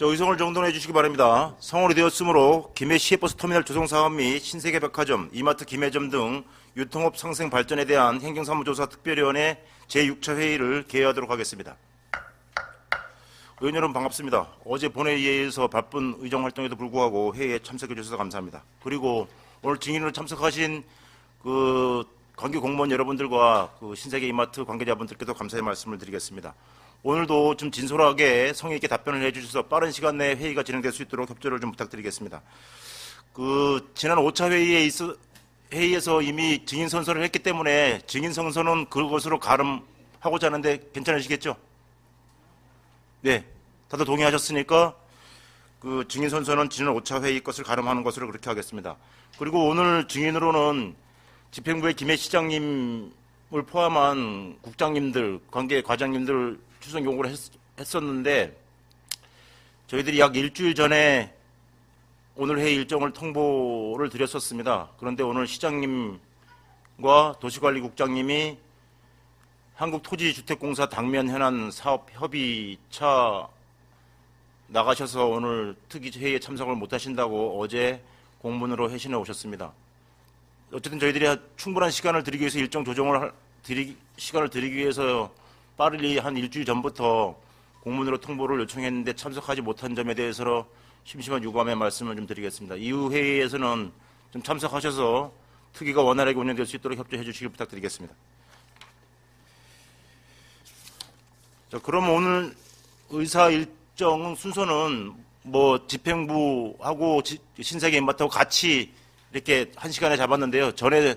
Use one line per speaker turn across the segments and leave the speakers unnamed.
의성을 정돈해 주시기 바랍니다. 성원이 되었으므로 김해 시외버스 터미널 조성 사업 및 신세계백화점, 이마트 김해점 등 유통업 상생 발전에 대한 행정사무조사 특별위원회 제6차 회의를 개회하도록 하겠습니다. 의원 여러분 반갑습니다. 어제 본회의에서 바쁜 의정 활동에도 불구하고 회의에 참석해 주셔서 감사합니다. 그리고 오늘 증인으로 참석하신 관계 공무원 여러분들과 신세계 이마트 관계자분들께도 감사의 말씀을 드리겠습니다. 오늘도 좀 진솔하게 성의 있게 답변을 해주셔서 빠른 시간 내에 회의가 진행될 수 있도록 협조를 좀 부탁드리겠습니다. 지난 5차 회의에서 이미 증인 선서를 했기 때문에 증인 선서는 그것으로 가름하고자 하는데 괜찮으시겠죠? 네, 다들 동의하셨으니까 증인 선서는 지난 5차 회의 것을 가름하는 것으로 그렇게 하겠습니다. 그리고 오늘 증인으로는 집행부의 김해 시장님을 포함한 국장님들, 관계 과장님들 출석 요구를 했었는데 저희들이 약 일주일 전에 오늘 회의 일정을 통보를 드렸었습니다. 그런데 오늘 시장님과 도시관리국장님이 한국토지주택공사 당면 현안 사업 협의차 나가셔서 오늘 특위회의에 참석을 못하신다고 어제 공문으로 회신해 오셨습니다. 어쨌든 저희들이 충분한 시간을 드리기 위해서 일정 조정을 시간을 드리기 위해서 빠르게 한 일주일 전부터 공문으로 통보를 요청했는데 참석하지 못한 점에 대해서 심심한 유감의 말씀을 좀 드리겠습니다. 이후 회의에서는 좀 참석하셔서 특위가 원활하게 운영될 수 있도록 협조해 주시길 부탁드리겠습니다. 자, 그럼 오늘 의사 일정 순서는 집행부하고 신세계 이마트하고 같이 이렇게 한 시간에 잡았는데요. 전에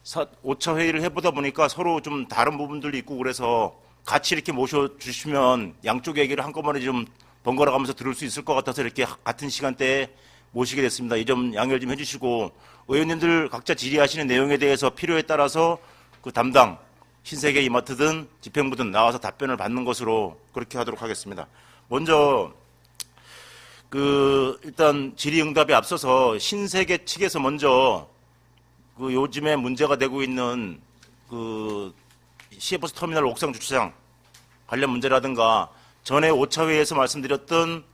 5차 회의를 해보다 보니까 서로 좀 다른 부분들도 있고 그래서 같이 이렇게 모셔주시면 양쪽 얘기를 한꺼번에 좀 번갈아 가면서 들을 수 있을 것 같아서 이렇게 같은 시간대에 모시게 됐습니다. 이 점 양해를 좀 해주시고 의원님들 각자 질의하시는 내용에 대해서 필요에 따라서 담당 신세계 이마트든 집행부든 나와서 답변을 받는 것으로 그렇게 하도록 하겠습니다. 먼저 일단 질의응답에 앞서서 신세계 측에서 먼저 요즘에 문제가 되고 있는 시외버스 터미널 옥상 주차장 관련 문제라든가 전에 5차 회의에서 말씀드렸던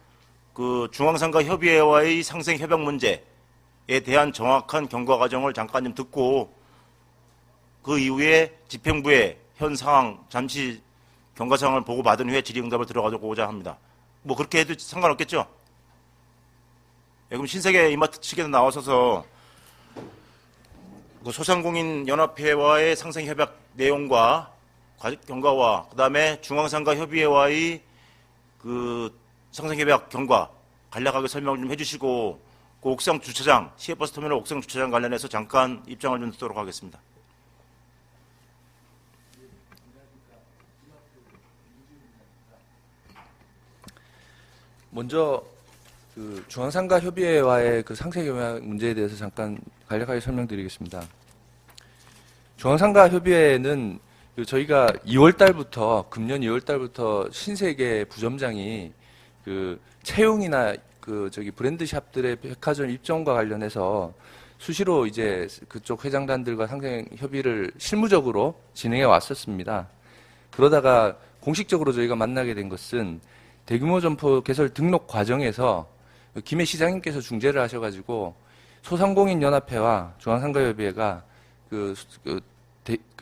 중앙상가 협의회와의 상생 협약 문제에 대한 정확한 경과 과정을 잠깐 좀 듣고 그 이후에 집행부의 현 상황 잠시 경과 상황을 보고 받은 후에 질의응답을 들어가고자 합니다. 그렇게 해도 상관없겠죠? 네, 그럼 신세계 이마트 측에서 나와서서 소상공인연합회와의 상생협약 내용과 경과와 그다음에 중앙상가 협의회와의 상생협약 경과 간략하게 설명을 좀 해주시고 옥상 주차장, 시외버스 터미널 옥상 주차장 관련해서 잠깐 입장을 좀 듣도록 하겠습니다.
먼저 중앙상가 협의회와의 상생협약 문제에 대해서 잠깐 간략하게 설명드리겠습니다. 중앙상가 협의회는 저희가 2월 달부터 금년 2월 달부터 신세계 부점장이 채용이나 브랜드 샵들의 백화점 입점과 관련해서 수시로 이제 그쪽 회장단들과 상생 협의를 실무적으로 진행해 왔었습니다. 그러다가 공식적으로 저희가 만나게 된 것은 대규모 점포 개설 등록 과정에서 김해 시장님께서 중재를 하셔가지고 소상공인연합회와 중앙상가협의회가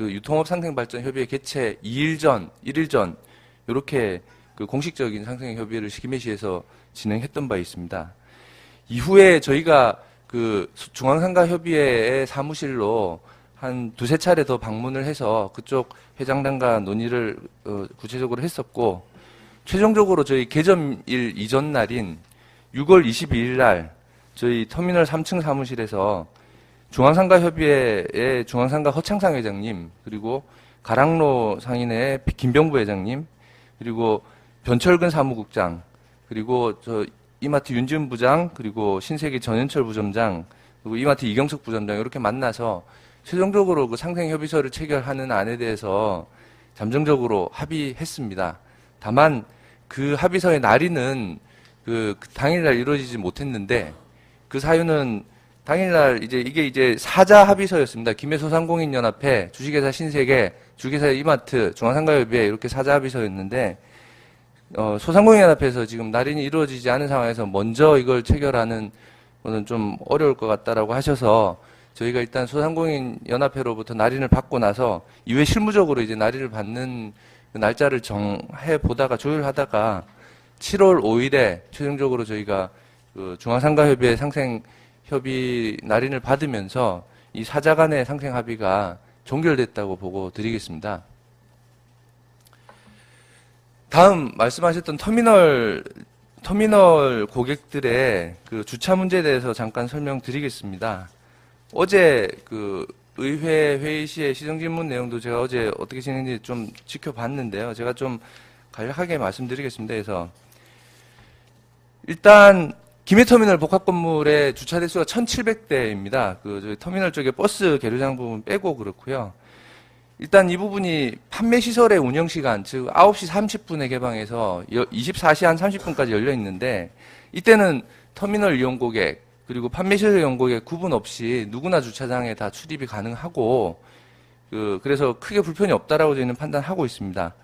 유통업 상생발전협의회 개최 2일 전, 1일 전 이렇게 공식적인 상생협의회를 김해시에서 진행했던 바 있습니다. 이후에 저희가 중앙상가협의회의 사무실로 한 두세 차례 더 방문을 해서 그쪽 회장단과 논의를 구체적으로 했었고 최종적으로 저희 개점일 이전 날인 6월 22일 날 저희 터미널 3층 사무실에서 중앙상가협의회의 중앙상가 허창상 회장님, 그리고 가랑로 상인회 김병부 회장님, 그리고 변철근 사무국장, 그리고 이마트 윤지은 부장, 그리고 신세계 전현철 부점장, 그리고 이마트 이경석 부점장 이렇게 만나서 최종적으로 상생협의서를 체결하는 안에 대해서 잠정적으로 합의했습니다. 다만 그 합의서의 날인은 당일날 이루어지지 못했는데 그 사유는 당일날 이게 사자 합의서였습니다. 김해소상공인연합회, 주식회사 신세계, 주식회사 이마트, 중앙상가협의회 이렇게 사자 합의서였는데 소상공인연합회에서 지금 날인이 이루어지지 않은 상황에서 먼저 이걸 체결하는 거는 좀 어려울 것 같다라고 하셔서 저희가 일단 소상공인연합회로부터 날인을 받고 나서 이후에 실무적으로 이제 날인을 받는 그 날짜를 정해 보다가 조율하다가 7월 5일에 최종적으로 저희가 그 중앙상가협의회 상생협의 날인을 받으면서 이 사자 간의 상생 합의가 종결됐다고 보고 드리겠습니다. 다음 말씀하셨던 터미널 고객들의 그 주차 문제에 대해서 잠깐 설명드리겠습니다. 어제 그 의회 회의 시에 시정질문 내용도 제가 어제 어떻게 진행했는지 좀 지켜봤는데요. 제가 좀 간략하게 말씀드리겠습니다. 그래서 일단 김해터미널 복합건물의 주차 대수가 1,700대입니다. 그 저희 터미널 쪽에 버스 계류장 부분 빼고 그렇고요. 일단 이 부분이 판매 시설의 운영 시간, 즉 9시 30분에 개방해서 24시 한 30분까지 열려 있는데 이때는 터미널 이용 고객 그리고 판매 시설 이용 고객 구분 없이 누구나 주차장에 다 출입이 가능하고 그래서 크게 불편이 없다라고 저희는 판단하고 있습니다.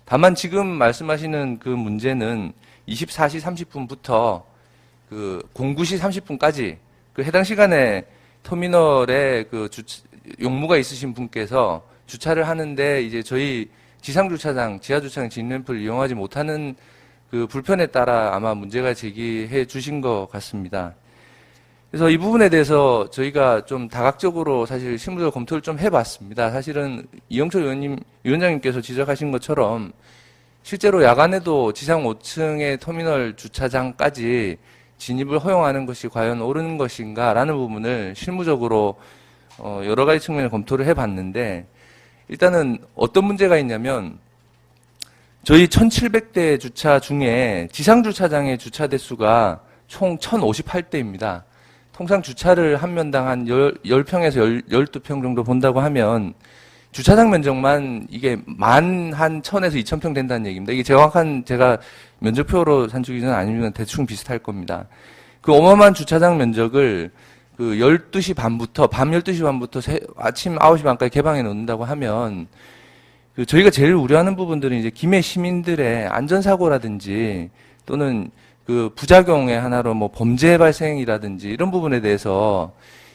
다만 지금 말씀하시는 그 문제는 24시 30분부터 그 09시 30분까지 그 해당 시간에 터미널에 그 용무가 있으신 분께서 주차를 하는데 이제 저희 지상주차장, 지하주차장 진램프를 이용하지 못하는 그 불편에 따라 아마 문제가 제기해 주신 것 같습니다. 그래서 이 부분에 대해서 저희가 좀 다각적으로 사실 실무적으로 검토를 좀 해봤습니다. 사실은 이영철 위원장님께서 지적하신 것처럼 실제로 야간에도 지상 5층의 터미널 주차장까지 진입을 허용하는 것이 과연 옳은 것인가라는 부분을 실무적으로 여러 가지 측면을 검토를 해봤는데 일단은 어떤 문제가 있냐면 저희 1,700대 주차 중에 지상 주차장의 주차 대수가 총 1,058대입니다. 통상 주차를 한 면당 한 10평에서 12평 정도 본다고 하면 주차장 면적만 이게 한 1,000에서 2,000평 된다는 얘기입니다. 이게 정확한 제가 면적표로 산출기준은 아니면 대충 비슷할 겁니다. 그 어마어마한 주차장 면적을 그 12시 반부터, 밤 12시 반부터 아침 9시 반까지 개방해 놓는다고 하면 그 저희가 제일 우려하는 부분들은 이제 김해 시민들의 안전사고라든지 또는 그 부작용의 하나로 뭐 범죄 발생이라든지 이런 부분에 대해서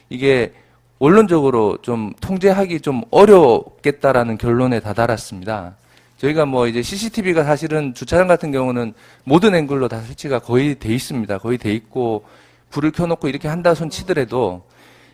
이게 원론적으로 좀 통제하기 좀 어렵겠다라는 결론에 다다랐습니다. 저희가 뭐 이제 CCTV가 사실은 주차장 같은 경우는 모든 앵글로 다 설치가 거의 돼 있습니다. 거의 돼 있고 불을 켜놓고 이렇게 한다 손 치더라도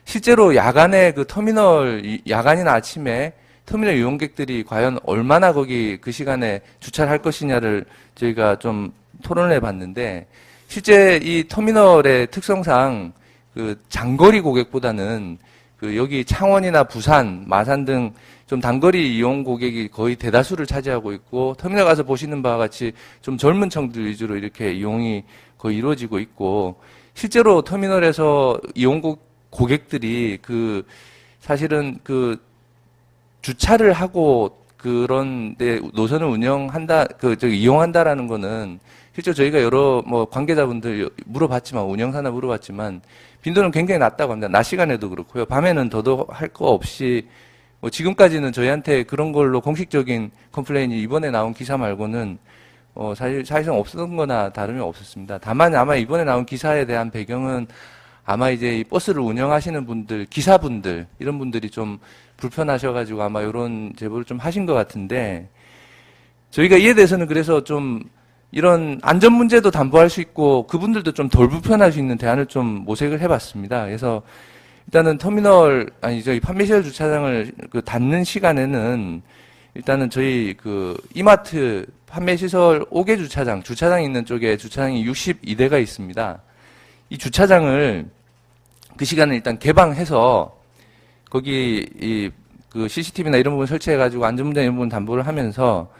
실제로 야간에 그 터미널, 야간이나 아침에 터미널 이용객들이 과연 얼마나 거기 그 시간에 주차를 할 것이냐를 저희가 좀 토론을 해봤는데 실제 이 터미널의 특성상 그 장거리 고객보다는 그 여기 창원이나 부산, 마산 등 좀 단거리 이용 고객이 거의 대다수를 차지하고 있고 터미널 가서 보시는 바와 같이 좀 젊은 층들 위주로 이렇게 이용이 거의 이루어지고 있고 실제로 터미널에서 이용 고객들이 그 사실은 그 주차를 하고 그런데 노선을 운영한다, 이용한다라는 거는 실제 저희가 여러 뭐 관계자분들 물어봤지만 운영사나 물어봤지만 빈도는 굉장히 낮다고 합니다. 낮 시간에도 그렇고요. 밤에는 더더욱 할 거 없이 뭐 지금까지는 저희한테 그런 걸로 공식적인 컴플레인이 이번에 나온 기사 말고는 사실상 없었던 거나 다름이 없었습니다. 다만 아마 이번에 나온 기사에 대한 배경은 아마 이제 이 버스를 운영하시는 분들, 기사분들 이런 분들이 좀 불편하셔가지고 아마 이런 제보를 좀 하신 것 같은데 저희가 이에 대해서는 그래서 좀 이런 안전 문제도 담보할 수 있고 그분들도 좀 덜 불편할 수 있는 대안을 좀 모색을 해봤습니다. 그래서 일단은 저희 판매시설 주차장을 그 닫는 시간에는 일단은 저희 그 이마트 판매시설 5개 주차장 있는 쪽에 주차장이 62대가 있습니다. 이 주차장을 그 시간에 일단 개방해서 거기 그 CCTV나 이런 부분 설치해가지고 안전문제 이런 부분 담보를 하면서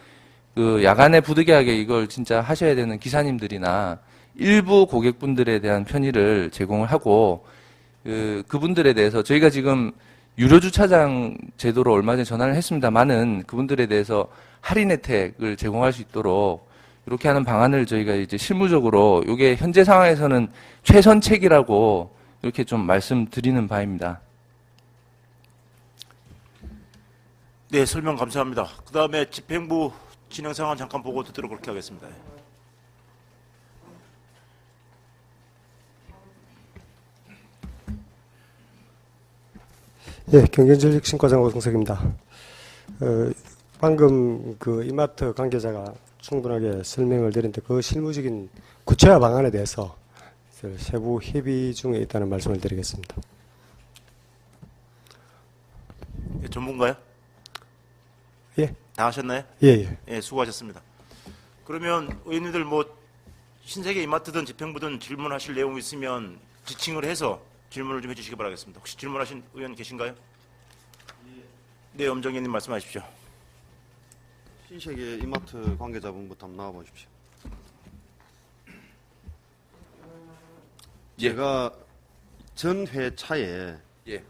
그 야간에 부득이하게 이걸 진짜 하셔야 되는 기사님들이나 일부 고객분들에 대한 편의를 제공을 하고 그분들에 대해서 저희가 지금 유료 주차장 제도로 얼마 전에 전환을 했습니다만은 그분들에 대해서 할인 혜택을 제공할 수 있도록 이렇게 하는 방안을 저희가 이제 실무적으로 이게 현재 상황에서는 최선책이라고 이렇게 좀 말씀드리는 바입니다.
네, 설명 감사합니다. 그 다음에 집행부 진행 상황 잠깐 보고 듣도록 그렇게 하겠습니다.
예, 경쟁전략신과장 오승석입니다. 방금 그 이마트 관계자가 충분하게 설명을 드렸는데 그 실무적인 구체화 방안에 대해서 세부 협의 중에 있다는 말씀을 드리겠습니다.
예, 전문가요?
예,
다 하셨나요?
예, 예.
예, 수고하셨습니다. 그러면 의원님들 뭐 신세계 이마트든 집행부든 질문하실 내용 있으면 지칭을 해서 질문을 좀 해주시기 바라겠습니다. 혹시 질문하신 의원 계신가요? 네, 엄정희님 말씀하십시오.
신세계 이마트 관계자분부터 한번 나와보십시오.
예.
제가 전 회차에
예.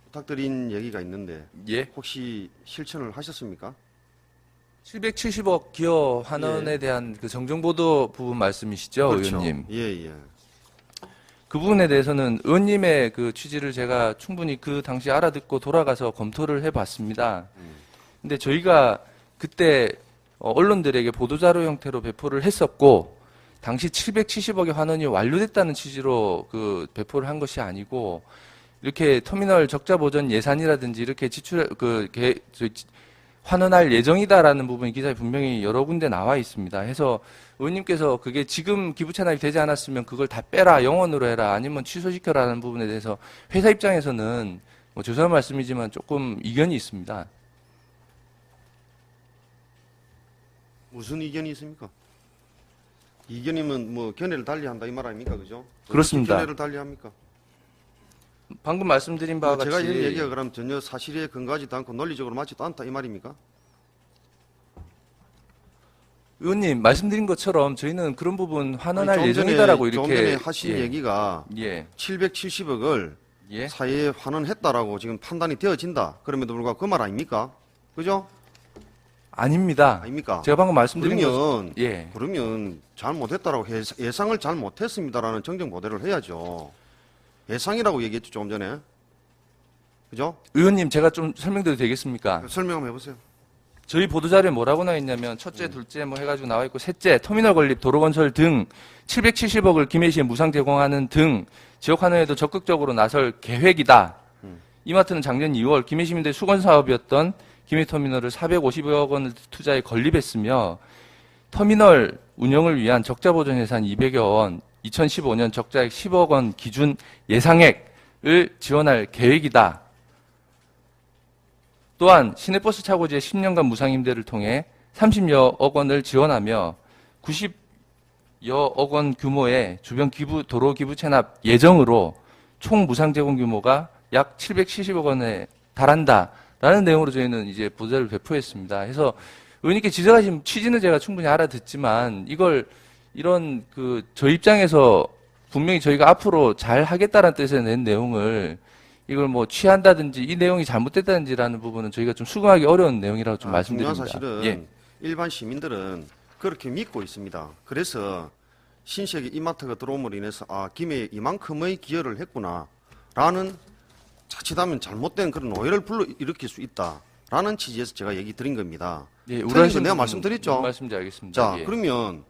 부탁드린 얘기가 있는데
예.
혹시 실천을 하셨습니까?
770억 기여 환원에 대한 그 정정보도 부분 말씀이시죠, 의원님?
예, 예.
그 부분에 대해서는 의원님의 그 취지를 제가 충분히 그 당시 알아듣고 돌아가서 검토를 해봤습니다. 근데 저희가 그때 언론들에게 보도자료 형태로 배포를 했었고, 당시 770억의 환원이 완료됐다는 취지로 그 배포를 한 것이 아니고, 이렇게 터미널 적자 보전 예산이라든지 이렇게 환원할 예정이다라는 부분이 기사에 분명히 여러 군데 나와 있습니다. 해서 의원님께서 그게 지금 기부 체납이 되지 않았으면 그걸 다 빼라, 영원으로 해라, 아니면 취소시켜라는 부분에 대해서 회사 입장에서는 뭐 죄송한 말씀이지만 조금 이견이 있습니다.
무슨 이견이 있습니까? 이견이면 뭐 견해를 달리한다 이 말 아닙니까, 그죠?
그렇습니다.
견해를 달리합니까?
방금 말씀드린 바와 같이
제가 이런 얘기가 그럼 전혀 사실에 근거하지도 않고 논리적으로 맞지도 않다 이 말입니까?
의원님 말씀드린 것처럼 저희는 그런 부분 환원할
아니,
예정이다라고
좀
이렇게
전에 하신
예.
얘기가
예.
770억을
예.
사회에 환원했다라고 지금 판단이 되어진다. 그럼에도 불구하고 그 말 아닙니까? 그죠?
아닙니다.
아닙니까?
제가 방금 말씀드린 것
그러면
예.
그러면 잘못했다라고 예상을 잘못했습니다라는 정정 보도를 해야죠. 예상이라고 얘기했죠 조금 전에. 그죠?
의원님 제가 좀 설명드려도 되겠습니까?
설명 한번 해보세요.
저희 보도자료에 뭐라고 나와 있냐면 첫째, 둘째 뭐 해가지고 나와 있고 셋째, 터미널 건립, 도로 건설 등 770억을 김해시에 무상 제공하는 등 지역 환원에도 적극적으로 나설 계획이다. 이마트는 작년 2월 김해시민들 수건 사업이었던 김해터미널을 450억 원을 투자해 건립했으며 터미널 운영을 위한 적자 보전 예산 200여 원, 2015년 적자액 10억 원 기준 예상액을 지원할 계획이다. 또한 시내버스 차고지의 10년간 무상 임대를 통해 30여억 원을 지원하며 90여억 원 규모의 주변 기부 도로 기부 체납 예정으로 총 무상 제공 규모가 약 770억 원에 달한다라는 내용으로 저희는 이제 보도자료를 배포했습니다. 해서 의원님께 지적하신 취지는 제가 충분히 알아듣지만 이런 저희 입장에서 분명히 저희가 앞으로 잘 하겠다는 뜻에서 낸 내용을 이걸 뭐 취한다든지 이 내용이 잘못됐다든지라는 부분은 저희가 좀 수긍하기 어려운 내용이라고 좀 말씀드립니다.
중요한 사실은
예.
일반 시민들은 그렇게 믿고 있습니다. 그래서 신세계 이마트가 들어옴으로 인해서 김해에 이만큼의 기여를 했구나라는 자칫하면 잘못된 그런 오해를 불러일으킬 수 있다라는 취지에서 제가 얘기 드린 겁니다.
예,
틀린 거
우려하신
내가
부분
말씀드렸죠.
무슨 말씀인지 알겠습니다.
자,
예.
그러면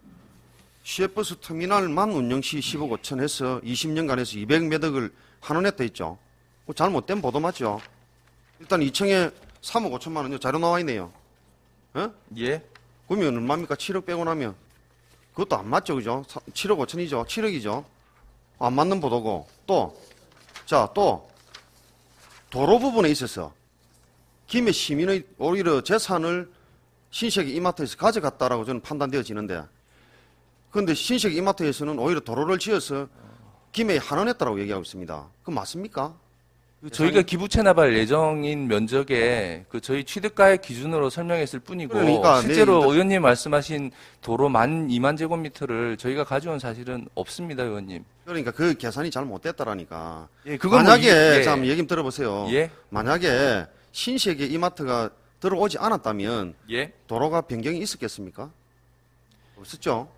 시외버스 터미널만 운영 시 10억 5천 해서 20년간에서 200몇 억을 환원했다 했죠. 그 잘못된 보도 맞죠? 일단 2층에 3억 5천만 원 자료 나와 있네요.
예.
그러면 얼마입니까? 7억 빼고 나면 그것도 안 맞죠, 그죠? 7억 5천이죠, 7억이죠. 안 맞는 보도고 또 도로 부분에 있어서 김해 시민의 오히려 재산을 신세계 이마트에서 가져갔다라고 저는 판단되어지는데, 그런데 신세계 이마트에서는 오히려 도로를 지어서 김해에 환원했다라고 얘기하고 있습니다. 그건 맞습니까?
저희가 기부 체납할 예정인 면적에 저희 취득가액 기준으로 설명했을 뿐이고
그러니까
실제로
네,
의원님 말씀하신 도로 2만 제곱미터를 저희가 가져온 사실은 없습니다, 의원님.
그러니까 그 계산이 잘못됐다라니까.
예, 그건
만약에
예.
자, 한번 얘기 좀 들어보세요.
예.
만약에 신세계 이마트가 들어오지 않았다면
예.
도로가 변경이 있었겠습니까? 없었죠.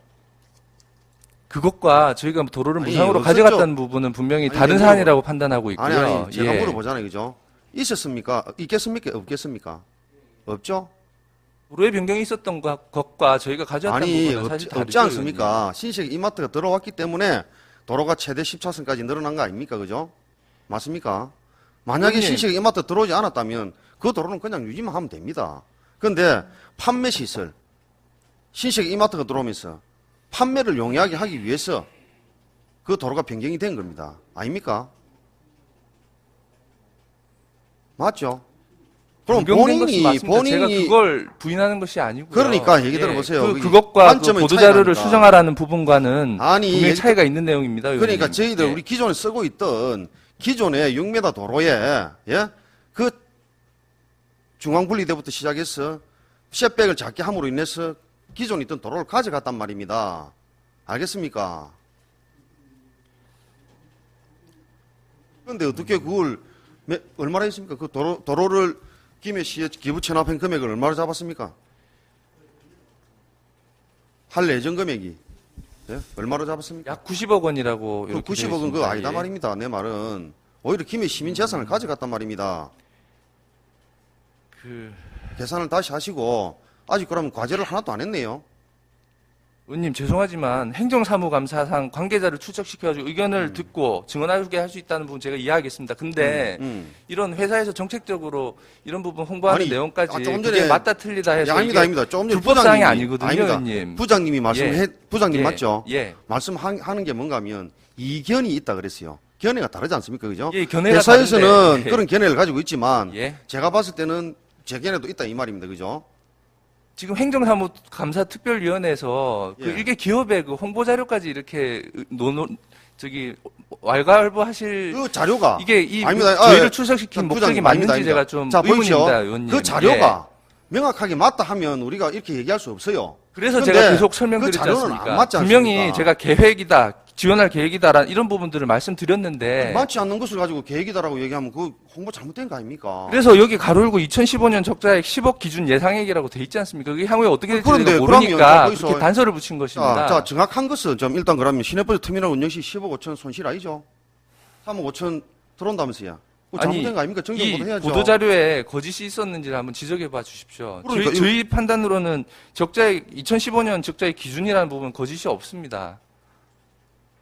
그것과 저희가 도로를
아니,
무상으로
없었죠.
가져갔다는 부분은 분명히
아니,
다른
물어봐.
사안이라고 판단하고 있고요.
아니 제가
예.
물어보잖아요, 그죠? 있었습니까? 있겠습니까? 없겠습니까? 없죠.
도로의 변경이 있었던 것과 저희가 가져왔다는
아니
부분은 사실 다르죠.
없지 않습니까? 신세계 이마트가 들어왔기 때문에 도로가 최대 10차선까지 늘어난 거 아닙니까, 그죠? 맞습니까? 만약에
의원님.
신세계 이마트 들어오지 않았다면 그 도로는 그냥 유지만 하면 됩니다. 그런데 판매 시설, 신세계 이마트가 들어오면서 판매를 용이하게 하기 위해서 그 도로가 변경이 된 겁니다. 아닙니까? 맞죠? 그럼
변경된 것이
본인이
맞습니다. 제가 그걸 부인하는 것이 아니고요.
그러니까 얘기 들어보세요.
그것과 그
관점의
보도 자료를
차이가
수정하라는 부분과는
아니,
분명히
얘기-
차이가 있는 내용입니다. 의원님.
그러니까 저희들
예.
우리 기존에 쓰고 있던 기존의 6m 도로에 예? 그 중앙분리대부터 시작해서 셋백을 작게 함으로 인해서 기존에 있던 도로를 가져갔단 말입니다. 알겠습니까? 그런데 어떻게 그걸 얼마나 했습니까? 그 도로를 김해시에 기부 체납한 금액을 얼마나 잡았습니까? 할래 예정 금액이 예? 얼마로 잡았습니까?
약 90억 원이라고
그
이렇게
90억은
되어
그거
있습니다.
아니다
예.
말입니다. 내 말은 오히려 김해 시민 재산을 가져갔단 말입니다. 계산을 다시 하시고 아직 그러면 과제를 하나도 안 했네요.
의원님 죄송하지만 행정사무감사상 관계자를 출석시켜가지고 의견을 듣고 증언하게 할 수 있다는 부분 제가 이해하겠습니다. 근데 이런 회사에서 정책적으로 이런 부분 홍보하는
아니,
내용까지
조금
그게
전에-
맞다 틀리다 해서
아닙니다,
이게
아닙니다. 조금 전에
불법사항이
부장님이-
아니거든요,
아닙니다.
의원님.
부장님이 말씀해 부장님
예,
맞죠?
예.
말씀하는 게 뭔가 하면 이견이 있다 그랬어요. 견해가 다르지 않습니까, 그죠?
예, 견해가
회사에서는
다른데.
그런 견해를 가지고 있지만
예.
제가 봤을 때는 제 견해도 있다 이 말입니다, 그죠?
지금 행정사무감사 특별위원회에서 그
예.
일개 기업의 그 홍보 자료까지 이렇게 왈가왈부하실
그 자료가
이게 이
아닙니다.
저희를
아,
출석시킨
부장님,
목적이 맞는지
아닙니다,
제가
아닙니다.
좀
자, 보십시오.
의문입니다, 의원님.
그 자료가
예.
명확하게 맞다 하면 우리가 이렇게 얘기할 수 없어요.
그래서
근데
제가 계속
그
설명드리지
자료는
않습니까?
안 맞지
분명히
않습니까?
제가 계획이다, 지원할 계획이다라는 이런 부분들을 말씀드렸는데
맞지 않는 것을 가지고 계획이다라고 얘기하면 그 홍보 잘못된 거 아닙니까?
그래서 여기 가로열고 2015년 적자액 10억 기준 예상액이라고 돼 있지 않습니까? 그게 향후에 어떻게 될지
그런데
저희가
그러면
모르니까
거기서-
그렇게 단서를 붙인 것입니다.
자, 정확한 것은 좀 일단 그러면 시내버스 터미널 운영시 10억 5천 손실 아니죠? 3억 5천 들어온다면서요? 그거 잘못된 거 아닙니까?
이
정정보도 해야죠.
보도자료에 거짓이 있었는지를 한번 지적해 봐 주십시오.
그러니까
저희 판단으로는 적자액 2015년 적자액 기준이라는 부분은 거짓이 없습니다.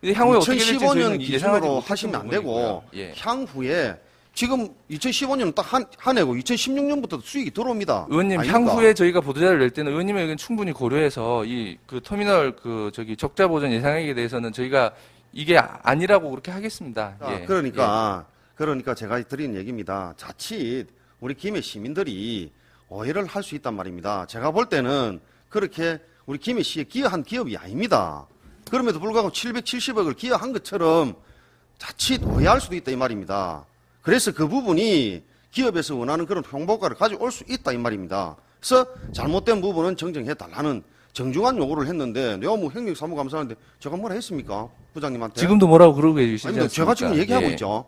근데 향후에 어떻게 될지
2015년
저희는 예상하지
기준으로
못했던
하시면 안 되고
부분이고요. 예.
향후에 지금 2015년은 딱 한 해고 2016년부터 수익이 들어옵니다.
의원님
아닙니까?
향후에 저희가 보도자료를 낼 때는 의원님의 의견 충분히 고려해서 이 그 터미널 적자 보전 예상액에 대해서는 저희가 이게 아니라고 그렇게 하겠습니다.
자,
예.
그러니까 제가 드리는 얘기입니다. 자칫 우리 김해 시민들이 오해를 할 수 있단 말입니다. 제가 볼 때는 그렇게 우리 김해시에 기여한 기업이 아닙니다. 그럼에도 불구하고 770억을 기여한 것처럼 자칫 오해할 수도 있다 이 말입니다. 그래서 그 부분이 기업에서 원하는 그런 홍보가를 가져올 수 있다 이 말입니다. 그래서 잘못된 부분은 정정해 달라는 정중한 요구를 했는데 내가 뭐 행정사무감사하는데 제가 뭐라 했습니까? 부장님한테.
지금도 뭐라고 그러고 계시지
아닙니다.
않습니까?
제가 지금 얘기하고
예.
있죠.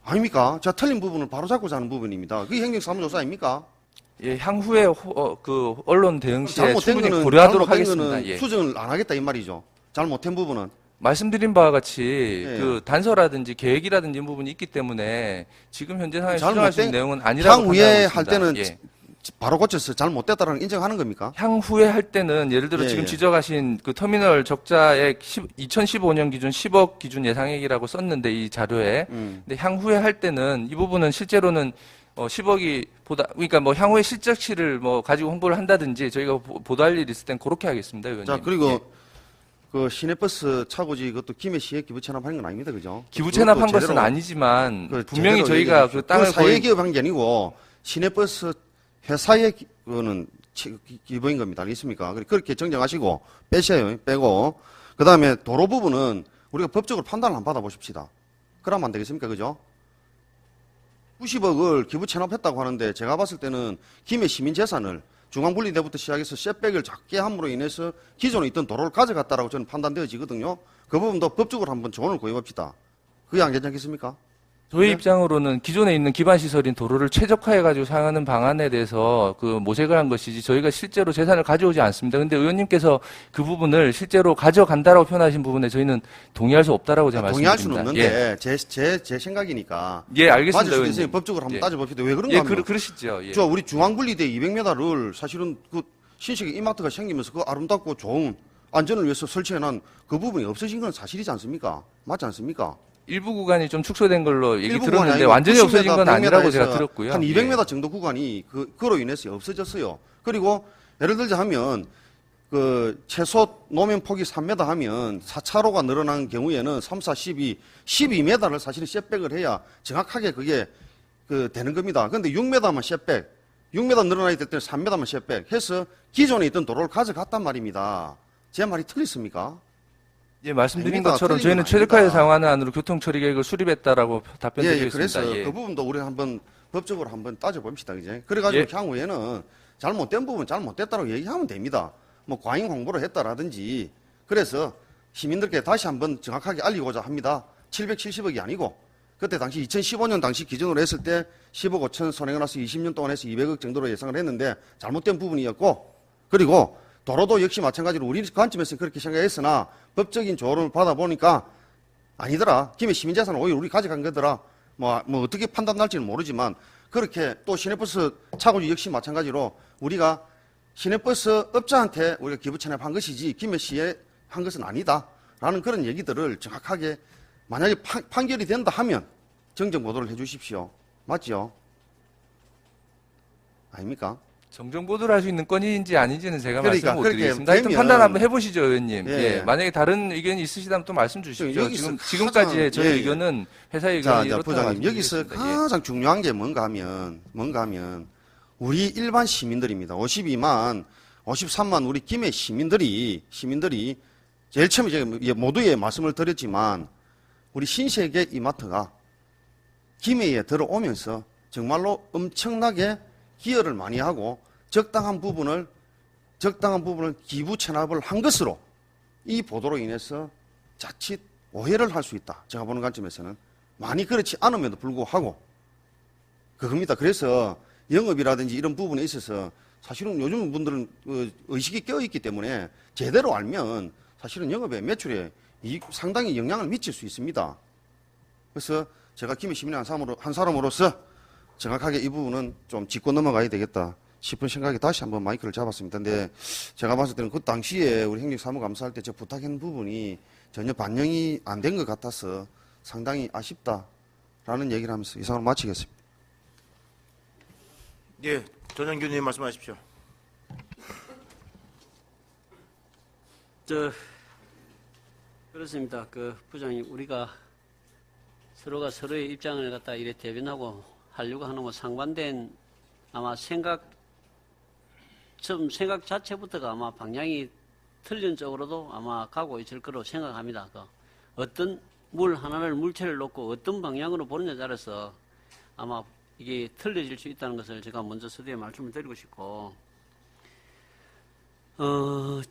아닙니까? 제가 틀린 부분을 바로잡고자 하는 부분입니다. 그게 행정사무조사 아닙니까?
예, 향후에 그 언론 대응 시에
잘못된
충분히
거는
고려하도록
잘못된
하겠습니다.
거는
예.
수정을 안 하겠다 이 말이죠. 잘못된 부분은.
말씀드린 바와 같이
예.
그 단서라든지 계획이라든지 이런 부분이 있기 때문에 지금 현재 상황에
잘못된-
수정할 수 있는 내용은 아니라고
향후에
판단하고
할 때는
있습니다. 예.
바로 고쳐서 잘못됐다라는 인정하는 겁니까?
향후에 할 때는 예를 들어
예,
지금
예.
지적하신 그 터미널 적자액 2015년 기준 10억 기준 예상액이라고 썼는데 이 자료에 근데 향후에 할 때는 이 부분은 실제로는 10억이 그러니까 뭐 향후에 실적치를 뭐 가지고 홍보를 한다든지 저희가 보도할 일이 있을 땐 그렇게 하겠습니다, 의원님.
자, 그리고
예.
그 시내버스 차고지 그것도 김해시에 기부 체납하는 건 아닙니다. 그죠?
기부 체납한
그것도
것은
제대로
아니지만
그
분명히
제대로
저희가
얘기해
그
주십시오.
땅을
사회
거의
기업한 게 아니고 시내버스 회사의 그거는 기부인 겁니다. 알겠습니까? 그렇게 정정하시고 빼셔요. 빼고 그다음에 도로 부분은 우리가 법적으로 판단을 한번 받아보십시다. 그러면 안 되겠습니까? 그죠? 90억을 기부 체납했다고 하는데 제가 봤을 때는 김해 시민 재산을 중앙분리대부터 시작해서 셋백을 작게 함으로 인해서 기존에 있던 도로를 가져갔다라고 저는 판단되어지거든요. 그 부분도 법적으로 한번 조언을 구해봅시다. 그게 안 괜찮겠습니까?
저희
네?
입장으로는 기존에 있는 기반 시설인 도로를 최적화해가지고 사용하는 방안에 대해서 그 모색을 한 것이지 저희가 실제로 재산을 가져오지 않습니다. 근데 의원님께서 그 부분을 실제로 가져간다라고 표현하신 부분에 저희는 동의할 수 없다라고 제가
동의할 수는
말씀드립니다.
없는데 제 생각이니까
예, 알겠습니다,
맞을 수도
의원님.
있으니 법적으로 한번
예.
따져봅시다. 왜 그런가
예,
하면
그러시죠. 예.
저 우리 중앙분리대 200m를 사실은 그 신식의 이마트가 생기면서 그 아름답고 좋은 안전을 위해서 설치해놓은 그 부분이 없어진 건 사실이지 않습니까? 맞지 않습니까?
일부 구간이 좀 축소된 걸로 얘기
일부
들었는데
구간이 아니고
완전히
90m,
없어진 건 아니라고 제가
100m 에서
들었고요.
한
예.
200m 정도 구간이 그로 인해서 없어졌어요. 그리고 예를 들자 하면 그 최소 노면 폭이 3m 하면 4차로가 늘어난 경우에는 3, 4, 12m를 사실은 셋백을 해야 정확하게 그게 그 되는 겁니다. 그런데 6m만 셋백, 6m 늘어나야 될 때는 3m만 셋백 해서 기존에 있던 도로를 가져갔단 말입니다. 제 말이 틀렸습니까?
예, 말씀드린
아닙니다.
것처럼
틀린
저희는
건
최적화에
아닙니다.
상환을 안으로 교통처리 계획을 수립했다라고
예,
답변드리겠습니다.
그래서
예.
그 부분도 우리 한번 법적으로 한번 따져봅시다. 그제? 그래가지고
예.
향후에는 잘못된 부분 잘못됐다고 얘기하면 됩니다. 뭐 과잉 홍보를 했다라든지 그래서 시민들께 다시 한번 정확하게 알리고자 합니다. 770억이 아니고 그때 당시 2015년 당시 기준으로 했을 때 10억 5천 손해가 나서 20년 동안 해서 200억 정도로 예상을 했는데 잘못된 부분이었고 그리고 도로도 역시 마찬가지로 우리 관점에서는 그렇게 생각했으나 법적인 조언을 받아보니까 아니더라. 김해 시민재산을 오히려 우리 가져간 거더라. 뭐 어떻게 판단날지는 모르지만 그렇게 또 시내버스 차고지 역시 마찬가지로 우리가 시내버스 업자한테 우리가 기부 체납한 것이지 김해시에 한 것은 아니다. 라는 그런 얘기들을 정확하게 만약에 판결이 된다 하면 정정 보도를 해 주십시오. 맞죠? 아닙니까?
정정 보도를 할 수 있는 건인지 아닌지는 제가
그러니까
말씀 못
그렇게
드리겠습니다. 하여튼
되면-
판단 한번 해보시죠, 의원님.
예.
예. 만약에 다른 의견이 있으시다면 또 말씀 주십시오.
여기서
지금까지의 저희
예, 예.
의견은 회사의
자,
의견이 이렇다고
부장님, 여기서
말씀드리겠습니다. 예.
가장 중요한 게 뭔가 하면, 우리 일반 시민들입니다. 53만 우리 김해 시민들이, 제일 처음에 제가 모두의 말씀을 드렸지만, 우리 신세계 이마트가 김해에 들어오면서 정말로 엄청나게 기여를 많이 하고, 적당한 부분을 기부 체납을 한 것으로 이 보도로 인해서 자칫 오해를 할 수 있다. 제가 보는 관점에서는. 많이 그렇지 않음에도 불구하고 그겁니다. 그래서 영업이라든지 이런 부분에 있어서 사실은 요즘 분들은 의식이 깨어있기 때문에 제대로 알면 사실은 영업에 매출에 상당히 영향을 미칠 수 있습니다. 그래서 제가 김해 시민의 한 사람으로서 정확하게 이 부분은 좀 짚고 넘어가야 되겠다 싶은 생각에 다시 한번 마이크를 잡았습니다. 근데 제가 봤을 때는 그 당시에 우리 행정사무감사할 때 제가 부탁한 부분이 전혀 반영이 안 된 것 같아서 상당히 아쉽다라는 얘기를 하면서 이상으로 마치겠습니다.
예, 전영규님 말씀하십시오.
그렇습니다. 그 부장님, 우리가 서로가 서로의 입장을 갖다 이래 대변하고 하려고 하는 뭐 상반된 아마 생각 자체부터가 아마 방향이 틀린 쪽으로도 아마 가고 있을 거로 생각합니다. 그 어떤 물체를 놓고 어떤 방향으로 보느냐에 따라서 아마 이게 틀려질 수 있다는 것을 제가 먼저 서두에 말씀을 드리고 싶고,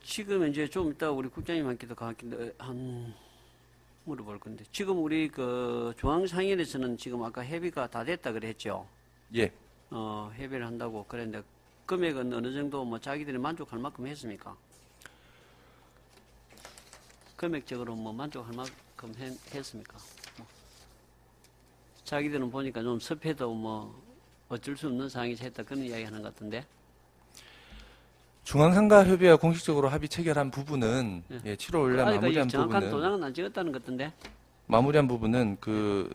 지금 이제 좀 이따 우리 국장님한테도 물어볼 건데, 지금 우리 그 중앙상인에서는 지금 아까 협의가 다 됐다 그랬죠?
예.
협의를 한다고 그랬는데, 금액은 어느 정도 뭐 자기들이 만족할 만큼 했습니까? 금액적으로 뭐 만족할 만큼 했습니까? 자기들은 보니까 좀 섭해도 뭐 어쩔 수 없는 상황에서 했다 그런 이야기 하는 것 같은데.
중앙상가 협의와 공식적으로 합의 체결한 부분은
예.
예, 7월 원래 마무리한
정확한
부분은
도장은 안 찍었다는 것 같은데.
그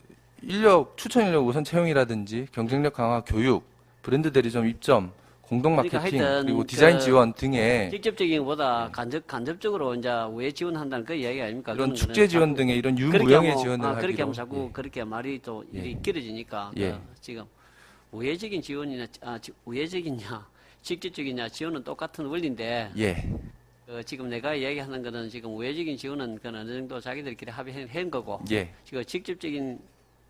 추천 인력 우선 채용이라든지 경쟁력 강화 교육, 브랜드 대리점 입점, 공동 마케팅,
그러니까 하여튼
그리고 디자인
그
지원 등의
직접적인 것보다 간접적으로 이제 우회 지원한다는 그 이야기 아닙니까?
이런
그거는
축제 지원
자꾸
등의 이런
그렇게
유무형의
하면,
지원을
그렇게
하기로
하면 자꾸
예.
그렇게 말이 또 일이
예.
길어지니까
예.
지금 우회적인 지원이냐 우회적이냐 직접적이냐 지원은 똑같은 원리인데
예.
지금 내가 이야기하는 거는 지금 우회적인 지원은 그 어느 정도 자기들끼리 합의한 거고
예.
지금 직접적인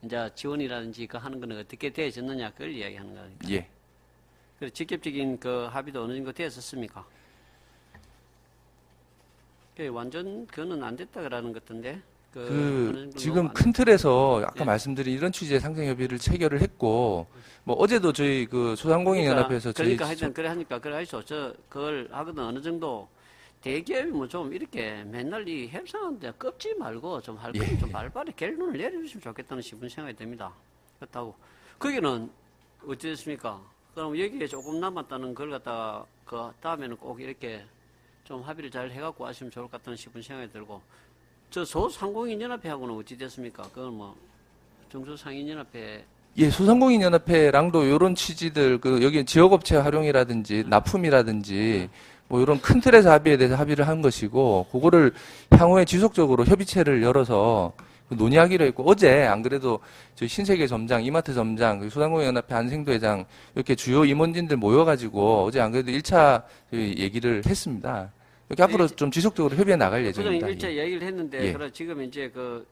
이제 지원이라든지 그 하는 거는 어떻게 되어졌느냐 그걸 이야기하는 거예요.
예.
그 직접적인 그 합의도 어느 정도 되었었습니까? 완전 그거는 안 됐다 그러는 것 같은데. 어느 정도
지금
안
큰 틀에서 아까
예.
말씀드린 이런 취지의 상생 협의를 체결을 했고 뭐 어제도 저희 그 소상공인 연합회에서
그러니까 하여튼 그래 하니까 그래 하이소 그걸 하거든 어느 정도 대기업이 뭐 좀 이렇게 맨날 이 협상하는데 꺾지 말고 좀 할 거면
예.
좀 발발이 결론을 내려주시면 좋겠다는 싶은 생각이 듭니다. 그렇다고 거기는 어찌 됐습니까? 그럼 여기에 조금 남았다는 걸 갖다가 그 다음에는 꼭 이렇게 좀 합의를 잘 해갖고 하시면 좋을 것 같다는 싶은 생각이 들고 저 소상공인연합회하고는 어찌 됐습니까? 그건 뭐 중소상인연합회
예, 소상공인연합회랑도 이런 취지들, 여기 지역업체 활용이라든지 납품이라든지 뭐 이런 큰 틀에서 합의에 대해서 합의를 한 것이고, 그거를 향후에 지속적으로 협의체를 열어서 논의하기로 했고, 어제 안 그래도 저희 신세계 점장, 이마트 점장, 소상공인연합회 안생도 회장 이렇게 주요 임원진들 모여가지고 어제 안 그래도 1차 얘기를 했습니다. 이렇게 앞으로 좀 지속적으로 협의해 나갈 예정입니다.
부장님 1차
예.
얘기를 했는데
예.
그래 지금 이제 그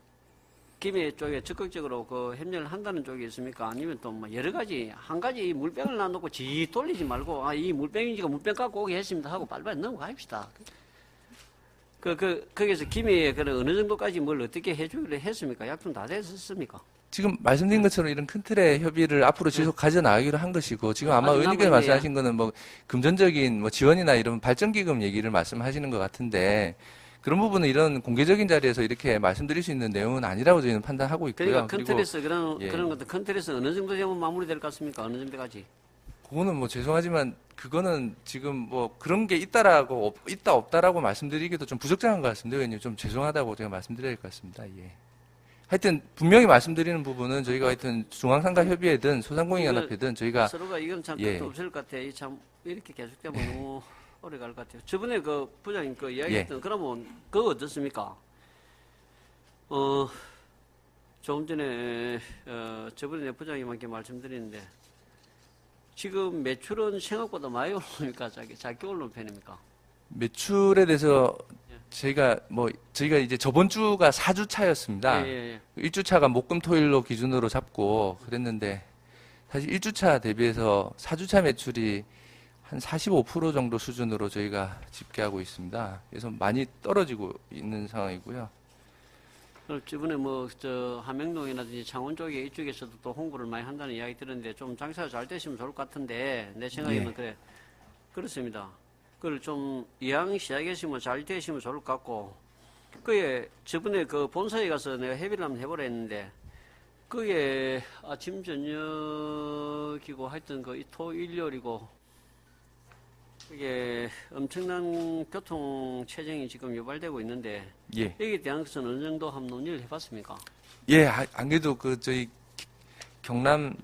김해 쪽에 적극적으로 그 협력을 한다는 쪽이 있습니까? 아니면 또 뭐 여러 가지 한 가지 이 물병을 놔놓고 지 돌리지 말고 아 이 물병인지가 물병 갖고 오게 했습니다 하고 빨리빨리 넘어가십시다. 거기서 김해에 그 어느 정도까지 뭘 어떻게 해주기로 했습니까? 약품 다 됐었습니까?
지금 말씀드린 것처럼 이런 큰 틀의 협의를 앞으로 지속 가져나가기로 한 것이고, 지금 아마
아직
의원님께서
남아있네요.
말씀하신 거는 뭐 금전적인 뭐 지원이나 이런 발전기금 얘기를 말씀하시는 것 같은데, 그런 부분은 이런 공개적인 자리에서 이렇게 말씀드릴 수 있는 내용은 아니라고 저희는 판단하고 있고요.
그러니까 큰
그리고
틀에서
예.
그런 것도 큰 틀에서 어느 정도 되면 마무리될 것 같습니까? 어느 정도까지?
그거는 뭐 죄송하지만 그거는 지금 뭐 그런 게 있다라고 있다 없다라고 말씀드리기도 좀 부적절한 것 같습니다. 의원님 좀 죄송하다고 제가 말씀드려야 될 것 같습니다. 예. 하여튼 분명히 말씀드리는 부분은 저희가 하여튼 중앙상가 협의회든 소상공인연합회든 저희가
서로가 이건 참
예.
끝도 없을 것 같아. 이 참 이렇게 계속되면 너무 오래 갈 것 같아요. 저번에 그 부장님 그 이야기했던 그러면 그거 어떻습니까? 조금 전에 저번에 부장님한테 말씀드렸는데 지금 매출은 생각보다 많이 오르니까 작게 오르는 편입니까?
매출에 대해서 저희가 이제 저번 주가 4주차였습니다.
예.
1주차가 목금토일로 기준으로 잡고 그랬는데 사실 1주차 대비해서 4주차 매출이 한 45% 정도 수준으로 저희가 집계하고 있습니다. 그래서 많이 떨어지고 있는 상황이고요.
그럼 이번에 뭐 저 함영동이라든지 창원 쪽에 이쪽에서도 또 홍보를 많이 한다는 이야기 들었는데 좀 장사가 잘 되시면 좋을 것 같은데 내 생각에는
예.
그래 그렇습니다. 그걸 좀 이왕 시작하시면 잘 되시면 좋을 것 같고 그게 저번에 그 본사에 가서 내가 협의를 한번 해보라 했는데 그게 아침 저녁이고 하여튼 그 토 일요일이고 이게 엄청난 교통 체증이 지금 유발되고 있는데
예.
여기에 대한 것은 어느 정도 한번 논의를 해봤습니까?
예, 안 그래도 저희 경남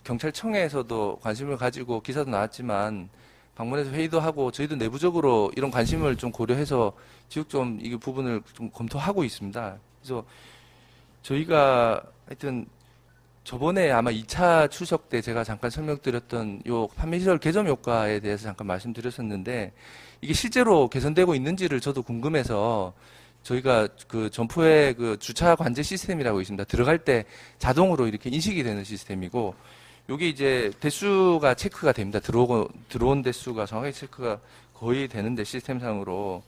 경찰청에서도 관심을 가지고 기사도 나왔지만 방문해서 회의도 하고 저희도 내부적으로 이런 관심을 좀 고려해서 지속 좀 이 부분을 좀 검토하고 있습니다. 그래서 저희가 하여튼 저번에 아마 2차 추석 때 제가 잠깐 설명드렸던 요 판매시설 개점 효과에 대해서 잠깐 말씀드렸었는데 이게 실제로 개선되고 있는지를 저도 궁금해서 저희가 그 점포에 그 주차 관제 시스템이라고 있습니다. 들어갈 때 자동으로 이렇게 인식이 되는 시스템이고 요게 이제 대수가 체크가 됩니다. 들어온 대수가 정확하게 체크가 거의 되는데 시스템상으로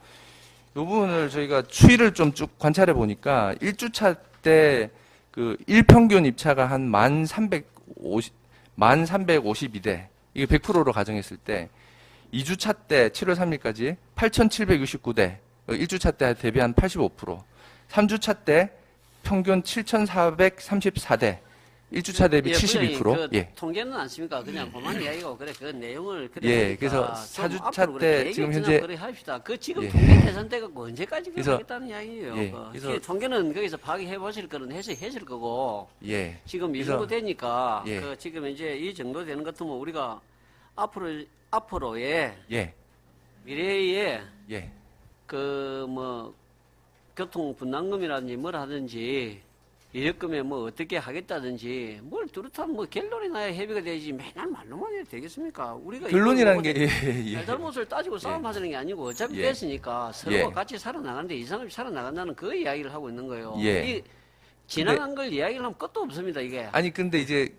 요 부분을 저희가 추이를 좀 쭉 관찰해 보니까 1주차 때 그 일평균 입차가 한 1,352대 이게 100%로 가정했을 때 2주차 때 7월 3일까지 8,769대 1주차 때 대비 한 85% 3주차 때 평균 7,434대 1주차 대비 72%.
그
예.
통계는 않습니까? 그냥 그만 이야기고 그래 그 내용을 그래.
예,
하니까
그래서
좀
4주차
앞으로
때
그래
지금
계획을
현재
그래 합시다. 그 지금
예.
통계 계산대가 언제까지
그래서
하겠다는 이야기예요.
예,
그
그래서
통계는 거기서 파악해 보실 거는 해실 거고
예.
지금 이
그래서
정도 되니까
예.
그 지금 이제 이 정도 되는 것 같으면 우리가 앞으로의
예.
미래에
예.
그 뭐 교통 분담금이라든지 뭘 하든지 이력금에 뭐 어떻게 하겠다든지 뭘 뚜렷한 뭐 결론이 나야 협의가 되지 맨날 말로만 해도 되겠습니까? 우리가
결론이라는 게
잘 잘못을 따지고 싸움하자는 게 아니고 어차피
예.
됐으니까 서로가
예.
같이 살아나가는데 이 사람이 살아나간다는 그 이야기를 하고 있는 거예요.
예.
이 지나간 걸 이야기를 하면 끝도 없습니다 이게.
아니 근데 이제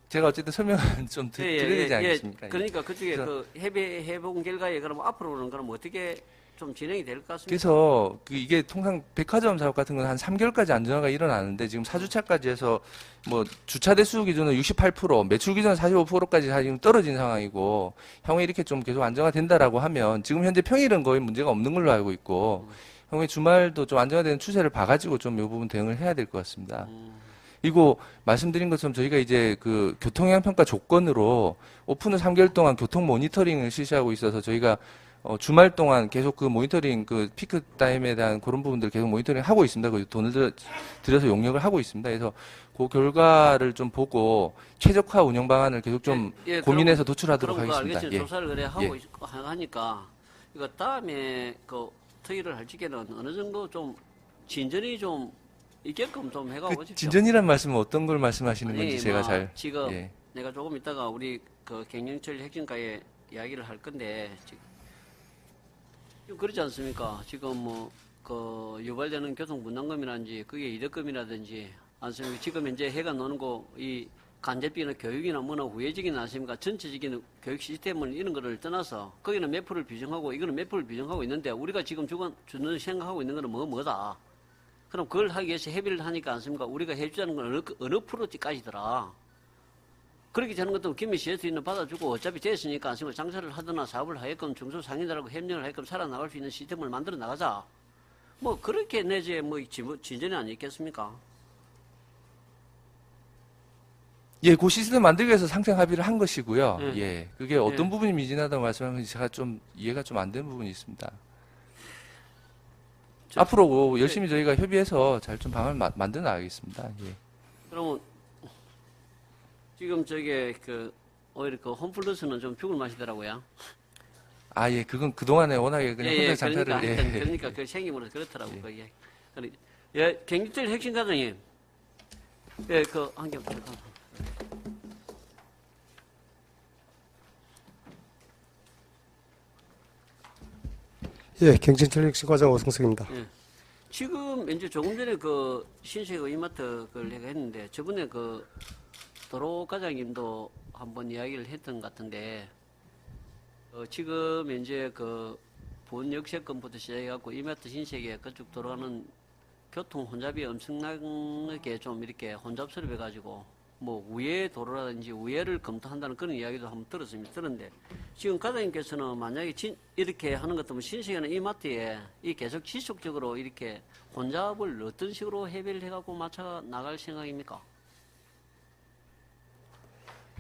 제가 어쨌든 설명을 좀 드려야 되지 않겠습니까?
그러니까 그쪽에
그래서-
그 협의해본 결과에 그럼 앞으로는 그럼 어떻게 좀 진행이 될 것 같습니다.
그래서 이게 통상 백화점 사업 같은 건 한 3개월까지 안정화가 일어나는데 지금 4주차까지 해서 뭐 주차 대수 기준은 68%, 매출 기준은 45%까지 지금 떨어진 상황이고 향후에 이렇게 좀 계속 안정화된다라고 하면 지금 현재 평일은 거의 문제가 없는 걸로 알고 있고 향후에 주말도 좀 안정화되는 추세를 봐가지고 좀 이 부분 대응을 해야 될 것 같습니다. 그리고 말씀드린 것처럼 저희가 이제 그 교통영향평가 조건으로 오픈 후 3개월 동안 교통 모니터링을 실시하고 있어서 저희가 주말 동안 계속 그 모니터링, 그 피크 타임에 대한 그런 부분들 계속 모니터링 하고 있습니다. 그 돈을 들여서 용역을 하고 있습니다. 그래서 그 결과를 좀 보고 최적화 운영 방안을 계속 좀 고민해서 도출하도록
그럼
하겠습니다.
알겠죠. 조사를 그래 하고
예.
하니까 이거 다음에 그 토의를 할 적에는 어느 정도 좀 진전이 좀 있게끔 좀 해가
그
보십시오.
진전이란 말씀은 어떤 걸 말씀하시는 건지
아니,
제가
뭐
잘
지금
예.
내가 조금 있다가 우리 그 경영처 핵심가에 이야기를 할 건데 지금 그렇지 않습니까? 지금 뭐 그 유발되는 교통 분담금이라든지 그게 이득금이라든지 않습니까? 지금 현재 해가 노는 거 이 간접비나 교육이나 뭐나 우회적인 않습니까? 전체적인 교육 시스템은 이런 거를 떠나서 거기는 몇 프로를 규정하고 이거는 몇 프로를 규정하고 있는데 우리가 지금 주는 생각하고 있는 거는 뭐다? 그럼 그걸 하기 위해서 협의를 하니까 않습니까? 우리가 해주자는 건 어느 프로까지더라. 그렇게 되는 것도 김해시에서 있는 받아주고 어차피 됐으니까 않습니까? 장사를 하거나 사업을 하게끔 중소상인들하고 협력을 하게끔 살아나갈 수 있는 시스템을 만들어 나가자. 뭐 그렇게 내재 뭐 진전이 아니겠습니까?
예, 그 시스템 만들기 위해서 상생 합의를 한 것이고요.
예.
예, 그게 어떤
예.
부분이 미진하다고 말씀하는지 제가 좀 이해가 좀 안 되는 부분이 있습니다. 앞으로 열심히 저희가 협의해서 잘 좀 방안을 만들어 나가겠습니다. 예.
그러면 지금 저게 그 오히려 그 홈플러스는 좀 죽을 맛이더라고요.
아, 예, 그건 그동안에 워낙에 그냥 혼자 장사를,
그러니까,
예.
그러니까 그 생김으로 그렇더라고, 그게. 예, 경기철 핵심 과장님. 예, 그, 한 개, 잠깐.
예, 경진철 혁신과장 오승석입니다.
지금 이제 조금 전에 그 신세계 이마트 그걸 내가 했는데 저번에 그 도로 과장님도 한번 이야기를 했던 것 같은데 지금 이제 그 본역세권부터 시작해갖고 이마트 신세계 그쪽 돌아가는 교통 혼잡이 엄청나게 좀 이렇게 혼잡스럽게 가지고 뭐 우회 도로라든지 우회를 검토한다는 그런 이야기도 한번 들었는데 지금 과장님께서는 만약에 이렇게 하는 것 같으면 신세계는 이마트에 이 계속 지속적으로 이렇게 혼잡을 어떤 식으로 해결을 해갖고 맞춰 나갈 생각입니까?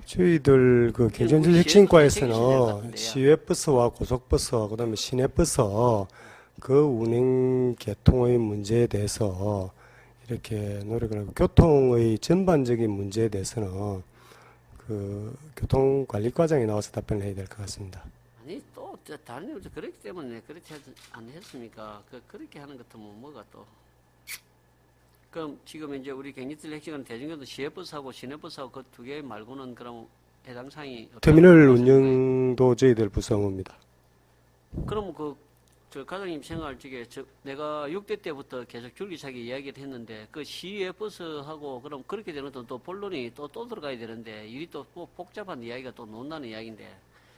저희들 그 경전철
우리
혁신과에서는
시외버스 대책이 있을 것
시외버스와 고속버스와 그다음에 시내버스 그 운행 계통의 문제에 대해서 이렇게 노력을 하고 교통의 전반적인 문제에 대해서는 그 교통관리과장이 나와서 답변을 해야 될 것 같습니다.
아니 또 다른 일도 그렇기 때문에 그렇게 안 했습니까? 그렇게 하는 것 같으면 뭐가 또 그럼 지금 이제 우리 경기들 핵심은 대중교통 시외버스하고 시내버스하고 그 두 개 말고는 그럼 해당 사항이
터미널 운영도 저희들 부서입니다.
그럼 저 과장님 생각할 적에 내가 6대 때부터 계속 줄기차게 이야기를 했는데 그 시외버스하고 그럼 그렇게 되는 또 본론이 또 들어가야 되는데 일이 또 복잡한 이야기가 또 논다는 이야기인데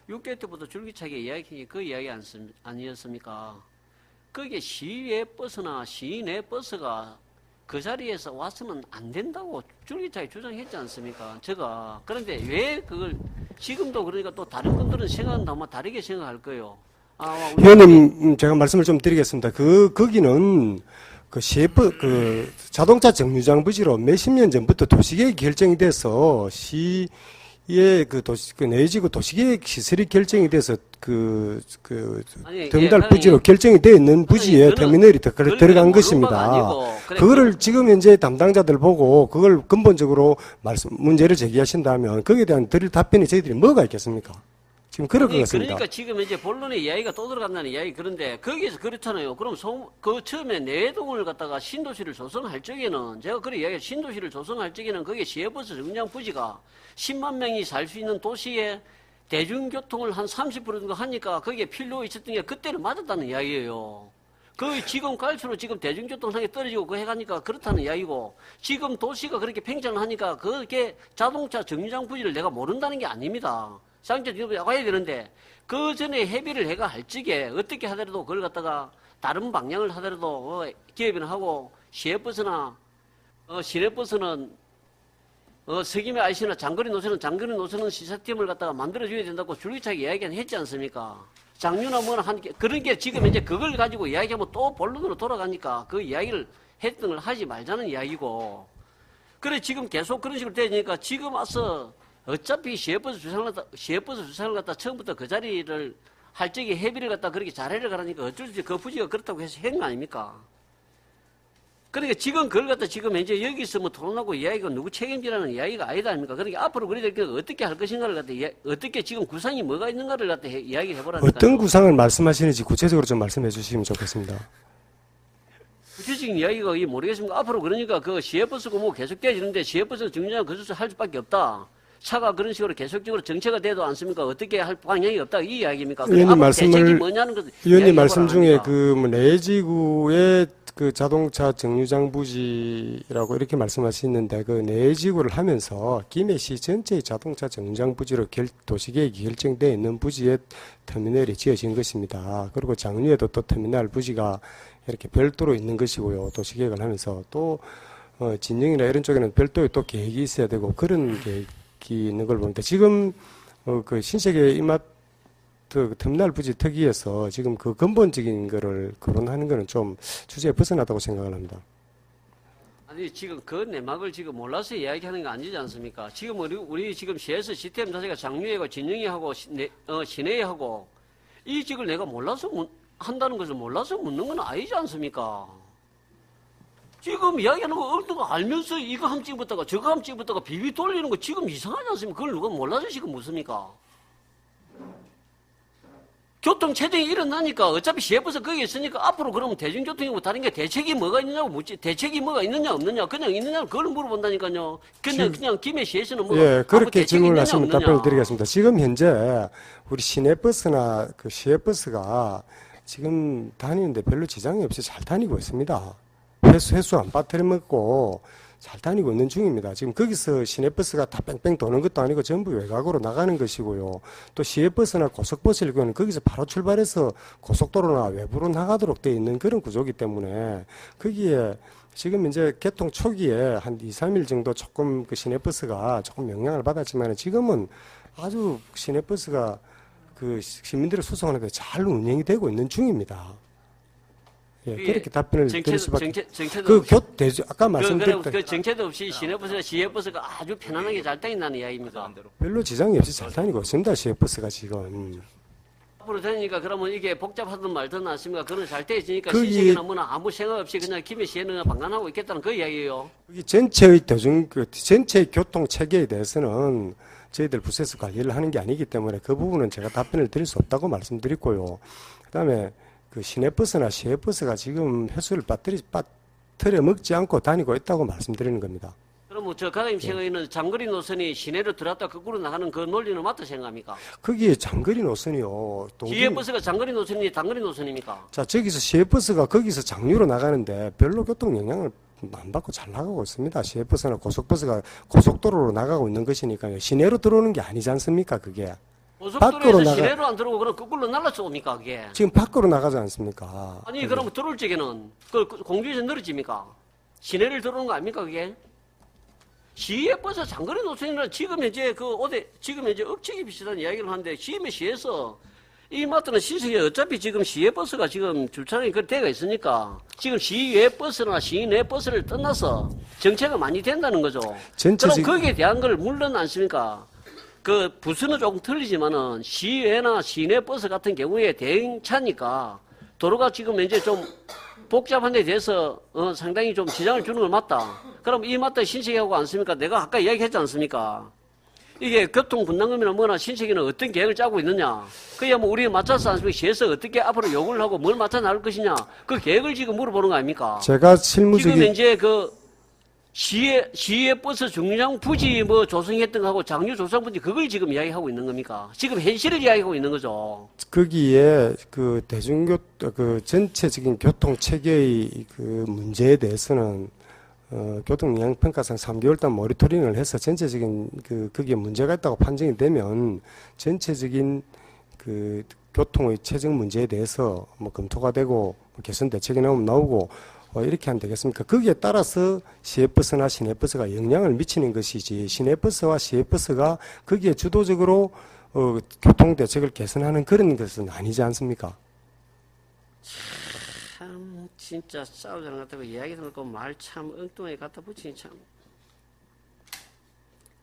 6대 때부터 줄기차게 이야기하니 그 이야기 아니었습니까? 그게 시외버스나 시내버스가 그 자리에서 와서는 안 된다고 줄기차게 주장했지 않습니까? 제가. 그런데 왜 그걸 지금도 그러니까 또 다른 분들은 생각은 아마 다르게 생각할 거예요.
위원님, 제가 말씀을 좀 드리겠습니다. 거기는 그 자동차 정류장 부지로 몇십 년 전부터 도시계획 결정이 돼서 시의 내지구 도시계획 시설이 결정이 돼서 터미널 부지로 결정이 되어 있는 부지에 터미널이 들어간 것입니다. 그거를 지금 현재 담당자들 보고 그걸 근본적으로 문제를 제기하신다면 거기에 대한 드릴 답변이 저희들이 뭐가 있겠습니까? 지금 그럴 것 같습니다.
그러니까 지금 이제 본론의 이야기가 또 들어간다는 이야기 그런데 거기에서 그렇잖아요. 그럼 그 처음에 내동을 갖다가 신도시를 조성할 적에는 제가 그래 이야기 신도시를 조성할 적에는 거기에 시외버스 정류장 부지가 10만 명이 살 수 있는 도시에 대중교통을 한 30% 정도 하니까 거기에 필요 있었던 게 그때는 맞았다는 이야기예요. 지금 갈수록 지금 대중교통상에 떨어지고 그 해가니까 그렇다는 이야기고 지금 도시가 그렇게 팽창을 하니까 그게 자동차 정류장 부지를 내가 모른다는 게 아닙니다. 상체 지금 와야 되는데 그 전에 협의를 해가 할 적에 어떻게 하더라도 그걸 갖다가 다른 방향을 하더라도 기업이나 하고 시외버스나 시내버스는 서김의 IC나 장거리 노선은 시스템을 갖다가 만들어줘야 된다고 줄기차게 이야기는 했지 않습니까? 장류나 뭐나 그런 게 지금 이제 그걸 가지고 이야기하면 또 본론으로 돌아가니까 그 이야기를 했던 걸 하지 말자는 이야기고 그래 지금 계속 그런 식으로 되니까 지금 와서 어차피 시외버스 주상을 갖다 처음부터 그 자리를 할 적에 회비를 갖다 그렇게 잘해를 가라니까 어쩔 수 없이 그 부지가 그렇다고 해서 한 거 아닙니까? 그러니까 지금 그걸 갖다 지금 이제 여기서 뭐 토론하고 이야기가 누구 책임지라는 이야기가 아니다 아닙니까? 그러니까 앞으로 그래야 될 게 어떻게 할 것인가를 갖다 어떻게 지금 구상이 뭐가 있는가를 갖다 이야기를 해보라니까.
어떤 구상을 말씀하시는지 구체적으로 좀 말씀해 주시면 좋겠습니다.
구체적인 이야기가 모르겠습니다. 앞으로 그러니까 그 시외버스가 뭐 계속되어지는데 시외버스 정류장 거주소 할 수밖에 없다. 차가 그런 식으로 계속적으로 정체가 돼도 않습니까? 어떻게 할 방향이 없다 이 이야기입니까?
의원님 말씀을
뭐냐는 것을
의원님 말씀
이야기해보라
중에
합니다.
그 내지구의 그 자동차 정류장 부지라고 이렇게 말씀하시는데 그 내지구를 하면서 김해시 전체의 자동차 정류장 부지로 도시계획이 결정되어 있는 부지에 터미널이 지어진 것입니다. 그리고 장류에도 또 터미널 부지가 이렇게 별도로 있는 것이고요. 도시계획을 하면서 또 진영이나 이런 쪽에는 별도의 또 계획이 있어야 되고 그런 계획이 있는 걸 보는데 지금 그 신세계 이마트 터미널 부지 특위에서 지금 그 근본적인 거를 거론하는 거는 좀 주제에 벗어나다고 생각을 합니다.
아니 지금 그 내막을 지금 몰라서 이야기하는 거 아니지 않습니까? 지금 우리 지금 시에서 시스템 자체가 장류회하고 진영이하고 시내하고 이 직을 내가 몰라서 한다는 것을 몰라서 묻는 건 아니지 않습니까? 지금 이야기하는 거 어떤 거 알면서 이거 함 찍었다가 저거 함 찍었다가 비비 돌리는 거 지금 이상하지 않습니까? 그걸 누가 몰라서 지금 묻습니까? 교통 체증이 일어나니까 어차피 시외버스 거기 있으니까 앞으로 그러면 대중교통이고 다른 게 대책이 뭐가 있느냐고 묻지. 대책이 뭐가 있느냐 없느냐 그냥 있느냐 그걸 물어본다니까요. 그냥 김해시에서는 뭐
예, 그렇게
대책이 있느냐
질문하시면
없느냐.
답변을 드리겠습니다. 지금 현재 우리 시내버스나 그 시외버스가 지금 다니는데 별로 지장이 없이 잘 다니고 있습니다. 회수 안 빠뜨려먹고 잘 다니고 있는 중입니다. 지금 거기서 시내버스가 다 뺑뺑 도는 것도 아니고 전부 외곽으로 나가는 것이고요. 또 시외버스나 고속버스일 경우는 거기서 바로 출발해서 고속도로나 외부로 나가도록 되어 있는 그런 구조이기 때문에 거기에 지금 이제 개통 초기에 한 2, 3일 정도 조금 그 시내버스가 조금 영향을 받았지만 지금은 아주 시내버스가 그 시민들을 수송하는데 잘 운영이 되고 있는 중입니다. 예, 그렇게 답변을 드릴 수밖에.
정체도
아까 말씀드렸던
그 정체도 없이 시내버스나 시외버스가 아주 편안하게 잘 다닌다는 이야기입니다.
별로 지장이 없이 잘 다니고 있습니다. 시외버스가 지금.
앞으로 되니까 그러면 이게 복잡하든 말든 않습니까? 그건 잘 되어지니까
거기-
신세계나 뭐나 아무 생각 없이 그냥 김해시에는 그냥 방관하고 있겠다는 그 이야기예요.
여기 전체의 교통 체계에 대해서는 저희들 부서에서 관리를 하는 게 아니기 때문에 그 부분은 제가 답변을 드릴 수 없다고 말씀드렸고요. 그다음에 그 시내버스나 시외버스가 지금 회수를 빠뜨려 먹지 않고 다니고 있다고 말씀드리는 겁니다.
그럼 뭐 저 과장님 생각에는 장거리 노선이 시내로 들어왔다 거꾸로 나가는 그 논리는 맞다 생각합니까?
거기에 장거리 노선이요.
시외버스가 장거리 노선이 단거리 노선입니까?
자, 저기서 시외버스가 거기서 장류로 나가는데 별로 교통 영향을 안 받고 잘 나가고 있습니다. 시외버스나 고속버스가 고속도로로 나가고 있는 것이니까요. 시내로 들어오는 게 아니지 않습니까, 그게? 밖으로
고속도로에서
나가-
시내로 안 들어오고 그럼 거꾸로 날라서 옵니까 그게?
지금 밖으로 나가지 않습니까?
아니 그러면 들어올 적에는 그 공주에서 늘어집니까? 시내를 들어오는 거 아닙니까 그게? 시외버스 장거리 노선이라 지금 현재 지금 현재 억측이 비슷한 이야기를 하는데 시에서 이마트는 신세계 어차피 지금 시외버스가 지금 줄차량이 그 되어 있으니까 지금 시외버스나 시내 버스를 떠나서 정체가 많이 된다는 거죠. 그럼 거기에 대한 걸 물론 않습니까? 그 부수는 조금 틀리지만은 시외나 시내 버스 같은 경우에 대행차니까 도로가 지금 이제 좀 복잡한 데 대해서 상당히 좀 지장을 주는 건 맞다. 그럼 이마트 신세계하고 않습니까? 내가 아까 이야기했지 않습니까? 이게 교통 분담금이나 뭐나 신세계는 어떤 계획을 짜고 있느냐? 그야 뭐 우리에 맞춰서 않습니까? 시에서 어떻게 앞으로 요구를 하고 뭘 맞춰 나갈 것이냐? 그 계획을 지금 물어보는 거 아닙니까?
제가
지금
실무적인
이제 그 시외 버스 정류장 부지 뭐 조성했던 거하고 장류 조성 부지 그걸 지금 이야기하고 있는 겁니까? 지금 현실을 이야기하고 있는 거죠.
거기에 그 그 전체적인 교통 체계의 그 문제에 대해서는 교통 영향 평가상 3개월 동안 모니터링을 해서 전체적인 거기에 문제가 있다고 판정이 되면 전체적인 그 교통의 체증 문제에 대해서 뭐 검토가 되고 개선 대책이 나오고 이렇게 하면 되겠습니까? 거기에 따라서 시외버스나 시내버스가 영향을 미치는 것이지 시내버스와 시외버스가 거기에 주도적으로 교통 대책을 개선하는 그런 것은 아니지 않습니까?
참 진짜 싸우자는 것 같다고 이야기 듣고 말 참 엉뚱하게 갖다 붙이니 참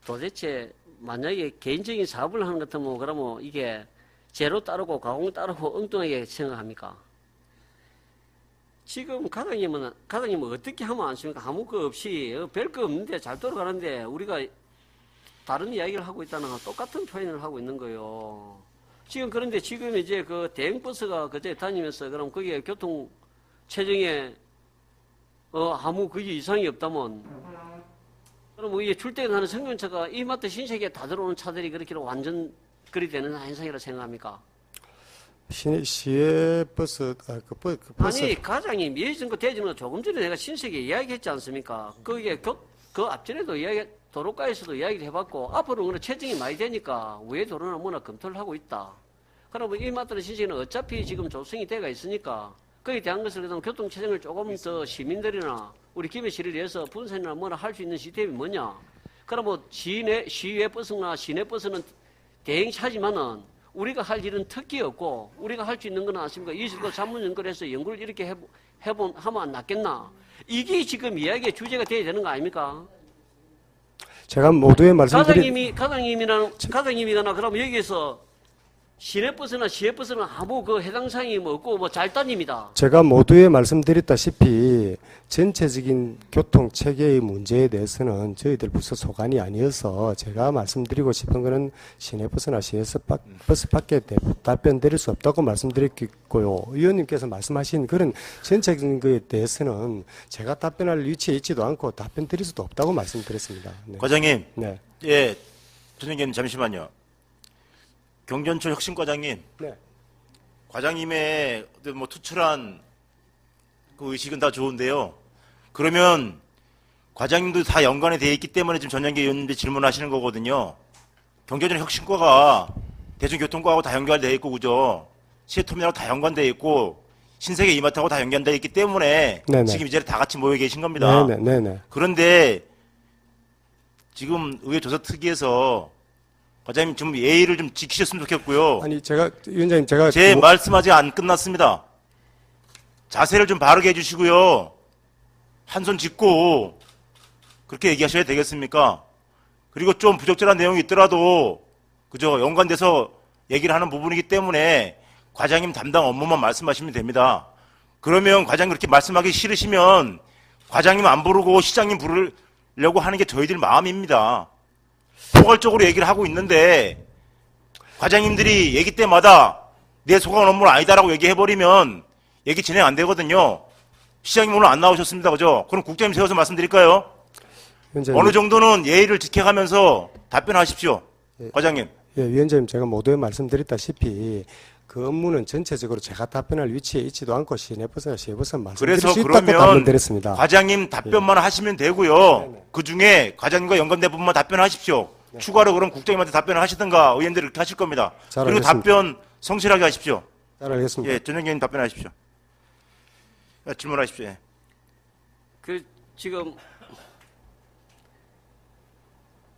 도대체 만약에 개인적인 사업을 하는 것 같으면 그러면 이게 제로 따르고 가공 따르고 엉뚱하게 생각합니까? 지금 과장님은 어떻게 하면 안 씁니까? 아무 거 없이 별 거 없는데 잘 돌아가는데 우리가 다른 이야기를 하고 있다는 건 똑같은 표현을 하고 있는 거예요. 지금 그런데 지금 이제 그 대행버스가 그때 다니면서 그럼 거기에 교통 체증에 아무 그게 이상이 없다면 그럼 뭐 이게 출퇴근하는 승용차가 이마트 신세계에 다 들어오는 차들이 그렇게 완전 그리 되는 현상이라고 생각합니까?
시외 버스, 그 버스.
아니 과장님 예전 거 대전은 조금 전에 내가 신세계 이야기했지 않습니까? 거기에 그 앞전에도 도로가에서도 이야기를 해봤고 앞으로 그런 체증이 많이 되니까 왜 도로나 뭐나 검토를 하고 있다. 그러면 이마트는 신세계는 어차피 지금 조성이 돼가 있으니까 거기에 대한 것을 그다음 교통 체증을 조금 더 시민들이나 우리 김해시를 위해서 분산이나 뭐나 할 수 있는 시스템이 뭐냐? 그러면 시외 버스나 시내 버스는 대행차지만은 우리가 할 일은 특기 없고 우리가 할 수 있는 건 아십니까? 이슬과 전문 연구해서 연구를 이렇게 하면 안 낫겠나? 이게 지금 이야기의 주제가 돼야 되는 거 아닙니까?
제가 모두의 말씀드린
과장님이거나 그럼 여기에서 시내버스나 시외버스는 아무 그 해당 사항이 뭐 없고 뭐 잘 따닙니다.
제가 모두에 말씀드렸다시피 전체적인 교통 체계의 문제에 대해서는 저희들 부서 소관이 아니어서 제가 말씀드리고 싶은 거는 시내버스나 시외버스밖에 답변 드릴 수 없다고 말씀드렸고요. 의원님께서 말씀하신 그런 전체적인 것에 대해서는 제가 답변할 위치에 있지도 않고 답변 드릴 수도 없다고 말씀드렸습니다. 네.
과장님,
네.
예, 전영님 잠시만요. 경전초 혁신과장님,
네.
과장님의 뭐 투철한 그 의식은 다 좋은데요. 그러면 과장님도 다 연관이 되어 있기 때문에 지금 전영기 의원님들 질문하시는 거거든요. 경전초 혁신과가 대중교통과하고 다 연관되어 있고, 그죠? 시외터미널하고 다 연관되어 있고, 신세계 이마트하고 다 연관되어 있기 때문에
네네.
지금 이 자리에 다 같이 모여 계신 겁니다.
네네.
그런데 지금 의회 조사특위에서 과장님 좀 예의를 좀 지키셨으면 좋겠고요.
아니 위원장님 제가
제 말씀 아직 안 끝났습니다. 자세를 좀 바르게 해주시고요. 한 손 짚고 그렇게 얘기하셔야 되겠습니까? 그리고 좀 부적절한 내용이 있더라도 그죠? 연관돼서 얘기를 하는 부분이기 때문에 과장님 담당 업무만 말씀하시면 됩니다. 그러면 과장님 그렇게 말씀하기 싫으시면 과장님 안 부르고 시장님 부르려고 하는 게 저희들 마음입니다. 포괄적으로 얘기를 하고 있는데 과장님들이 얘기 때마다 내 소관 업무는 아니다라고 얘기해버리면 얘기 진행 안 되거든요. 시장님 오늘 안 나오셨습니다. 그죠? 그럼 국장님 세워서 말씀드릴까요?
위원장님,
어느 정도는 예의를 지켜가면서 답변하십시오.
예.
과장님.
예, 위원장님 제가 모두에 말씀드렸다시피 그 업무는 전체적으로 제가 답변할 위치에 있지도 않고 시내버스나 시외버스는 말씀드릴
그래서
수 있다고
그러면
답변드렸습니다.
과장님 답변만 하시면 되고요.
네네.
그중에 과장님과 연관된 부분만 답변하십시오. 추가로 그럼 국장님한테 답변을 하시든가 의원들이 그렇게 하실 겁니다.
잘
그리고
알겠습니다.
답변 성실하게 하십시오.
잘 알겠습니다.
예, 전영기님 답변하십시오. 질문하십시오. 예.
그 지금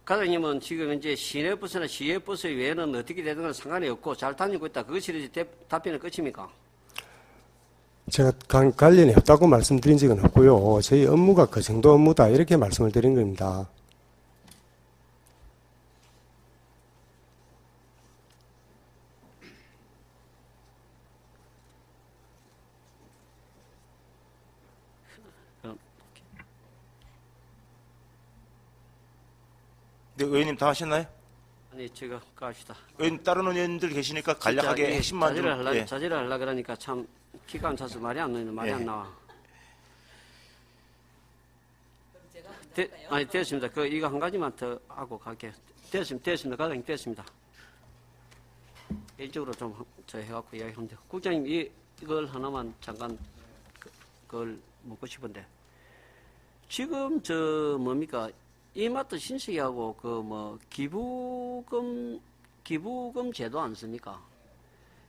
과장님은 지금 이제 시내버스나 시외버스 외에는 어떻게 되든 건 상관이 없고 잘 다니고 있다. 그것이 이제 답변의 끝입니까?
제가 관련이 없다고 말씀드린 적은 없고요. 저희 업무가 그 정도 업무다 이렇게 말씀을 드린 겁니다.
네, 의원님 다 하셨나요?
아니 제가 갑시다.
의원 다른 의원들 계시니까 간략하게 핵심만 좀. 예.
자제를 하려고 그러니까 참 기가 안 차서 말이 안 나오는데 말이
예.
안 나와. 아니 됐습니다. 그 이거 한 가지만 더 하고 갈게요. 됐습니다. 과장님 됐습니다. 개인적으로 좀 저 해갖고 이야기하면 돼요. 국장님 이걸 하나만 잠깐 그걸 묻고 싶은데 지금 저 뭡니까 이마트 신세계하고 그 뭐 기부금 제도 안 씁니까?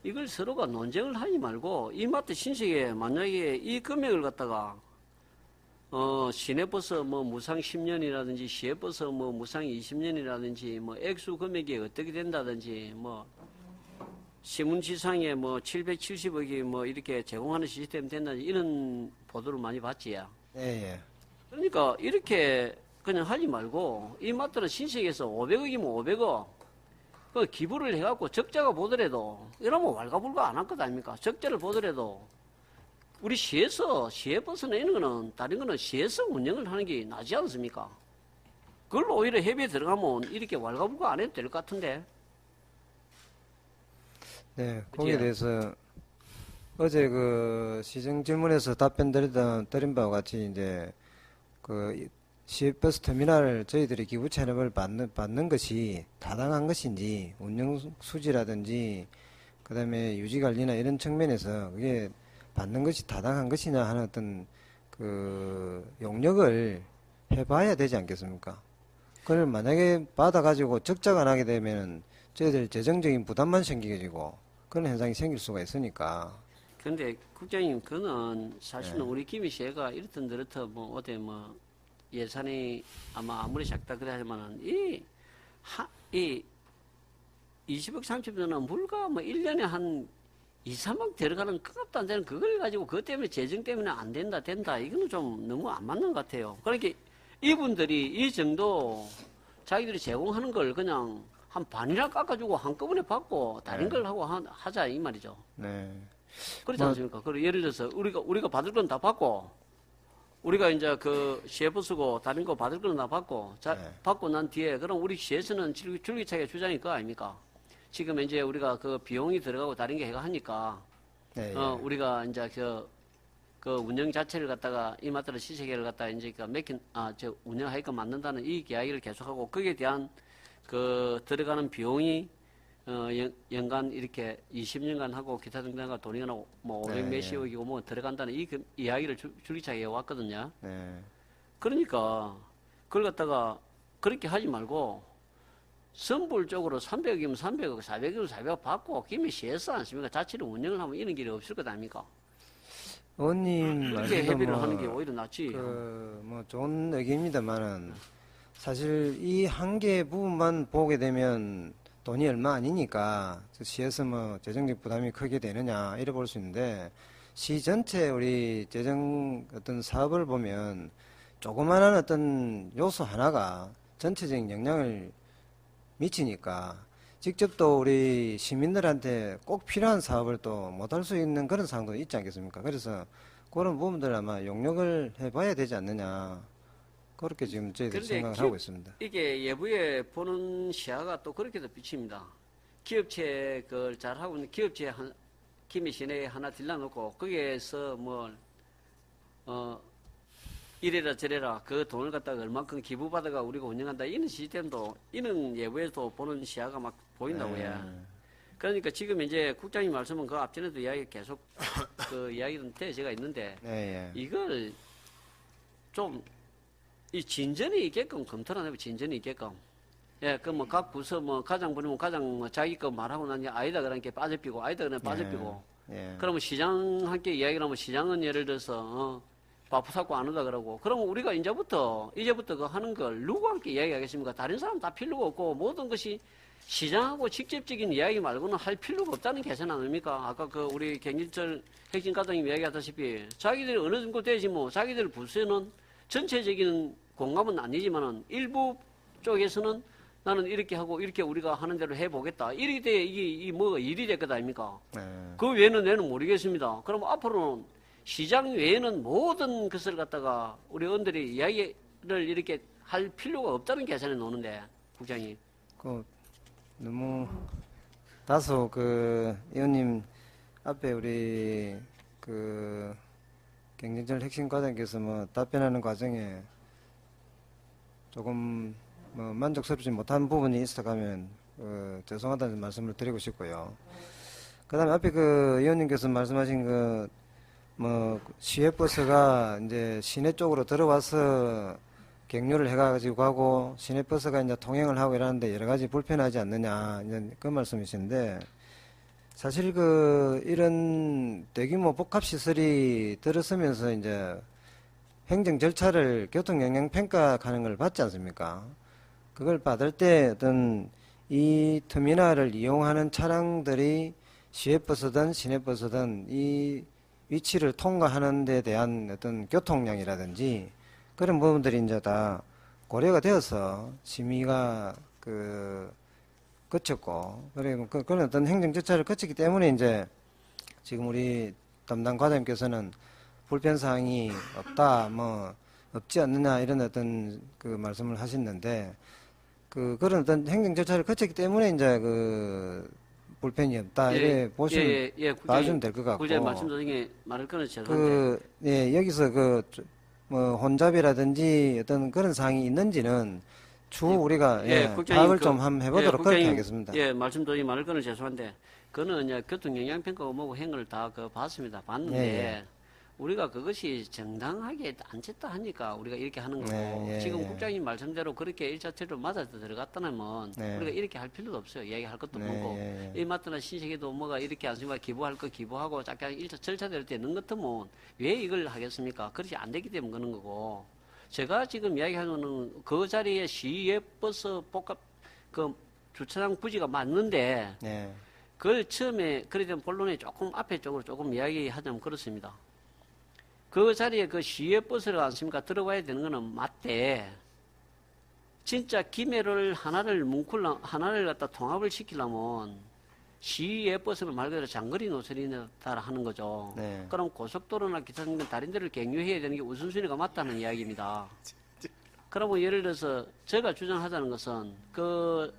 이걸 서로가 논쟁을 하지 말고 이마트 신세계 만약에 이 금액을 갖다가 시내버스 뭐 무상 10년이라든지 시외버스 뭐 무상 20년이라든지 뭐 액수 금액이 어떻게 된다든지 뭐 신문지상에 뭐 770억이 뭐 이렇게 제공하는 시스템 된다든지 이런 보도를 많이 봤지요.
예.
그러니까 이렇게 그냥 하지 말고 이마트는 신세계에서 500억이면 500억 그 기부를 해갖고 적자가 보더라도 이러면 왈가불가 안 할 것 아닙니까? 적자를 보더라도 우리 시에버스 내는 거는 다른 거는 시에서 운영을 하는 게 낫지 않습니까? 그걸 오히려 협의에 들어가면 이렇게 왈가불가 안 해도 될 것 같은데.
네, 거기에
그치요?
대해서 어제 그 시정 질문에서 답변 드린 바와 같이 이제 그 시외버스 터미널 저희들이 기부 체납을 받는 것이 타당한 것인지 운영 수지라든지 그다음에 유지 관리나 이런 측면에서 그게 받는 것이 타당한 것이냐 하는 어떤 그 용역을 해봐야 되지 않겠습니까? 그걸 만약에 받아가지고 적자가 나게 되면 저희들 재정적인 부담만 생기게 되고 그런 현상이 생길 수가 있으니까.
근데 국장님, 그는 사실은 우리 김해시가 이렇든 저렇든 뭐 어디 뭐 예산이 아마 아무리 작다 그래 하지만은 이 20억 30억은 물가 뭐 1년에 한 2, 3억 들어가는 값도 안 되는 그걸 가지고 그것 때문에 재정 때문에 안 된다 이거는 좀 너무 안 맞는 것 같아요. 그러니까 이분들이 이 정도 자기들이 제공하는 걸 그냥 한 반이나 깎아주고 한꺼번에 받고 다른 걸 하고 하자 이 말이죠.
네.
그렇지 않습니까? 그리고 예를 들어서 우리가 받을 건 다 받고 우리가 이제 그 시에프 쓰고 다른 거 받을 거는 다 받고 받고 난 뒤에 그럼 우리 시에서는 줄기차게 주자니 그거 아닙니까? 지금 이제 우리가 그 비용이 들어가고 다른 게 해가 하니까
네,
우리가 이제 그 운영 자체를 갖다가 이마트를 시세계를 갖다가 이제 그 저 운영하기가 맞는다는 이 이야기를 계속하고 거기에 대한 그 들어가는 비용이 연간 이렇게 20년간 하고 기타 등등과 돈이 뭐 500 몇십억이고 뭐 들어간다는 이 이야기를 줄기차게 해왔거든요.
네.
그러니까 그걸 갖다가 그렇게 하지 말고 선불적으로 300억이면 300억, 400억이면 400억 받고 김해시에서 않습니까? 자치를 운영을 하면 이런 길이 없을 것 아닙니까?
의원님
그렇게
말씀도
협의를
뭐
하는 게 오히려 낫지.
뭐 좋은 의견입니다만은 사실 이 한 개 부분만 보게 되면 돈이 얼마 아니니까 시에서 뭐 재정적 부담이 크게 되느냐 이래 볼 수 있는데 시 전체 우리 재정 어떤 사업을 보면 조그마한 어떤 요소 하나가 전체적인 영향을 미치니까 직접 또 우리 시민들한테 꼭 필요한 사업을 또 못할 수 있는 그런 상황도 있지 않겠습니까? 그래서 그런 부분들 아마 용역을 해봐야 되지 않느냐 그렇게 지금 저희들이
그런데
생각을 하고 있습니다.
이게 예부에 보는 시야가 또 그렇게도 비칩니다. 기업체 그걸 잘하고 있는 기업체 김해 시내에 하나 들러놓고 거기에서 이래라 저래라 그 돈을 갖다가 얼만큼 기부받아가 우리가 운영한다 이런 시스템도 이런 예부에서 보는 시야가 막 보인다고요. 그러니까 지금 이제 국장님 말씀은 그 앞전에도 이야기 계속 그 이야기는 제가 있는데
네, 예.
이걸 좀 이 진전이 있게끔 검토를 하면 진전이 있게끔. 예, 그 뭐 각 부서 뭐 가장 부르면 가장 뭐 자기 거 말하고 나니 아니다 그러니까 빠져삐고 아니다 그러면 빠져삐고.
예.
그러면 시장 함께 이야기를 하면 시장은 예를 들어서 바쁘 사고 안 오다 그러고 그러면 우리가 이제부터 그 하는 걸 누구와 함께 이야기하겠습니까? 다른 사람 다 필요가 없고 모든 것이 시장하고 직접적인 이야기 말고는 할 필요가 없다는 계산 아닙니까? 아까 그 우리 경질철 핵심 과장님 이야기하다시피 자기들이 어느 정도 되지 뭐 자기들 부서는 전체적인 공감은 아니지만은 일부 쪽에서는 나는 이렇게 하고 이렇게 우리가 하는 대로 해보겠다. 이렇게 돼 이게 뭐가 일이 될 것 아닙니까?
네.
그 외에는 내는 모르겠습니다. 그럼 앞으로는 시장 외에는 모든 것을 갖다가 우리 의원들이 이야기를 이렇게 할 필요가 없다는 계산에 노는데 국장님.
그 너무 다소 그 의원님 앞에 우리 그 경쟁철 핵심 과장께서 뭐 답변하는 과정에 조금 뭐 만족스럽지 못한 부분이 있어가면 죄송하다는 말씀을 드리고 싶고요. 그다음에 앞에 그 의원님께서 말씀하신 그 뭐 시외버스가 이제 시내 쪽으로 들어와서 격려를 해가지고 하고 시내버스가 이제 통행을 하고 이러는데 여러 가지 불편하지 않느냐 이제 그 말씀이신데 사실 그 이런 대규모 복합 시설이 들어서면서 이제 행정 절차를 교통 영향 평가하는 걸 받지 않습니까? 그걸 받을 때 어떤 이 터미널을 이용하는 차량들이 시외버스든 시내버스든 이 위치를 통과하는 데 대한 어떤 교통량이라든지 그런 부분들이 이제 다 고려가 되어서 심의가 그 거쳤고, 그리고 그런 어떤 행정 절차를 거쳤기 때문에 이제 지금 우리 담당 과장님께서는 불편사항이 없다, 뭐, 없지 않느냐, 이런 어떤 그 말씀을 하셨는데, 그런 어떤 행정 절차를 거쳤기 때문에 이제 불편이 없다, 이래 보시면, 봐주면 될 것 같고.
국장님 말씀 중에 말을 끊어 죄송한데.
예, 여기서 혼잡이라든지 어떤 그런 사항이 있는지는 우리가
국장님
파악을 좀 한번 해보도록 그렇게
국장님,
하겠습니다.
예, 말씀 중에 말을 끊어 죄송한데, 그거는 이제 교통 영향평가 의무고 행을 다 봤습니다. 봤는데,
예.
우리가 그것이 정당하게 안 됐다 하니까 우리가 이렇게 하는 거고,
예,
지금
예.
국장님 말씀대로 그렇게 일자체로 맞아서 들어갔다면,
네.
우리가 이렇게 할 필요도 없어요. 이야기할 것도
네,
없고,
예,
이 마트나 신세계도 뭐가 이렇게 않습니까? 기부할 거 기부하고, 잠깐 일차 절차될 때 넣은 것 같으면, 왜 이걸 하겠습니까? 그렇지 안 되기 때문에 그런 거고, 제가 지금 이야기하는 거는 그 자리에 시외 버스 주차장 부지가 맞는데,
네.
그걸 처음에, 그래도 본론에 조금 앞에 쪽으로 조금 이야기하자면 그렇습니다. 그 자리에 그 시외 버스를 않습니까? 들어가야 되는 거는 맞대. 진짜 김해를 하나를 갖다 통합을 시키려면 시외 버스를 말 그대로 장거리 노선이 따라 하는 거죠.
네.
그럼 고속도로나 기타 등등 다른 데를 경유해야 되는 게 우선순위가 맞다는 이야기입니다. 그러면 예를 들어서 제가 주장하자는 것은 그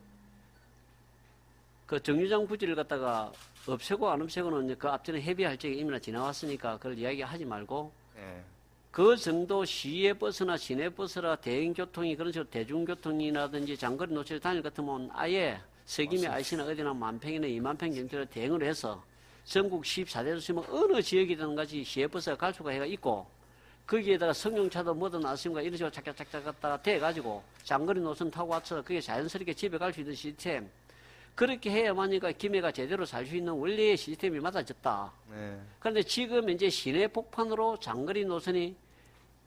정류장 부지를 갖다가 없애고 안 없애고는 이제 그 앞전에 협의할 적이 이미나 지나왔으니까 그걸 이야기하지 말고
네.
그 정도 시외 버스나 시내 버스나 대행교통이 그런 식으로 대중교통이라든지 장거리 노선을 다닐 것 같으면 아예 서김에 IC나 어디나 만평이나 2만 평 정도로 대행을 해서 전국 14대 도시면 어느 지역이든 같이 시외 버스가 갈 수가 해가 있고 거기에다가 승용차도 뭐든 나왔습니까 이런 식으로 착착착착 갖다가 대가지고 장거리 노선 타고 와서 그게 자연스럽게 집에 갈 수 있는 시스템 그렇게 해야만이니까 김해가 제대로 살 수 있는 원래의 시스템이 맞아졌다.
네.
그런데 지금 이제 시내 폭판으로 장거리 노선이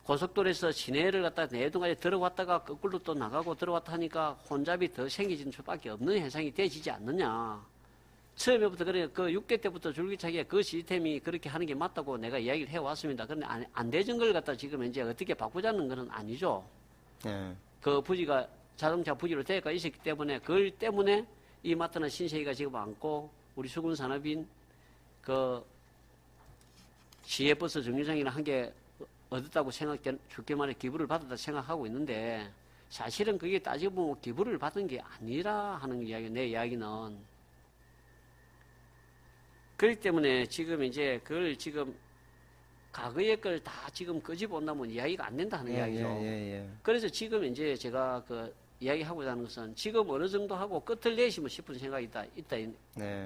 고속도로에서 시내를 갖다 내동까지 들어왔다가 거꾸로 또 나가고 들어왔다 하니까 혼잡이 더 생기는 수밖에 없는 현상이 되지지 않느냐. 처음에부터 그래 그 6대 때부터 줄기차게 그 시스템이 그렇게 하는 게 맞다고 내가 이야기를 해왔습니다. 그런데 안 되는 걸 갖다 지금 이제 어떻게 바꾸자는 것은 아니죠.
네.
그 부지가 자동차 부지로 되어가 있었기 때문에 그걸 때문에 이 마트나 신세계가 지금 안고 우리 수군산업인 그 시외버스 정류장이나 한 개 얻었다고 죽게 말해 기부를 받았다 생각하고 있는데 사실은 그게 따지고 보면 기부를 받은 게 아니라 하는 이야기, 내 이야기는. 그렇기 때문에 지금 이제 그걸 지금 과거의 걸 다 지금 끄집어 온다면 이야기가 안 된다 하는 이야기죠. 그래서 지금 이제 제가 이야기하고자 하는 것은 지금 어느 정도 하고 끝을 내시면 싶은 생각이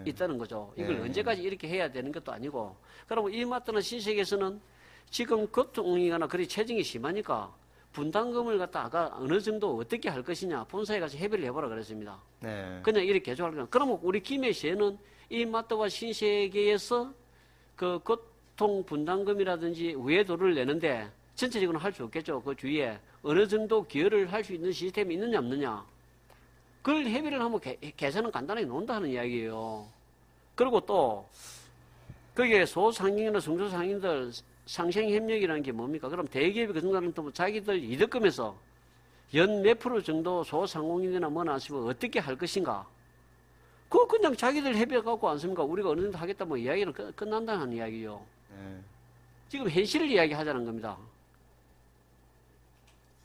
있다는 거죠. 이걸 언제까지 이렇게 해야 되는 것도 아니고. 그러면 이 마트나 신세계에서는 지금 교통이나 그리 체증이 심하니까 분담금을 갖다 아까 어느 정도 어떻게 할 것이냐 본사에 가서 협의를 해보라 그랬습니다.
네.
그냥 이렇게 개조할 거냐. 그러면 우리 김해시에는 이 마트와 신세계에서 그 교통 분담금이라든지 외도를 내는데 전체적으로 할 수 없겠죠. 그 주위에 어느 정도 기여를 할 수 있는 시스템이 있느냐 없느냐. 그걸 협의를 하면 계산은 간단하게 논다는 이야기예요. 그리고 또 거기에 소상인이나 중소상인들 상생협력이라는 게 뭡니까? 그럼 대기업이 그 정도는 또 자기들 이득금에서 연 몇 프로 정도 소상공인이나 뭐나 하시면 어떻게 할 것인가? 그거 그냥 자기들 협의해갖고 않습니까? 우리가 어느 정도 하겠다 뭐 이야기는 끝난다는 이야기요. 지금 현실을 이야기하자는 겁니다.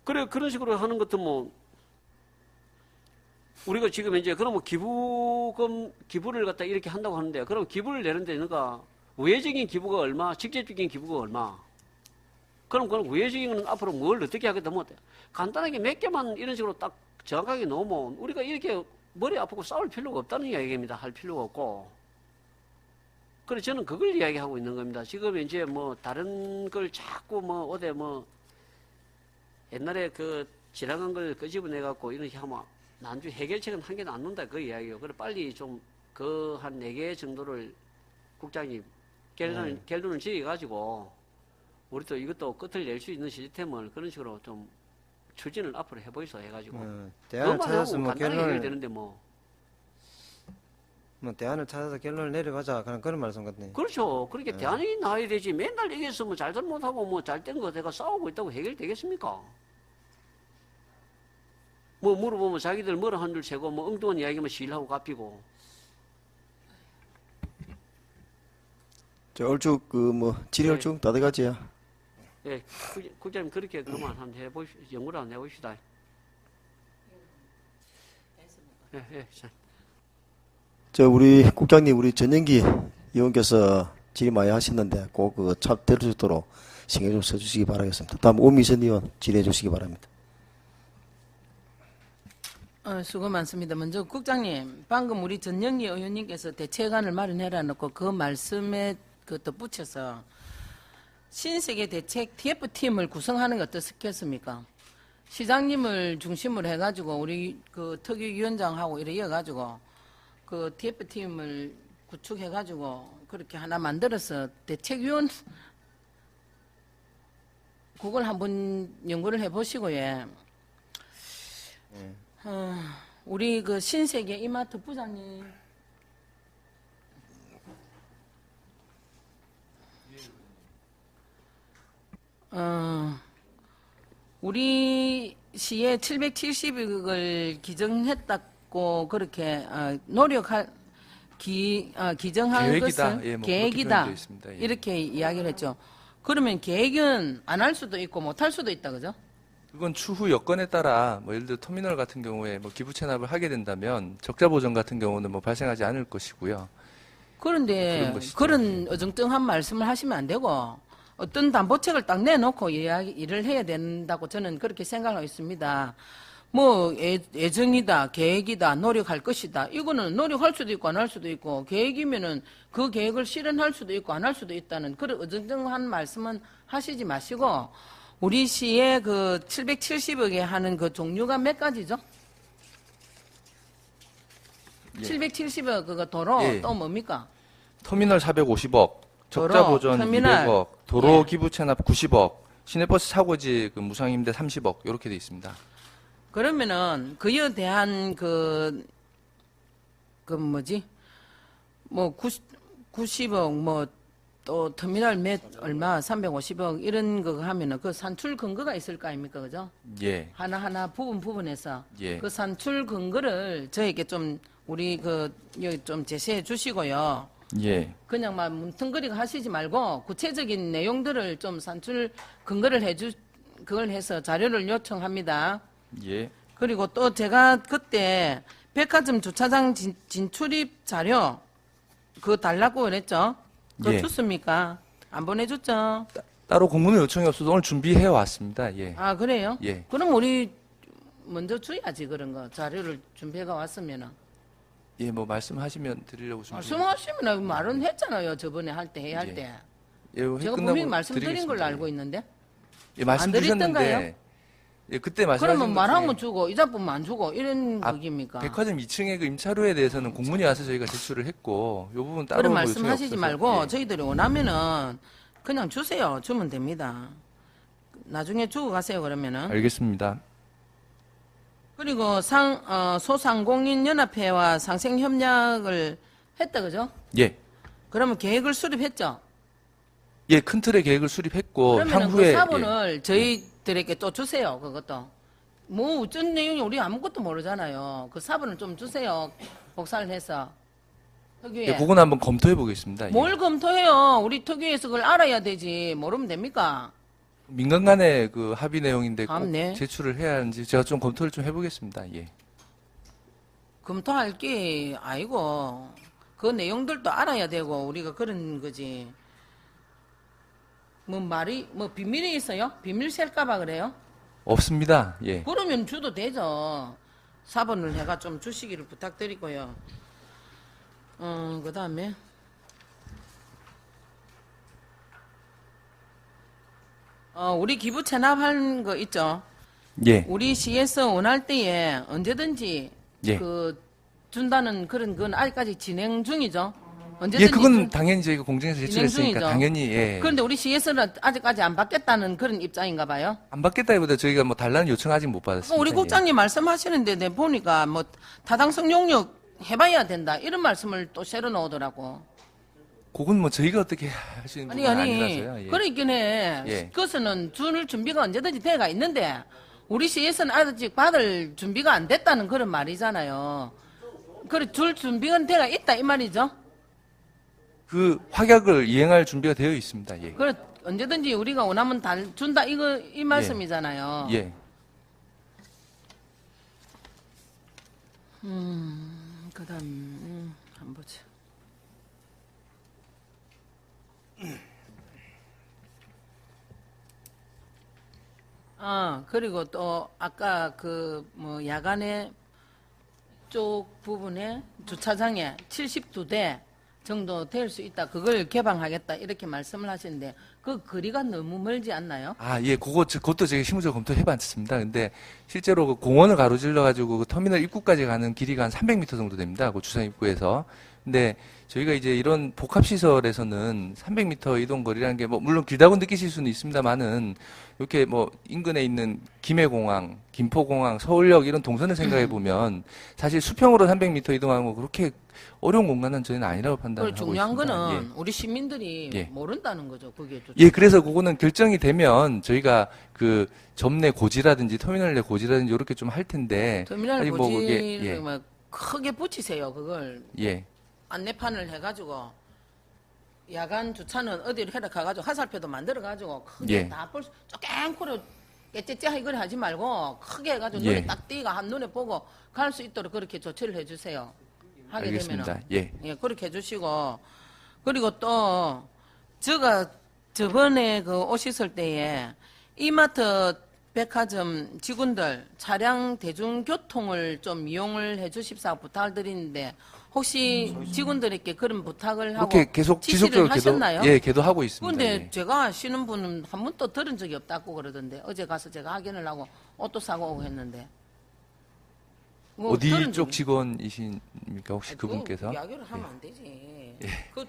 그래, 그런 식으로 하는 것도 뭐, 우리가 지금 이제, 그러면 기부를 갖다 이렇게 한다고 하는데, 그럼 기부를 내는데, 너가, 우회적인 기부가 얼마, 직접적인 기부가 얼마? 그럼 우회적인 거는 앞으로 뭘 어떻게 하겠다, 뭐, 간단하게 몇 개만 이런 식으로 딱 정확하게 놓으면, 우리가 이렇게 머리 아프고 싸울 필요가 없다는 이야기입니다. 할 필요가 없고. 그래, 저는 그걸 이야기하고 있는 겁니다. 지금 이제 뭐, 다른 걸 자꾸 뭐, 어디 뭐, 옛날에 지나간 걸 끄집어내갖고 이렇게 하면 난주 해결책은 한 개도 안 논다 그 이야기예요. 그래 빨리 좀 한 4개 정도를 국장님 결론을 지어가지고 우리 또 이것도 끝을 낼 수 있는 시스템을 그런 식으로 좀 추진을 앞으로 해보이소 해가지고
대안을
그것만
찾아서
하면
뭐
간단하게
결론을
해결되는데 뭐
대안을 찾아서 결론을 내려가자 그런 말씀 같네.
그렇죠. 그렇게 대안이 나와야 되지 맨날 얘기해서 뭐 잘들 못하고 뭐 잘된 거 내가 싸우고 있다고 해결되겠습니까? 뭐 물어보면 자기들 뭐라 한 줄 세고 뭐 엉뚱한 이야기만 시일하고 갚이고.
저 얼죽 뭐 지리얼죽 다 돼가지야.
예, 국장님 그렇게 그만 한번 연구를 한번 해봅시다. 예, 예. 자.
저 우리 국장님 우리 전영기 의원께서 질의 많이 하셨는데 꼭 그 참 들어주도록 신경 좀 써주시기 바라겠습니다. 다음 오미선 의원 질의해 주시기 바랍니다.
수고 많습니다. 먼저 국장님, 방금 우리 전영기 의원님께서 대책안을 마련해라 놓고 그 말씀에 그 덧붙여서 신세계 대책 TF팀을 구성하는 게 어떻겠습니까? 시장님을 중심으로 해가지고 우리 그 특위위원장하고 이래 이어가지고 그 TF팀을 구축해가지고 그렇게 하나 만들어서 대책위원 그걸 한번 연구를 해보시고요. 우리 그 신세계 이마트 부장님. 우리 시에 770억을 기정했다고 그렇게 기정한
계획이다.
것을
예, 뭐 그렇게
계획이다
표현되어 있습니다. 예.
이렇게 이야기를 했죠. 그러면 계획은 안 할 수도 있고 못 할 수도 있다, 그죠?
그건 추후 여건에 따라 뭐 예를 들어 터미널 같은 경우에 뭐 기부 체납을 하게 된다면 적자 보전 같은 경우는 뭐 발생하지 않을 것이고요.
그런데
그런 것이죠.
그런 어정쩡한 말씀을 하시면 안 되고 어떤 담보책을 딱 내놓고 일을 해야 된다고 저는 그렇게 생각하고 있습니다. 뭐 예정이다, 계획이다, 노력할 것이다. 이거는 노력할 수도 있고 안 할 수도 있고 계획이면은 그 계획을 실현할 수도 있고 안 할 수도 있다는 그런 어정쩡한 말씀은 하시지 마시고 우리 시에 그 770억에 하는 그 종류가 몇 가지죠?
예.
770억 그거 도로
예.
또 뭡니까?
터미널 450억, 적자
도로,
보전
터미널.
200억, 도로
예.
기부 체납 90억, 시내버스 차고지 그 무상 임대 30억 이렇게 돼 있습니다.
그러면은 그에 대한 그 뭐지? 뭐 90억 뭐 또 터미널 몇 얼마 350억 이런 거 하면은 그 산출 근거가 있을 거 아닙니까, 그죠?
예.
하나하나 부분에서
예.
그 산출 근거를 저에게 좀 우리 여기 좀 제시해 주시고요.
예.
그냥 막 뭉텅거리고 하시지 말고 구체적인 내용들을 좀 산출 근거를 그걸 해서 자료를 요청합니다.
예.
그리고 또 제가 그때 백화점 주차장 진출입 자료 그거 달라고 그랬죠? 그거
예.
줬습니까? 안 보내줬죠?
따로 공문의 요청이 없어서 오늘 준비해 왔습니다. 예.
아, 그래요?
예.
그럼 우리 먼저 줘야지, 그런 거. 자료를 준비해가 왔으면은.
예, 뭐 말씀하시면 드리려고 준비.
말씀하시면 말은 했잖아요. 저번에 할 때, 회의 할
예.
때.
예, 회의
제가
끝나고
분명히 말씀드린 걸로
드리겠습니다.
알고 있는데.
예, 말씀
안 드렸던가요?
주셨는데 예, 그때 말씀하신
그러면
것
말하면
중에
주고, 이 작품은 안 주고, 이런
아,
거입니까?
백화점 2층의 그 임차료에 대해서는 공문이 와서 저희가 제출을 했고 이 부분 따로
그런
뭐
말씀하시지
요청이
말고
없어서, 예.
저희들이 원하면은 그냥 주세요. 주면 됩니다. 나중에 주고 가세요, 그러면은.
알겠습니다.
그리고 소상공인 연합회와 상생 협력을 했다, 그죠?
예.
그러면 계획을 수립했죠?
예, 큰 틀의 계획을 수립했고
그러면
향후에
그 사본을 저희들에게 또 주세요. 그것도. 뭐 어쩐 내용이 우리 아무것도 모르잖아요. 그 사본을 좀 주세요. 복사를 해서. 특유에.
예, 그건 한번 검토해 보겠습니다. 예.
뭘 검토해요? 우리 특유에서 그걸 알아야 되지. 모르면 됩니까?
민간 간의 그 합의 내용인데 꼭
네.
제출을 해야 하는지 제가 좀 검토를 좀 해보겠습니다. 예.
검토할 게 아니고 그 내용들도 알아야 되고 우리가 그런 거지. 뭐 말이 뭐 비밀이 있어요? 비밀 셀까봐 그래요?
없습니다. 예.
그러면 줘도 되죠. 사본을 해가 좀 주시기를 부탁드리고요. 그 다음에 우리 기부 체납한 거 있죠?
예.
우리 시에서 원할 때에 언제든지
예.
준다는 그런 건 아직까지 진행 중이죠. 언제든지
예, 그건 당연히 저희가 공정에서
진행
제출했으니까
중이죠.
당연히 예.
그런데 우리 시에서는 아직까지 안 받겠다는 그런 입장인가 봐요.
안 받겠다기보다 저희가 뭐 달라는 요청 아직 못 받았습니다.
우리
예.
국장님 말씀하시는데 내 보니까 뭐 타당성 용역 해봐야 된다 이런 말씀을 또 새로 넣으더라고.
그건 뭐 저희가 어떻게 하시는 부분이 아니라서요. 예.
그러긴 해.
예.
그것은 줄 준비가 언제든지 돼가 있는데 우리 시에서는 아직 받을 준비가 안 됐다는 그런 말이잖아요. 그래 줄 준비가 돼가 있다 이 말이죠.
그 확약을 이행할 준비가 되어 있습니다. 예.
그래 언제든지 우리가 원하면 준다 이 말씀이잖아요.
예.
그다음 한번 보자. 그리고 또 아까 그 뭐 야간에 쪽 부분에 주차장에 72대 정도 될 수 있다. 그걸 개방하겠다. 이렇게 말씀을 하시는데 그 거리가 너무 멀지 않나요?
아, 예, 그것도 제가 실무적으로 검토해봤습니다. 근데 실제로 그 공원을 가로질러가지고 그 터미널 입구까지 가는 길이가 한 300m 정도 됩니다. 그 주상 입구에서. 근데 저희가 이제 이런 복합시설에서는 300m 이동 거리라는 게 뭐 물론 길다고 느끼실 수는 있습니다만은 이렇게 뭐 인근에 있는 김해공항, 김포공항, 서울역 이런 동선을 생각해 보면 사실 수평으로 300m 이동하는 거 그렇게 어려운 공간은 저희는 아니라고 판단하고
그리고 중요한
있습니다.
거는
예.
우리 시민들이
예.
모른다는 거죠. 그게
예, 그래서 그거는 결정이 되면 저희가 그 점내 고지라든지 터미널 내 고지라든지 이렇게 좀 할 텐데
터미널
아직 뭐 그게
고지를
예,
막 크게 붙이세요. 그걸
예,
안내판을 해가지고 야간 주차는 어디로 해라 가가지고 화살표도 만들어가지고 크게
예.
다 볼 수 쪼깽코로 깨째째 이걸 하지 말고 크게 해가지고
예.
눈에 딱 띄가 한 눈에 보고 갈 수 있도록 그렇게 조치를 해주세요. 하게
알겠습니다.
되면은
예.
그렇게 해주시고 그리고 또 제가 저번에 그 오셨을 때에 이마트 백화점 직원들 차량 대중교통을 좀 이용을 해주십사 부탁을 드리는데 혹시 직원들에게 그런 부탁을 하고
그렇게 계속
지시를
지속적으로
하셨나요?
예, 계도하고 있습니다.
근데
예.
제가 아시는 분은 한 번도 들은 적이 없다고 그러던데 어제 가서 제가 확인을 하고 옷도 사고 오고 했는데 뭐
어디
들은
쪽
적이-
직원이십니까 혹시
아니,
그분께서?
그거 이야기를 하면 안 되지.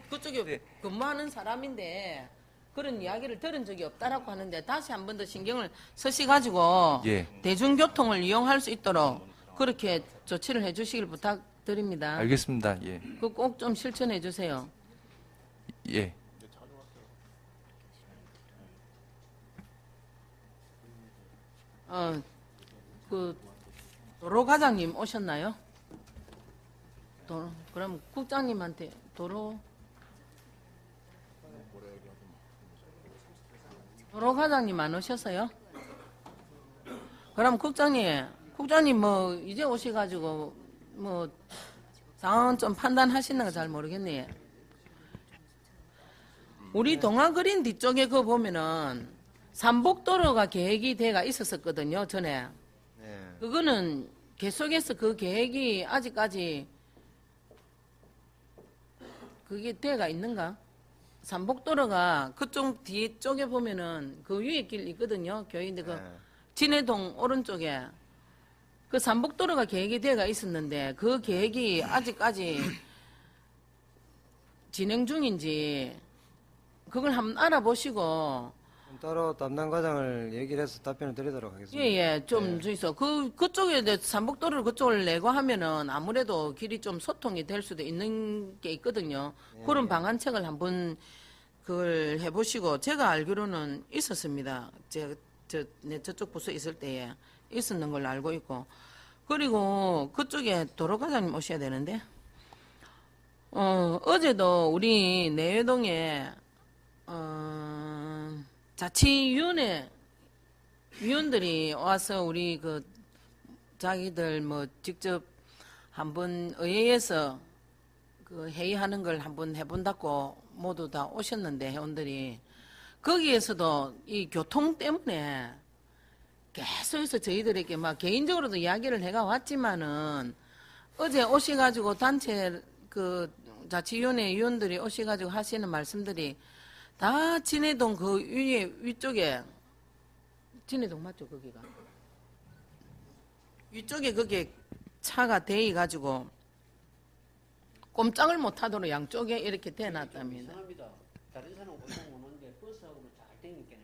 그쪽에 근무하는 사람인데 그런 이야기를 들은 적이 없다라고 하는데 다시 한 번 더 신경을 쓰시가지고
예.
대중교통을 이용할 수 있도록 그렇게 조치를 해주시길 부탁드립니다.
알겠습니다. 예,
그 꼭 좀 실천해 주세요.
예.
그 도로 과장님 오셨나요? 그럼 국장님한테 도로 과장님 안 오셨어요? 그럼 국장님 뭐 이제 오셔가지고 뭐 상황 좀 판단하시는 거 잘 모르겠네. 우리 동아그린 뒤쪽에 그 보면은 삼복도로가 계획이 돼가 있었었거든요 전에.
네.
그거는 계속해서 그 계획이 아직까지 그게 돼가 있는가? 삼복도로가 그쪽 뒤쪽에 보면은 그 위에 길 있거든요. 교인데 그
네.
진해동 오른쪽에 그 삼복도로가 계획이 돼가 있었는데 그 계획이 아직까지 진행 중인지 그걸 한번 알아보시고
따로 담당 과장을 얘기를 해서 답변을 드리도록 하겠습니다.
예예 좀 주이소. 그쪽에 이제 삼복도로를 그쪽을 내고 하면은 아무래도 길이 좀 소통이 될 수도 있는 게 있거든요. 그런 방안책을 한번 그걸 해보시고 제가 알기로는 있었습니다. 저쪽 부서에 있을 때에 있었는 걸로 알고 있고 그리고 그쪽에 도로과장님 오셔야 되는데 어제도 우리 내외동에 자치위원회 위원들이 와서 우리 그 자기들 뭐 직접 한번 의회에서 그 회의하는 걸 한번 해본다고 모두 다 오셨는데 회원들이 거기에서도 이 교통 때문에 계속해서 저희들에게 막 개인적으로도 이야기를 해가 왔지만은 어제 오셔가지고 단체 그 자치위원회 위원들이 오셔가지고 하시는 말씀들이 다 진해동 그 위에 위쪽에 진해동 맞죠 거기가 위쪽에 그게 차가 대이 가지고 꼼짝을 못하도록 양쪽에 이렇게 대놨답니다.
다른 사람 고생 오는데 버스하고 잘 땡기겠네.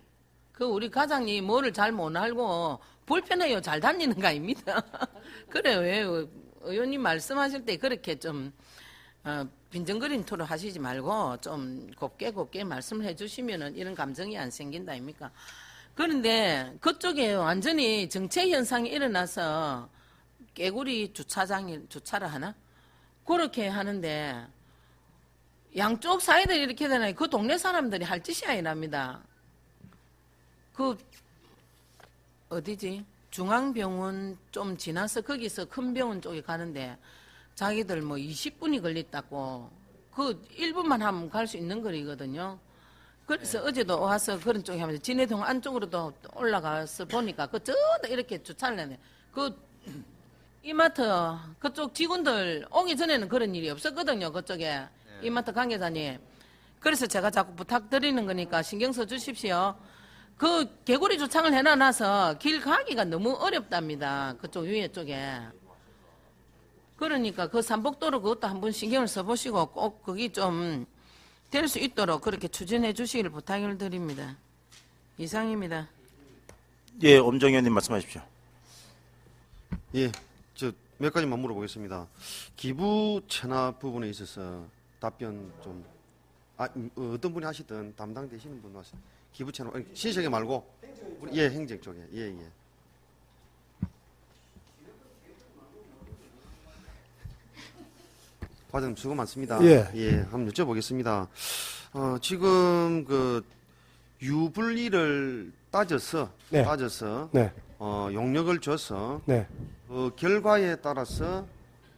그 우리 과장님 뭐를 잘 못 알고 불편해요. 잘 다니는 거 아닙니다. 그래 왜 의원님 말씀하실 때 그렇게 좀 빈정거리는 토로 하시지 말고 좀 곱게 말씀을 해주시면은 이런 감정이 안 생긴다 아닙니까? 그런데 그쪽에 완전히 정체 현상이 일어나서 깨구리 주차를 하나? 그렇게 하는데 양쪽 사이들이 이렇게 되나요? 그 동네 사람들이 할 짓이 아니랍니다. 그 어디지? 중앙병원 좀 지나서 거기서 큰 병원 쪽에 가는데 자기들 뭐 20분이 걸렸다고 그 1분만 하면 갈 수 있는 거리거든요. 그래서 어제도 와서 그런 쪽에 하면서 진해동 안쪽으로도 올라가서 보니까 그 저다 이렇게 주차를 해네. 그 이마트 그쪽 직원들 오기 전에는 그런 일이 없었거든요. 그쪽에 이마트 관계자님. 그래서 제가 자꾸 부탁드리는 거니까 신경 써 주십시오. 그 개구리 주창을 해놔서 길 가기가 너무 어렵답니다. 그쪽 위에 쪽에. 그러니까 그 삼복도로 그것도 한번 신경을 써보시고 꼭 거기 좀 될 수 있도록 그렇게 추진해 주시길 부탁을 드립니다. 이상입니다.
예, 엄정 의원님 말씀하십시오.
예, 저 몇 가지만 물어보겠습니다. 기부 체납 부분에 있어서 답변 좀 어떤 분이 하시든 담당되시는 분 하세요. 기부 체납 신세계 말고 예, 행정 쪽에 예. 과장님 수고 많습니다.
예.
한번 여쭤보겠습니다. 지금 그 유불리를 따져서
네. 네.
용역을 줘서
네.
그 결과에 따라서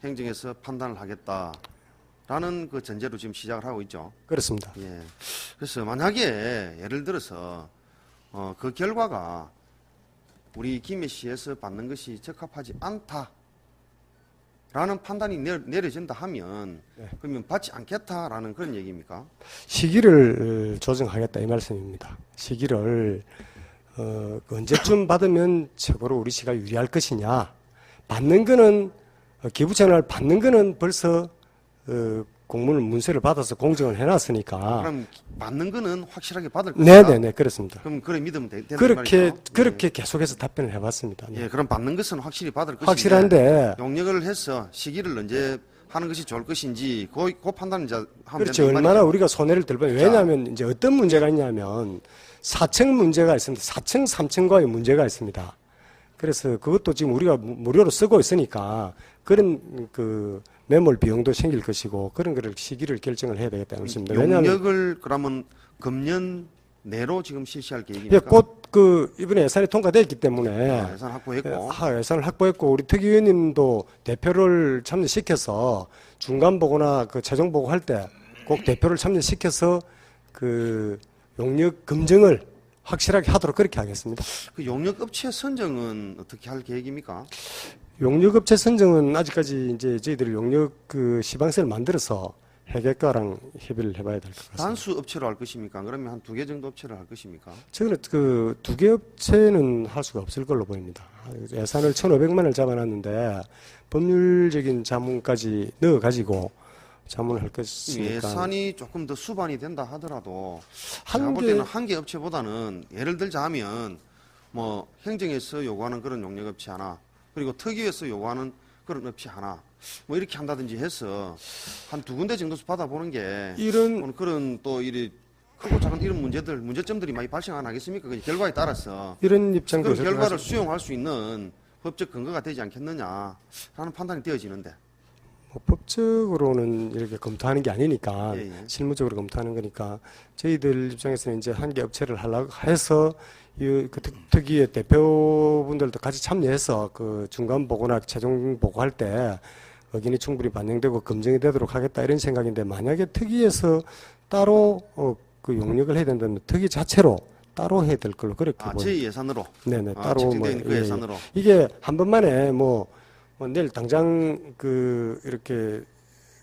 행정에서 판단을 하겠다라는 그 전제로 지금 시작을 하고 있죠.
그렇습니다.
예. 그래서 만약에 예를 들어서 그 결과가 우리 김해시에서 받는 것이 적합하지 않다라는 판단이 내려진다 하면
네.
그러면 받지 않겠다라는 그런 얘기입니까?
시기를 조정하겠다 이 말씀입니다. 시기를 언제쯤 받으면 최고로 우리 시가 유리할 것이냐. 받는 거는 기부채널 받는 거는 벌써 공문 문서를 받아서 공정을 해놨으니까.
그럼 받는 거는 확실하게 받을 것이다.
네네네 그렇습니다.
그럼 그래 믿으면 되는
그렇게
말이죠?
그렇게 계속해서 답변을 해봤습니다. 네.
예, 그럼 받는 것은 확실히 받을 것인데
확실한데
용역을 해서 시기를 언제 하는 것이 좋을 것인지 그 판단을 이제 하면
그렇죠.
된다 이
얼마나
말이죠.
우리가 손해를 들 뻔. 왜냐하면 이제 어떤 문제가 있냐면 4층 문제가 있습니다. 4층, 3층과의 문제가 있습니다. 그래서 그것도 지금 우리가 무료로 쓰고 있으니까 그런 그 매몰 비용도 생길 것이고 그런 거를 시기를 결정을 해야 되겠다는 말씀입니다. 왜냐하면
용역을 그러면 금년 내로 지금 실시할
예,
계획입니까?
곧 그 이번에 예산이 통과됐기 때문에
예산 확보했고
예산을 확보했고 우리 특위위원님도 대표를 참여시켜서 중간 보고나 그 최종 보고할 때 꼭 대표를 참여시켜서 그 용역 검증을 확실하게 하도록 그렇게 하겠습니다.
그 용역 업체 선정은 어떻게 할 계획입니까?
용역업체 선정은 아직까지 이제 저희들이 용역 그 시방세를 만들어서 회계과랑 협의를 해봐야 될 것 같습니다.
단수 업체로 할 것입니까? 그러면 한 2개 정도 업체를 할 것입니까?
저는 그 2개 업체는 할 수가 없을 걸로 보입니다. 예산을 1,500만 원을 잡아놨는데 법률적인 자문까지 넣어가지고 자문을 할 것이니까
예산이 조금 더 수반이 된다 하더라도
한
제가 볼
개-
때는 한 개 업체보다는 예를 들자 하면 뭐 행정에서 요구하는 그런 용역 업체 하나 그리고 특위에서 요구하는 그런 업체 하나 뭐 이렇게 한다든지 해서 한 2군데 정도서 받아보는 게
이런
그런 또 이리 크고 작은 이런 문제점들이 많이 발생 안 하겠습니까? 그 결과에 따라서
이런 입장도
그
있을
결과를
것 같습니다.
수용할 수 있는 법적 근거가 되지 않겠느냐라는 판단이 되어지는데
뭐 법적으로는 이렇게 검토하는 게 아니니까
예, 예.
실무적으로 검토하는 거니까 저희들 입장에서는 이제 한 개 업체를 하려고 해서 그 특위의 대표분들도 같이 참여해서 그 중간 보고나 최종 보고할 때 의견이 충분히 반영되고 검증이 되도록 하겠다 이런 생각인데 만약에 특위에서 따로 그 용역을 해야 된다면 특위 자체로 따로 해야 될 걸로 그렇게 보입니다.
제 예산으로
네네 따로
책정되어 있는 그
예, 예.
예산으로
이게 한 번만에 뭐 내일 당장 그 이렇게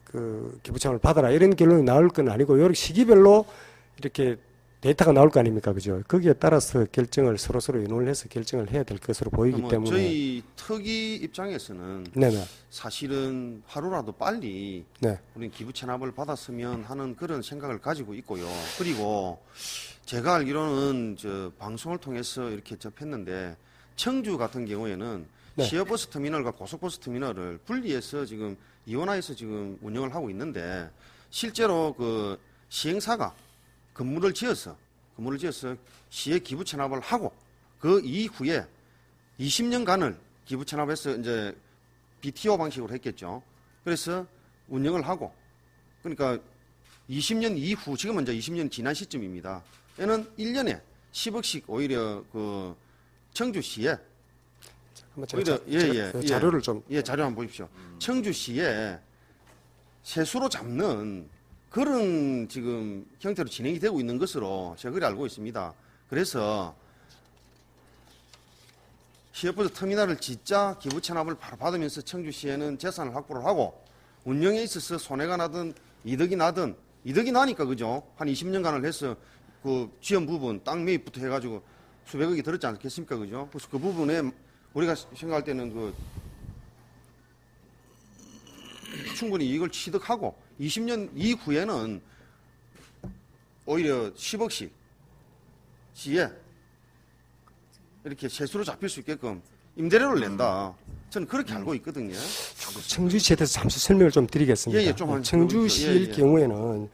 그 기부청을 받아라 이런 결론이 나올 건 아니고 여러 시기별로 이렇게 데이터가 나올 거 아닙니까, 그죠? 거기에 따라서 결정을 서로 의논을 해서 결정을 해야 될 것으로 보이기
그러면
때문에
저희 특위 입장에서는
네네
사실은 하루라도 빨리
네
우리는 기부 체납을 받았으면 하는 그런 생각을 가지고 있고요. 그리고 제가 알기로는 저 방송을 통해서 이렇게 접했는데 청주 같은 경우에는
네.
시외버스 터미널과 고속버스 터미널을 분리해서 지금 이원화해서 지금 운영을 하고 있는데 실제로 그 시행사가 건물을 지어서 시에 기부 체납을 하고 그 이후에 20년간을 기부 체납해서 이제 BTO 방식으로 했겠죠. 그래서 운영을 하고, 그러니까 20년 이후, 지금은 이제 20년 지난 시점입니다. 얘는 1년에 10억씩 오히려 그 청주시에 오히려
자료를 좀
자료 한번 보십시오. 청주시에 세수로 잡는 그런 지금 형태로 진행이 되고 있는 것으로 제가 그리 알고 있습니다. 그래서 시외버스 터미널을 짓자 기부 체납을 바로 받으면서 청주시에는 재산을 확보를 하고 운영에 있어서 손해가 나든 이득이 나니까 그죠? 한 20년간을 해서 그 지연 부분 땅 매입부터 해가지고 수백억이 들었지 않겠습니까? 그죠? 그래서 그 부분에 우리가 생각할 때는 그 충분히 이익을 취득하고 20년 이후에는 오히려 10억씩 시에 이렇게 세수로 잡힐 수 있게끔 임대료를 낸다. 저는 그렇게 알고 있거든요.
청주시에 대해서 잠시 설명을 좀 드리겠습니다.
예, 좀
청주시일
예.
경우에는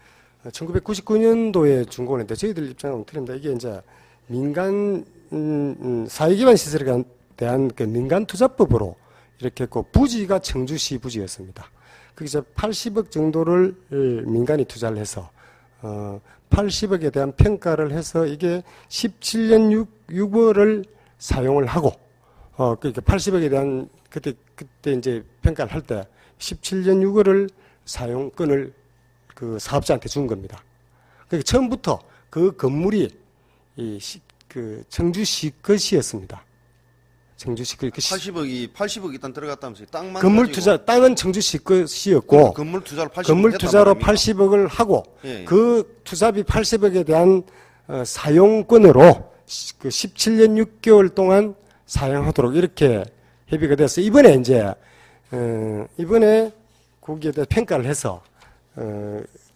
1999년도에 준공했는데 저희들 입장은 틀립니다. 이게 이제 민간 사회기반 시설에 대한 그 민간투자법으로 이렇게 했고 부지가 청주시 부지였습니다. 그래서 80억 정도를 민간이 투자를 해서 80억에 대한 평가를 해서 이게 17년 6월을 사용을 하고 그러니까 80억에 대한 그때 이제 평가를 할 때 17년 6월을 사용권을 그 사업자한테 준 겁니다. 그러니까 처음부터 그 건물이 그 청주시 것이었습니다. 청주시 그
80억 일단 들어갔다면서요. 땅만
건물
가지고.
투자 땅은 청주시 것이었고
건물 투자로 80억
건물 투자로 80억을 하고
예, 예.
그 투자비 80억에 대한 사용권으로 그 17년 6개월 동안 사용하도록 이렇게 협의가 돼서 이번에 이제 이번에 거기에 대해 평가를 해서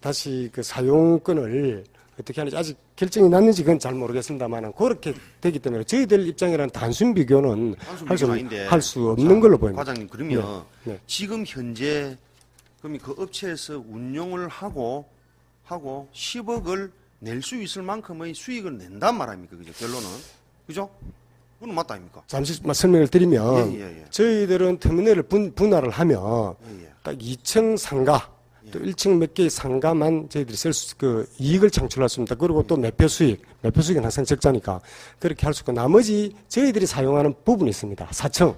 다시 그 사용권을 어떻게 하는지 아직 결정이 났는지 그건 잘 모르겠습니다만 그렇게 되기 때문에 저희들 입장이라는 단순 비교는 할 수 없는 걸로 보입니다.
과장님 그러면
네.
지금 현재 그럼 그 업체에서 운용을 하고 10억을 낼 수 있을 만큼의 수익을 낸단 말 아닙니까? 그죠? 결론은 그죠? 그건 맞다 아닙니까?
잠시 설명을 드리면
예.
저희들은 터미널을 분할을 하면
예.
딱 2층 상가 또 1층 몇 개의 상가만 저희들이 그 이익을 창출할 수 있습니다. 그리고 또 매표 수익은 항상 적자니까 그렇게 할 수 있고 나머지 저희들이 사용하는 부분이 있습니다. 4층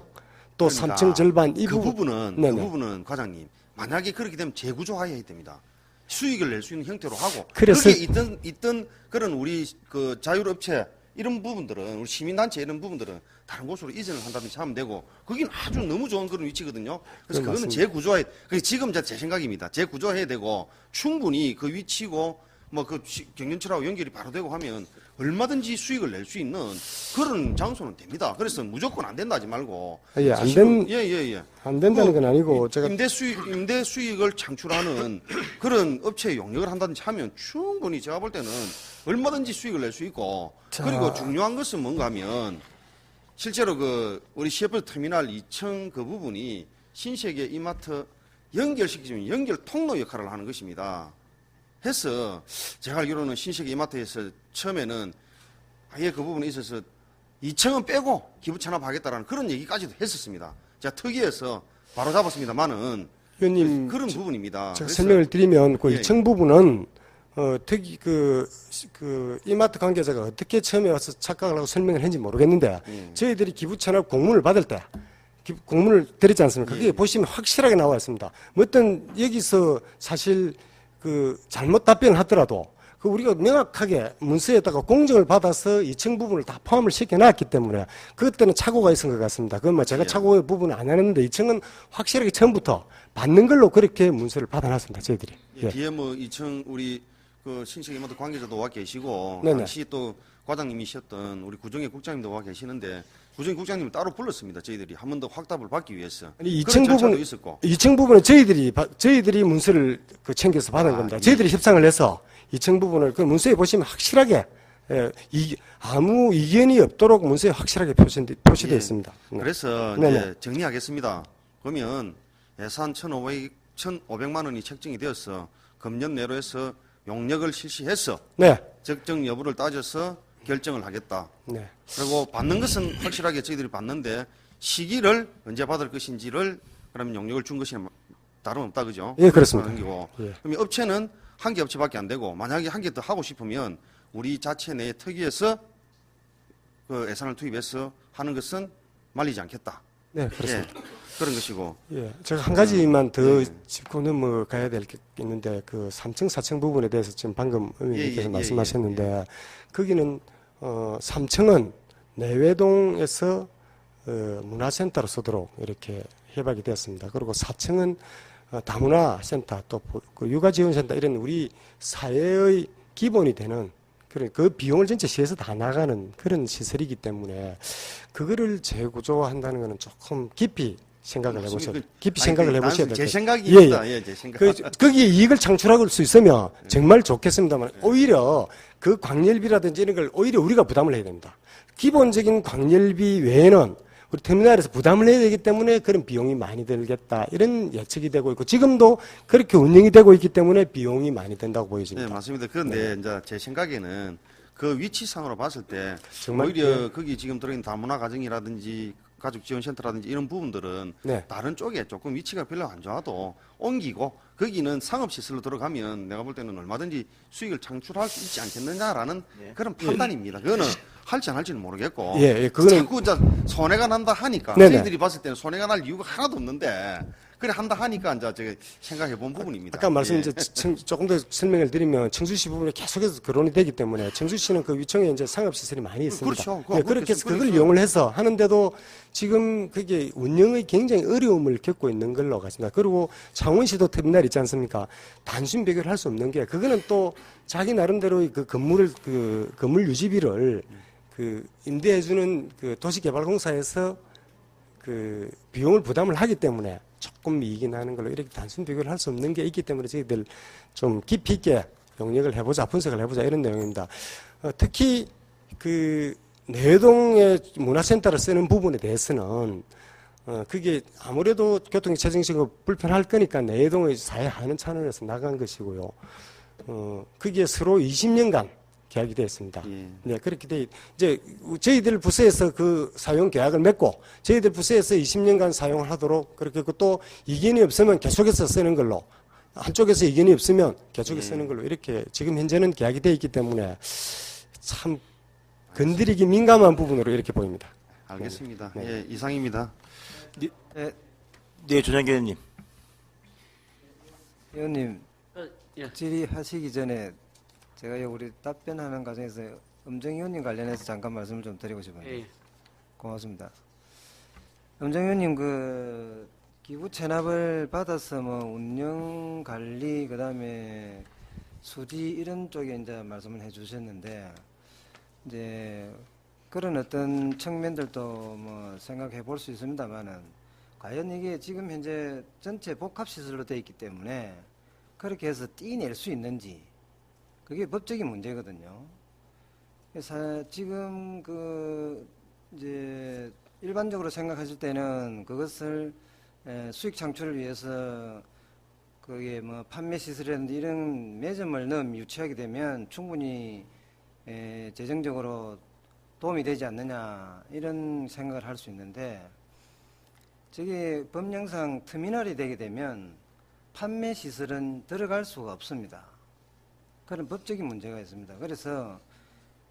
또
그러니까
3층 절반 이
그
부분
그 부분은 과장님 만약에 그렇게 되면 재구조화해야 됩니다. 수익을 낼 수 있는 형태로 하고
그래서-
그게 있던 그런 우리 그 자율업체 이런 부분들은 우리 시민단체 이런 부분들은 다른 곳으로 이전을 한다든지 하면 되고 거긴 아주 너무 좋은 그런 위치거든요. 그래서 그거는 재구조화. 지금 제 생각입니다. 재구조해야 되고 충분히 그 위치고 뭐 그 경전철하고 연결이 바로 되고 하면 얼마든지 수익을 낼 수 있는 그런 장소는 됩니다. 그래서 무조건 안 된다 하지 말고.
예, 안 된다는 건 아니고 제가
임대 수익을 창출하는 그런 업체의 용역을 한다든지 하면 충분히 제가 볼 때는 얼마든지 수익을 낼 수 있고 그리고 중요한 것은 뭔가 하면 실제로 그 우리 시외버스 터미널 2층 그 부분이 신세계 이마트 연결시키면 연결 통로 역할을 하는 것입니다. 해서 제가 알기로는 신세계 이마트에서 처음에는 아예 그 부분에 있어서 2층은 빼고 기부 체납하겠다라는 그런 얘기까지도 했었습니다. 제가 특이해서 바로 잡았습니다만은
의원님
그런 부분입니다.
제가
그래서-
설명을 드리면 그
예,
2층 부분은 특히 그 이마트 관계자가 어떻게 처음에 와서 착각을 하고 설명을 했는지 모르겠는데 저희들이 기부 체납 공문을 받을 때 공문을 드렸지 않습니까? 거기에 보시면 확실하게 나와 있습니다. 뭐 어떤 여기서 사실 그 잘못 답변을 하더라도 그 우리가 명확하게 문서에다가 공정을 받아서 2층 부분을 다 포함을 시켜놨기 때문에 그때는 착오가 있은 것 같습니다. 그건 뭐 제가 착오의 부분은 안 했는데 2층은 확실하게 처음부터 받는 걸로 그렇게 문서를 받아놨습니다. 저희들이.
예, 뒤에 뭐 2층 우리 그 신세계 이마트 관계자도 와 계시고
네네.
당시 또 과장님이셨던 우리 구정의 국장님도 와 계시는데 구정의 국장님을 따로 불렀습니다. 저희들이 한 번 더 확답을 받기 위해서.
아니,
그런
2층
절차도
부분,
있었고.
2층 부분은 저희들이 문서를 그 챙겨서 받은 겁니다. 저희들이 협상을 해서 2층 부분을 그 문서에 보시면 확실하게 아무 이견이 없도록 문서에 확실하게 표시되어
예.
있습니다. 네.
그래서
네네.
이제 정리하겠습니다. 그러면 예산 1,500만 원이 책정이 되어서 금년 내로 해서 용역을 실시해서
네.
적정 여부를 따져서 결정을 하겠다.
네.
그리고 받는 것은 확실하게 저희들이 받는데 시기를 언제 받을 것인지를 그러면 용역을 준 것이 다름없다, 그죠?
예, 그렇습니다.
하는 거고.
예.
그러면 업체는 한 개 업체밖에 안 되고 만약에 한 개 더 하고 싶으면 우리 자체 내 특위에서 그 예산을 투입해서 하는 것은 말리지 않겠다.
네, 그렇습니다.
예, 그런 것이고.
예, 제가 한 가지만 더 짚고 넘어가야 될 게 있는데 그 3층, 4층 부분에 대해서 지금 방금 의원님께서 말씀하셨는데 거기는 3층은 내외동에서 문화센터로 쓰도록 이렇게 협약이 되었습니다. 그리고 4층은 다문화센터 또 그 육아지원센터 이런 우리 사회의 기본이 되는 그 비용을 전체 시에서 다 나가는 그런 시설이기 때문에 그거를 재구조한다는 것은 조금 깊이 생각을 해보셔야 될
제
것
생각입니다. 예, 제 생각.
거기에 이익을 창출할 수 있으면 정말 좋겠습니다만 오히려 그 광열비라든지 이런 걸 오히려 우리가 부담을 해야 됩니다. 기본적인 광열비 외에는 우리 터미널에서 부담을 해야 되기 때문에 그런 비용이 많이 들겠다 이런 예측이 되고 있고 지금도 그렇게 운영이 되고 있기 때문에 비용이 많이 든다고 보여집니다.
네, 맞습니다. 그런데 이제 제 생각에는 그 위치상으로 봤을 때
정말,
오히려 거기 지금 들어있는 다문화 가정이라든지 가족지원센터라든지 이런 부분들은
네.
다른 쪽에 조금 위치가 별로 안 좋아도 옮기고 거기는 상업시설로 들어가면 내가 볼 때는 얼마든지 수익을 창출할 수 있지 않겠느냐라는 그런 판단입니다. 그거는 할지 안 할지는 모르겠고
그거는
자꾸 이제 손해가 난다 하니까
네네.
저희들이 봤을 때는 손해가 날 이유가 하나도 없는데 그래 한다 하니까 이제 제가 생각해 본 부분입니다.
아까 말씀
예.
이제 조금 더 설명을 드리면 청주시 부분에 계속해서 거론이 되기 때문에 청주시는 그 위층에 이제 상업시설이 많이 있습니다.
그렇죠.
네, 그렇게 해서 그걸
그렇죠.
이용을 해서 하는데도 지금 그게 운영의 굉장히 어려움을 겪고 있는 걸로 같습니다. 그리고 창원시도 터미널 있지 않습니까? 단순 비교를 할 수 없는 게 그거는 또 자기 나름대로의 그 건물 유지비를 그 임대해주는 그 도시개발공사에서 그 비용을 부담을 하기 때문에 조금 이익이 나는 걸로 이렇게 단순 비교를 할 수 없는 게 있기 때문에 저희들 좀 깊이 있게 용역을 해보자, 분석을 해보자 이런 내용입니다. 특히 그 내동의 문화센터를 쓰는 부분에 대해서는 그게 아무래도 교통이 체증식으로 불편할 거니까 내동의 사회 하는 차원에서 나간 것이고요. 그게 서로 20년간 계약이 되어 있습니다.
예.
네, 그렇게 돼, 이제, 저희들 부서에서 그 사용 계약을 맺고, 저희들 부서에서 20년간 사용을 하도록, 그렇게 또 이견이 없으면 계속해서 쓰는 걸로, 한쪽에서 이견이 없으면 계속해서 쓰는 걸로, 이렇게 지금 현재는 계약이 되어 있기 때문에 참 건드리기 민감한 부분으로 이렇게 보입니다.
알겠습니다.
네.
예, 이상입니다.
네, 전현기 의원님.
의원님
예.
질의하시기 전에 제가 우리 답변하는 과정에서 음정 의원님 관련해서 잠깐 말씀을 좀 드리고 싶어요.
예.
고맙습니다. 음정 의원님 그 기부 체납을 받아서 뭐 운영 관리 그다음에 수리 이런 쪽에 이제 말씀을 해주셨는데 이제 그런 어떤 측면들도 뭐 생각해 볼 수 있습니다만은 과연 이게 지금 현재 전체 복합 시설로 되어 있기 때문에 그렇게 해서 떼낼 수 있는지 그게 법적인 문제거든요. 그래서 지금 그 이제 일반적으로 생각하실 때는 그것을 수익 창출을 위해서 그게 뭐 판매 시설이라든지 이런 매점을 유치하게 되면 충분히 재정적으로 도움이 되지 않느냐 이런 생각을 할 수 있는데 저게 법령상 터미널이 되게 되면 판매 시설은 들어갈 수가 없습니다. 그런 법적인 문제가 있습니다. 그래서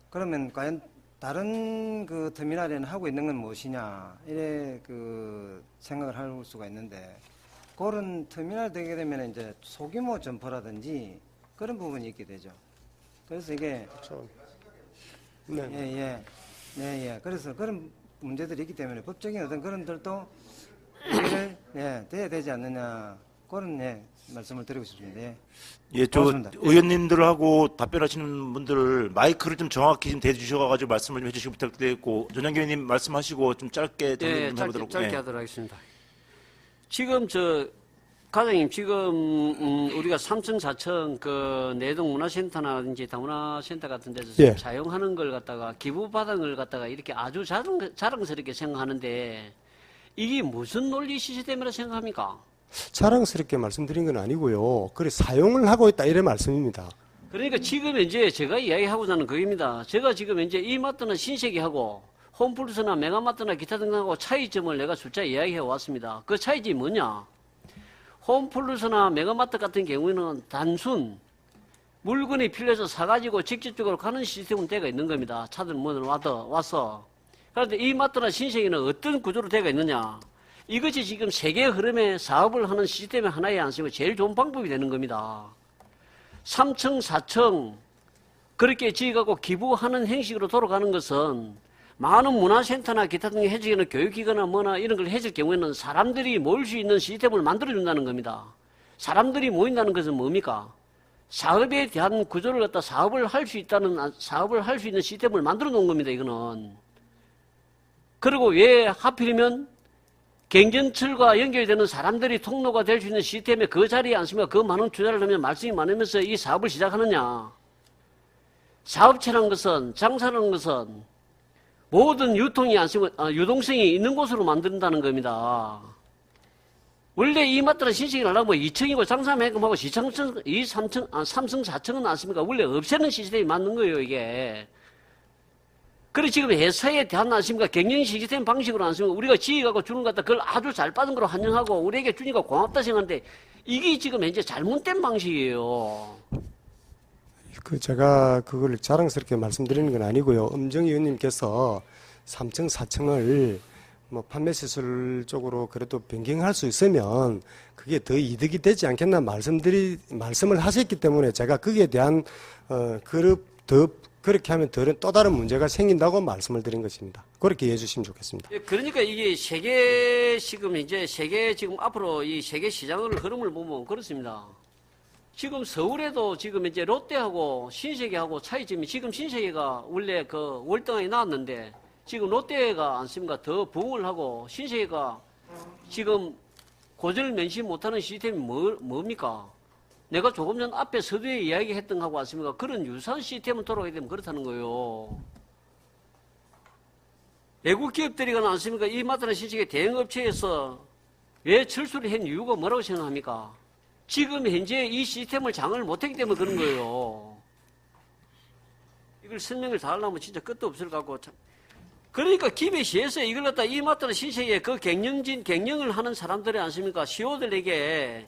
그러면 과연 다른 그 터미널에는 하고 있는 건 무엇이냐 이래 그 생각을 할 수가 있는데 그런 터미널 되게 되면 이제 소규모 점포라든지 그런 부분이 있게 되죠. 그래서 이게 예. 그래서 그런 문제들이 있기 때문에 법적인 어떤 그런들도 해결을 돼야 되지 않느냐 그런 말씀을 드리고 싶습니다.
예, 저
고맙습니다.
의원님들하고 답변하시는 분들 마이크를 좀 정확히 좀 대주셔가지고 말씀을 좀 해주시기 부탁드리겠고 전현기 의원님 말씀하시고 좀 짧게 정리
예,
좀
짧게,
해보도록.
짧게
예.
하도록 하겠습니다. 지금 과장님 지금 우리가 3층, 4층 그 내동 문화센터라든지 다문화센터 같은 데서
예.
사용하는 걸 갖다가 기부받은 걸 갖다가 이렇게 아주 자랑스럽게 생각하는데 이게 무슨 논리 시스템이라 생각합니까?
자랑스럽게 말씀드린 건 아니고요. 그래 사용을 하고 있다 이런 말씀입니다.
그러니까 지금 이제 제가 이야기하고자 하는 그겁니다. 제가 지금 이제 이마트나 신세계하고 홈플러스나 메가마트나 기타 등하고 차이점을 내가 숫자 이야기해 왔습니다. 그 차이점이 뭐냐? 홈플러스나 메가마트 같은 경우에는 단순 물건이 필요해서 사가지고 직접적으로 가는 시스템은 되어 있는 겁니다. 차들 문을 와서. 그런데 이마트나 신세계는 어떤 구조로 되어 있느냐? 이것이 지금 세계 흐름의 사업을 하는 시스템의 하나의 안쓰고 제일 좋은 방법이 되는 겁니다. 3층, 4층 그렇게 지어가고 기부하는 형식으로 돌아가는 것은 많은 문화센터나 기타 등의 해주기는 교육기관이나 뭐나 이런 걸 해줄 경우에는 사람들이 모일 수 있는 시스템을 만들어준다는 겁니다. 사람들이 모인다는 것은 뭡니까? 사업에 대한 구조를 갖다 사업을 할 수 있는 시스템을 만들어 놓은 겁니다, 이거는. 그리고 왜 하필이면 경전철과 연결되는 사람들이 통로가 될 수 있는 시스템에 그 자리에 앉으면 그 많은 투자를 하면 말씀이 많으면서 이 사업을 시작하느냐. 사업체라는 것은, 장사라는 것은 모든 유동성이 있는 곳으로 만든다는 겁니다. 원래 이마트나 신식을 하려면 2층이고 장사매금하고 3층, 4층은 않습니까? 원래 없애는 시스템이 맞는 거예요, 이게. 그리고 지금 회사에 대한 않습니까? 경영 시스템 방식으로 않습니까? 우리가 지휘하고 주는 것 같다. 그걸 아주 잘 받은 거로 환영하고 우리에게 주니까 고맙다 생각하는데 이게 지금 현재 잘못된 방식이에요.
제가 그걸 자랑스럽게 말씀드리는 건 아니고요. 엄정 의원님께서 3층, 4층을 뭐 판매 시설 쪽으로 그래도 변경할 수 있으면 그게 더 이득이 되지 않겠나 말씀을 하셨기 때문에 제가 거기에 대한 그렇게 하면 또 다른 문제가 생긴다고 말씀을 드린 것입니다. 그렇게 이해해 주시면 좋겠습니다.
그러니까 이게 세계 지금 앞으로 이 세계 시장의 흐름을 보면 그렇습니다. 지금 서울에도 지금 이제 롯데하고 신세계하고 차이점이 지금 신세계가 원래 그 월등하게 나왔는데 지금 롯데가 않습니까? 더 부흥을 하고 신세계가 지금 고전을 면시 못하는 시스템이 뭡니까? 내가 조금 전 앞에 서두에 이야기했던 거하고 왔습니까? 그런 유사한 시스템을 돌아가게 되면 그렇다는 거예요. 외국 기업들이가 않습니까? 이마트나 신세계 대형업체에서 왜 철수를 한 이유가 뭐라고 생각합니까? 지금 현재 이 시스템을 장을 못했기 때문에 그런 거예요. 이걸 설명을 다 하려면 진짜 끝도 없을 것 같고. 그러니까 김해시에서 이걸 갖다 이마트나 신세계에 그 경영을 하는 사람들이 않습니까? CEO들에게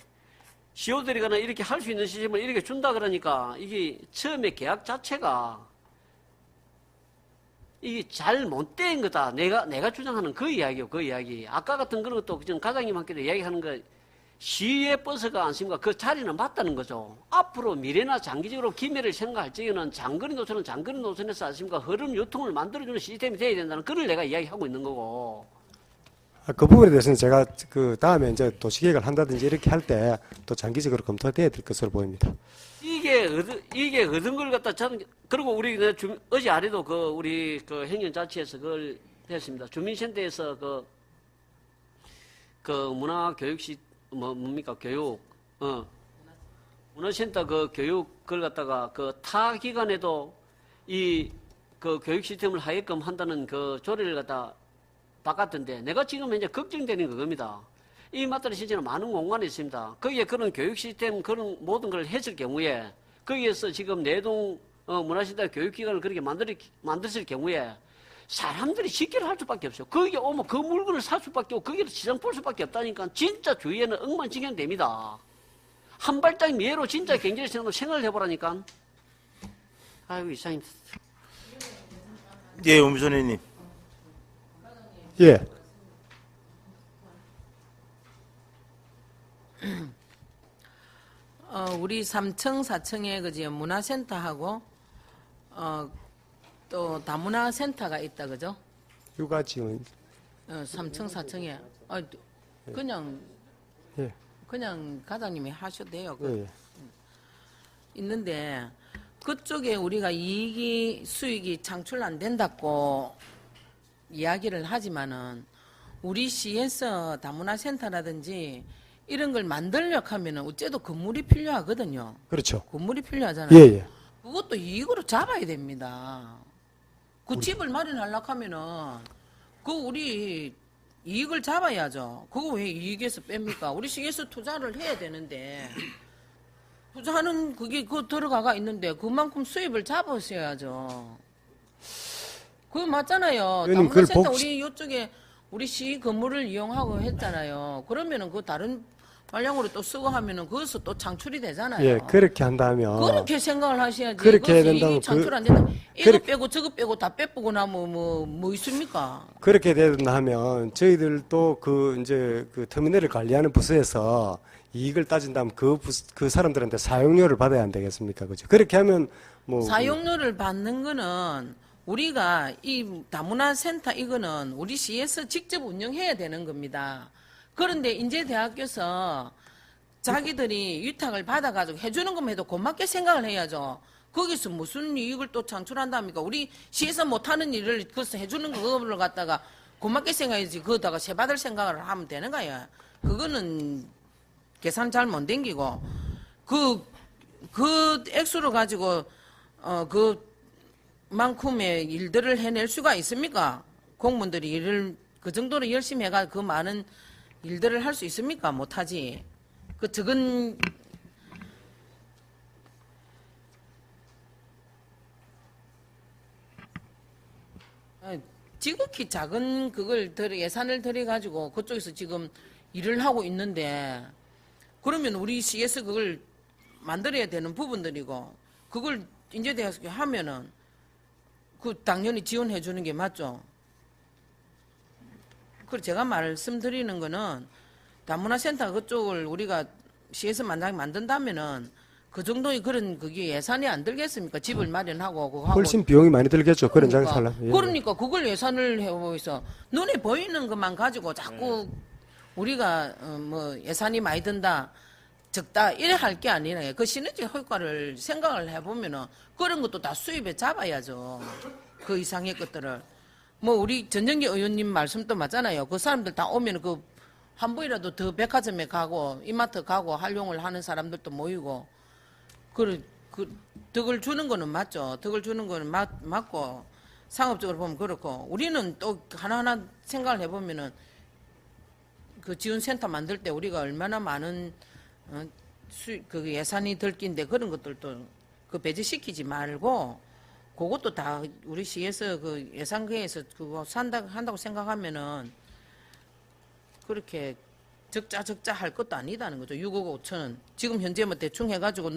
CEO들이거나 이렇게 할 수 있는 시스템을 이렇게 준다 그러니까 이게 처음에 계약 자체가 이게 잘 못된 거다. 내가 주장하는 그 이야기요, 그 이야기. 아까 같은 그런 것도 지금 과장님한테도 이야기하는 거 시외 버스가 않습니까? 그 자리는 맞다는 거죠. 앞으로 미래나 장기적으로 기회를 생각할 적에는 장거리 노선은 장거리 노선에서 않습니까? 흐름 유통을 만들어주는 시스템이 돼야 된다는 그걸 내가 이야기하고 있는 거고.
그 부분에 대해서는 제가 그 다음에 이제 도시계획을 한다든지 이렇게 할 때 또 장기적으로 검토돼야 될 것으로 보입니다.
이게 얻은 걸 갖다 저는 그리고 우리 어제 아래도 우리 행정자치에서 그걸 했습니다. 주민센터에서 문화교육시 뭡니까 교육 문화센터 교육 그걸 갖다가 타 기관에도 이 교육 시스템을 하게끔 한다는 조례를 갖다 바꿨던데 내가 지금 이제 걱정되는 그겁니다. 이 마트나 실제로 많은 공간이 있습니다. 거기에 그런 교육 시스템 그런 모든 걸 했을 경우에 거기에서 지금 내동 문화센터 교육기관을 그렇게 만들었을 경우에 사람들이 직결을 할 수밖에 없어요. 거기에 오면 그 물건을 살 수밖에 없고 거기를 시장 볼 수밖에 없다니까 진짜 주위에는 엉망진창됩니다. 한 발짝 미래로 진짜 경제를 생각을 해보라니까. 아이고 이상입니다.
예, 오미선생님.
예.
우리 3층, 4층에 그지 문화센터하고 또 다문화센터가 있다 그죠?
육아 지원.
3층, 4층에 그냥 과장님이 하셔도 돼요.
예.
있는데 그쪽에 우리가 수익이 창출 안 된다고 이야기를 하지만은 우리 시에서 다문화센터라든지 이런 걸 만들려고 하면은 어째도 건물이 필요하거든요.
그렇죠.
건물이 필요하잖아요.
예.
그것도 이익으로 잡아야 됩니다. 그 집을 마련하려고 하면은 우리 이익을 잡아야죠. 그거 왜 이익에서 뺍니까? 우리 시에서 투자를 해야 되는데 부자는 그게 그 들어가가 있는데 그만큼 수입을 잡으셔야죠. 그거 맞잖아요.
의원님, 그걸
다문화센터
복-
우리 이쪽에 우리 시 건물을 이용하고 했잖아요. 그러면은 그 다른 방향으로 또 쓰고 하면은 거기서 또 창출이 되잖아요.
예, 그렇게 한다면
그렇게 생각을 하셔야지.
그렇게 해야
그것이
된다면
이익이 창출 안 된다. 이거
그렇게-
빼고 저거 빼고 다 빼보고 나면 뭐 있습니까?
그렇게 된다 하면 저희들도 그 이제 그 터미널을 관리하는 부서에서 이익을 따진다면 그 사람들한테 사용료를 받아야 안 되겠습니까? 그죠? 그렇게 하면 뭐
사용료를 받는 거는 우리가 이 다문화센터 이거는 우리 시에서 직접 운영해야 되는 겁니다. 그런데 인제대학교에서 자기들이 위탁을 받아가지고 해주는 것만 해도 고맙게 생각을 해야죠. 거기서 무슨 이익을 또 창출한답니까? 우리 시에서 못하는 일을 그것을 해주는 그거를 갖다가 고맙게 생각해야지. 그거다가 세받을 생각을 하면 되는 거야. 그거는 계산 잘 못 댕기고 그 액수를 가지고 그만큼의 일들을 해낼 수가 있습니까? 공무원들이 일을 그 정도로 열심히 해가 그 많은 일들을 할 수 있습니까? 못하지. 그 적은 지극히 작은 그걸 예산을 들여가지고 그쪽에서 지금 일을 하고 있는데 그러면 우리 시에서 그걸 만들어야 되는 부분들이고 그걸 인제대학교 하면은 그 당연히 지원해 주는 게 맞죠. 그리고 제가 말씀드리는 거는 다문화센터 그쪽을 우리가 시에서 만든다면은 그 정도의 그런 그게 예산이 안 들겠습니까? 집을 마련하고 그거 하고
훨씬 비용이 많이 들겠죠. 그런 장을 살려. 예.
그러니까 그걸 예산을 해보면서 눈에 보이는 것만 가지고 자꾸 우리가 뭐 예산이 많이 든다 적다 이래 할 게 아니라 그 시너지 효과를 생각을 해보면은 그런 것도 다 수입에 잡아야죠. 그 이상의 것들을 뭐 우리 전정기 의원님 말씀도 맞잖아요. 그 사람들 다 오면 그 한 번이라도 더 백화점에 가고 이마트 가고 활용을 하는 사람들도 모이고 그 덕을 주는 거는 맞죠. 덕을 주는 거는 맞고 상업적으로 보면 그렇고 우리는 또 하나하나 생각을 해보면은 그 지원센터 만들 때 우리가 얼마나 많은 그 예산이 들긴데 그런 것들도 그 배제시키지 말고 그것도 다 우리 시에서 그 예산계에서 그거 한다고 생각하면은 그렇게 적자 할 것도 아니다는 거죠. 6억 5천. 지금 현재 뭐 대충 해가지고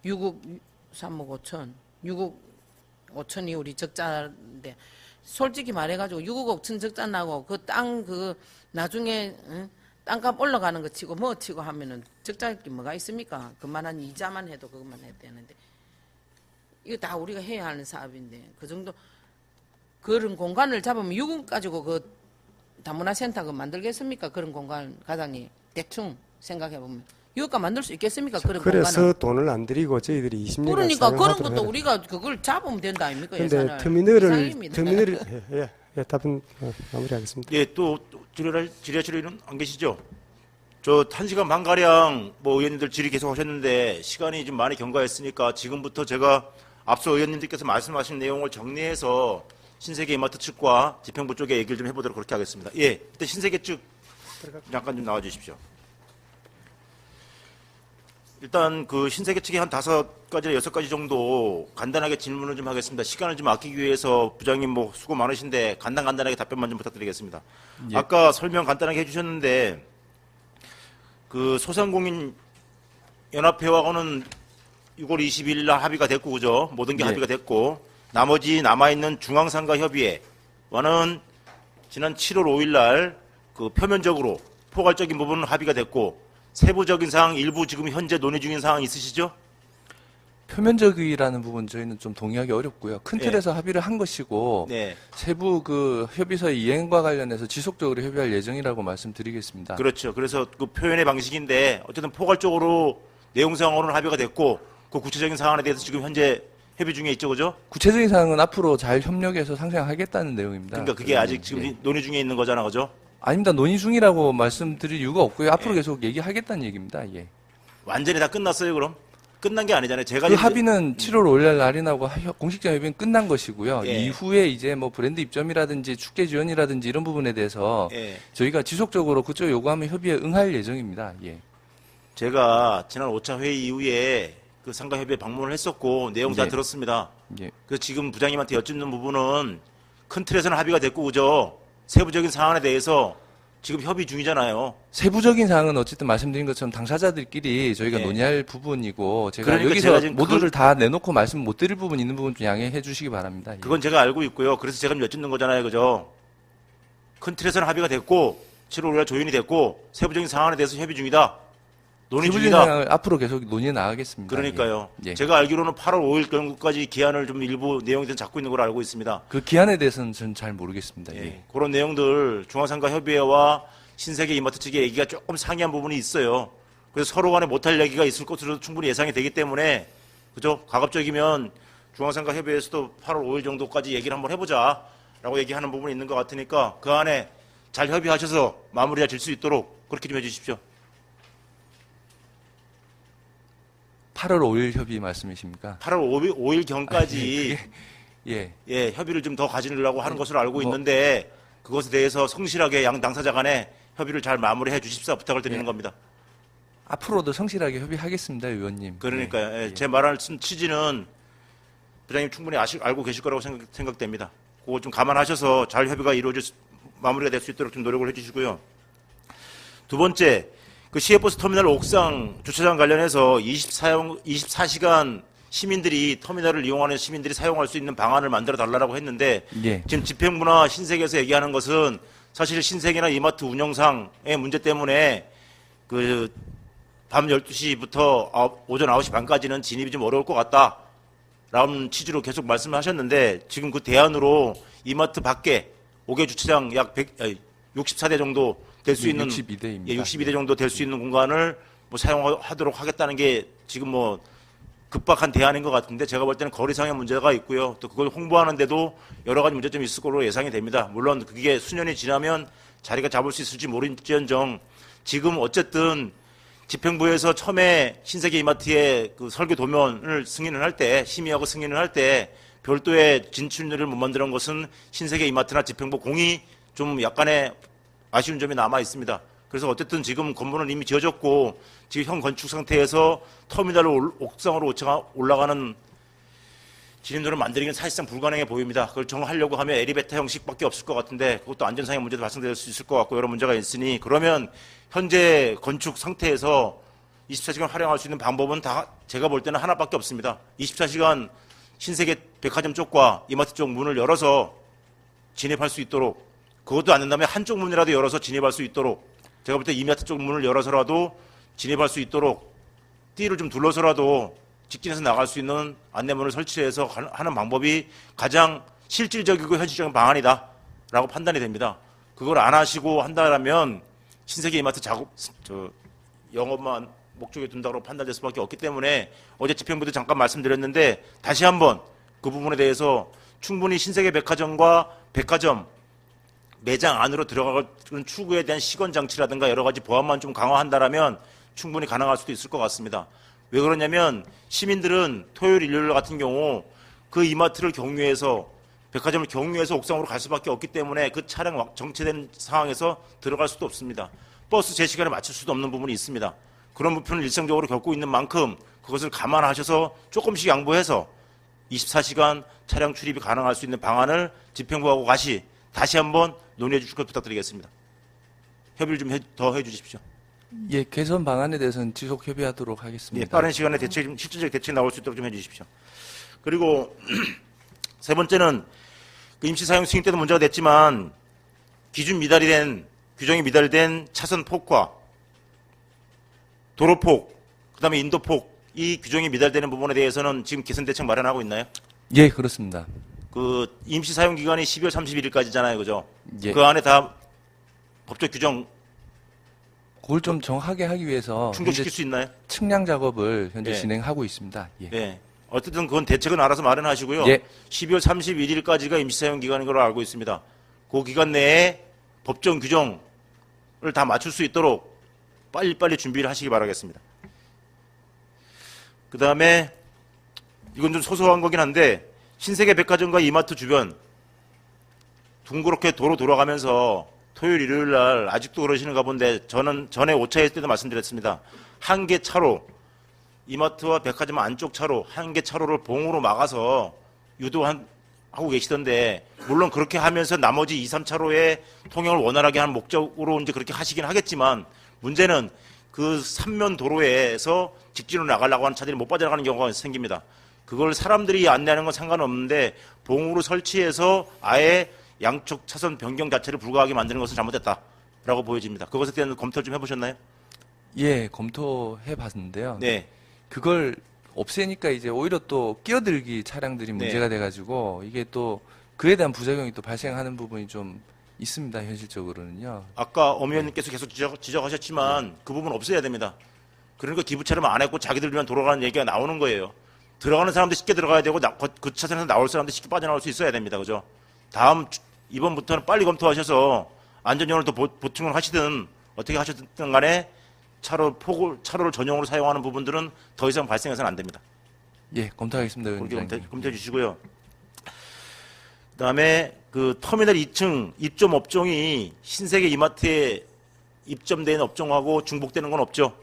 6억 3억 5천, 6억 5천이 우리 적자인데 솔직히 말해가지고 6억 5천 적자 나고 그 땅 나중에 땅값 올라가는 거 치고 뭐 치고 하면은 적자일 게 뭐가 있습니까? 그만한 이자만 해도 그것만 해도 되는데 이거 다 우리가 해야 하는 사업인데 그 정도 그런 공간을 잡으면 6억 가지고 그 다문화센터 만들겠습니까? 그런 공간 과장님 대충 생각해보면 6억가 만들 수 있겠습니까? 그런
그래서
공간을.
돈을 안 들이고 저희들이 20년간
그러니까 그런
사용하도록
것도
해야
우리가 그걸 잡으면 된다 아닙니까?
근데
예산을.
터미널을
이상입니다.
예, 답은 마무리하겠습니다.
예, 또 질의하시는 안 계시죠? 저 1시간 반 가량 뭐 의원님들 질의 계속 하셨는데 시간이 좀 많이 경과했으니까 지금부터 제가 앞서 의원님들께서 말씀하신 내용을 정리해서 신세계 이마트 측과 집행부 쪽에 얘기를 좀 해보도록 그렇게 하겠습니다. 예, 일단 신세계 측 잠깐 좀 나와주십시오. 일단 그 신세계 측에 한 5가지나 6가지 정도 간단하게 질문을 좀 하겠습니다. 시간을 좀 아끼기 위해서 부장님 뭐 수고 많으신데 간단하게 답변만 좀 부탁드리겠습니다.
예.
아까 설명 간단하게 해주셨는데 그 소상공인 연합회와는 6월 20일 날 합의가 됐고 그죠? 모든 게
예.
합의가 됐고 나머지 남아있는 중앙상가 협의회와는 지난 7월 5일 날 그 표면적으로 포괄적인 부분은 합의가 됐고 세부적인 사항 일부 지금 현재 논의 중인 사항 있으시죠?
표면적이라는 부분 저희는 좀 동의하기 어렵고요. 큰
예.
틀에서 합의를 한 것이고
네.
세부 그 협의서의 이행과 관련해서 지속적으로 협의할 예정이라고 말씀드리겠습니다.
그렇죠. 그래서 그 표현의 방식인데 어쨌든 포괄적으로 내용상으로는 합의가 됐고 그 구체적인 사안에 대해서 지금 현재 협의 중에 있죠, 그죠?
구체적인 사항은 앞으로 잘 협력해서 상생하겠다는 내용입니다.
그러니까 그게 아직 지금
예.
논의 중에 있는 거잖아, 그죠?
아닙니다. 논의 중이라고 말씀드릴 이유가 없고요. 앞으로
예.
계속 얘기하겠다는 얘기입니다. 예.
완전히 다 끝났어요, 그럼? 끝난 게 아니잖아요. 제가
그
이제-
합의는 7월 5일 날인하고 공식적 협의는 끝난 것이고요.
예.
이후에 이제 뭐 브랜드 입점이라든지 축제 지원이라든지 이런 부분에 대해서
예.
저희가 지속적으로 그쪽 요구하면 협의에 응할 예정입니다. 예.
제가 지난 5차 회의 이후에 그 상가협의회 방문을 했었고 내용 다
예.
들었습니다.
예.
그래서 지금 부장님한테 여쭙는 부분은 큰 틀에서는 합의가 됐고 그죠? 세부적인 사안에 대해서 지금 협의 중이잖아요.
세부적인 사항은 어쨌든 말씀드린 것처럼 당사자들끼리 저희가
네.
논의할 부분이고 제가
그러니까
여기서
제가 지금
모두를 다 내놓고 말씀 못 드릴 부분 있는 부분 좀 양해해 주시기 바랍니다. 예.
그건 제가 알고 있고요. 그래서 제가 좀 여쭙는 거잖아요. 그죠? 큰 틀에서는 합의가 됐고 7월 5일 조율이 됐고 세부적인 사안에 대해서 협의 중이다. 논의
세부적인
중이다.
사항을 앞으로 계속 논의해 나가겠습니다.
그러니까요.
예. 예.
제가 알기로는 8월 5일 정도까지 기한을 좀 일부 내용에 대해서 잡고 있는 걸로 알고 있습니다.
그 기한에 대해서는 저는 잘 모르겠습니다.
예.
예.
그런 내용들 중앙상가협의회와 신세계 이마트 측의 얘기가 조금 상이한 부분이 있어요. 그래서 서로 간에 못할 얘기가 있을 것으로 충분히 예상이 되기 때문에 그죠? 가급적이면 중앙상가협의회에서도 8월 5일 정도까지 얘기를 한번 해보자라고 얘기하는 부분이 있는 것 같으니까 그 안에 잘 협의하셔서 마무리가 질 수 있도록 그렇게 좀 해주십시오.
8월 5일 협의 말씀이십니까?
8월 5일 경까지
예.
예, 협의를 좀 더 가지려고 하는 것으로 알고
뭐-
있는데 그것에 대해서 성실하게 양 당사자 간에 협의를 잘 마무리해 주십사 부탁을 드리는
예.
겁니다.
앞으로도 성실하게 협의하겠습니다, 의원님.
그러니까요.
예.
예, 제 말할 취지는 부장님 충분히 알고 계실 거라고 생각됩니다. 그거 좀 감안하셔서 잘 협의가 마무리가 될 수 있도록 좀 노력을 해주시고요. 두 번째, 그 시외버스 터미널 옥상 주차장 관련해서 24시간 시민들이 터미널을 이용하는 시민들이 사용할 수 있는 방안을 만들어 달라고 했는데
예.
지금 집행부나 신세계에서 얘기하는 것은 사실 신세계나 이마트 운영상의 문제 때문에 그 밤 12시부터 오전 9시 반까지는 진입이 좀 어려울 것 같다라는 취지로 계속 말씀을 하셨는데 지금 그 대안으로 이마트 밖에 5개 주차장 약 64대 정도 될 수 있는
62대입니다.
예, 62대 정도 될 수 있는 공간을 뭐 사용하도록 하겠다는 게 지금 뭐 급박한 대안인 것 같은데 제가 볼 때는 거리상의 문제가 있고요. 또 그걸 홍보하는데도 여러 가지 문제점이 있을 거로 예상이 됩니다. 물론 그게 수년이 지나면 자리가 잡을 수 있을지 모를지언정 지금 어쨌든 집행부에서 처음에 신세계 이마트의 그 설계 도면을 승인을 할 때 심의하고 승인을 할 때 별도의 진출률을 못 만드는 것은 신세계 이마트나 집행부 공이 좀 약간의 아쉬운 점이 남아 있습니다. 그래서 어쨌든 지금 건물은 이미 지어졌고 지금 현 건축 상태에서 터미널 옥상으로 올라가는 진입로를 만들기는 사실상 불가능해 보입니다. 그걸 정하려고 하면 엘리베이터 형식밖에 없을 것 같은데 그것도 안전상의 문제도 발생될 수 있을 것 같고 여러 문제가 있으니 그러면 현재 건축 상태에서 24시간 활용할 수 있는 방법은 다 제가 볼 때는 하나밖에 없습니다. 24시간 신세계 백화점 쪽과 이마트 쪽 문을 열어서 진입할 수 있도록 그것도 안 된다면 한쪽 문이라도 열어서 진입할 수 있도록 제가 볼 때 이마트 쪽 문을 열어서라도 진입할 수 있도록 띠를 좀 둘러서라도 직진해서 나갈 수 있는 안내문을 설치해서 하는 방법이 가장 실질적이고 현실적인 방안이다라고 판단이 됩니다. 그걸 안 하시고 한다면 신세계 이마트 영업만 목적에 둔다고 판단될 수밖에 없기 때문에 어제 집행부도 잠깐 말씀드렸는데 다시 한번 그 부분에 대해서 충분히 신세계 백화점과 백화점 매장 안으로 들어가는 출구에 대한 시건 장치라든가 여러 가지 보안만 좀 강화한다라면 충분히 가능할 수도 있을 것 같습니다. 왜 그러냐면 시민들은 토요일, 일요일 같은 경우 그 이마트를 경유해서 백화점을 경유해서 옥상으로 갈 수밖에 없기 때문에 그 차량 정체된 상황에서 들어갈 수도 없습니다. 버스 제 시간에 맞출 수도 없는 부분이 있습니다. 그런 불편을 일상적으로 겪고 있는 만큼 그것을 감안하셔서 조금씩 양보해서 24시간 차량 출입이 가능할 수 있는 방안을 집행부하고 다시 한번 논의해 주실 것 부탁드리겠습니다. 협의를 좀 더 해주십시오.
예, 개선 방안에 대해서는 지속 협의하도록
예,
하겠습니다.
빠른 시간에 실질적 대책이 나올 수 있도록 좀 해주십시오. 그리고 세 번째는 그 임시 사용 승인 때도 문제가 됐지만 규정이 미달된 차선 폭과 도로폭, 그다음에 인도폭 이 규정이 미달되는 부분에 대해서는 지금 개선 대책 마련하고 있나요?
예, 그렇습니다.
그 임시 사용 기간이 12월 31일까지잖아요, 그죠?
예.
그 안에 다 법적 규정
그걸 좀 정하게 하기 위해서
충족시킬
현재
수 있나요?
측량 작업을 현재
예.
진행하고 있습니다. 예.
네. 어쨌든 그건 대책은 알아서 마련하시고요.
예.
12월 31일까지가 임시 사용 기간인 걸로 알고 있습니다. 그 기간 내에 법정 규정을 다 맞출 수 있도록 빨리빨리 준비를 하시기 바라겠습니다. 그 다음에 이건 좀 소소한 거긴 한데 신세계 백화점과 이마트 주변 둥그렇게 도로 돌아가면서 토요일 일요일 날 아직도 그러시는가 본데 저는 전에 오차했을 때도 말씀드렸습니다. 한 개 차로 이마트와 백화점 안쪽 차로 한 개 차로를 봉으로 막아서 하고 계시던데, 물론 그렇게 하면서 나머지 2, 3차로의 통행을 원활하게 하는 목적으로 이제 그렇게 하시긴 하겠지만, 문제는 그 3면 도로에서 직진으로 나가려고 하는 차들이 못 빠져나가는 경우가 생깁니다. 그걸 사람들이 안내하는 건 상관없는데 봉으로 설치해서 아예 양쪽 차선 변경 자체를 불가하게 만드는 것은 잘못됐다라고 보여집니다. 그것에 대한 검토를 좀 해보셨나요?
예, 검토해 봤는데요.
네.
그걸 없애니까 이제 오히려 또 끼어들기 차량들이
네.
문제가 돼가지고 이게 또 그에 대한 부작용이 또 발생하는 부분이 좀 있습니다. 현실적으로는요.
아까 엄 의원님께서 계속 지적하셨지만 그 부분 없애야 됩니다. 그러니까 기부차를 안 했고 자기들 위한 도로라는 얘기가 나오는 거예요. 들어가는 사람도 쉽게 들어가야 되고 그 차선에서 나올 사람도 쉽게 빠져나올 수 있어야 됩니다. 그죠? 이번부터는 빨리 검토하셔서 안전요원을 더 보충을 하시든 어떻게 하셨든 간에 차로를 전용으로 사용하는 부분들은 더 이상 발생해서는 안 됩니다.
예, 검토하겠습니다,
그렇게
위원장님.
검토해 주시고요. 그다음에 그 터미널 2층 입점 업종이 신세계 이마트에 입점된 업종하고 중복되는 건 없죠?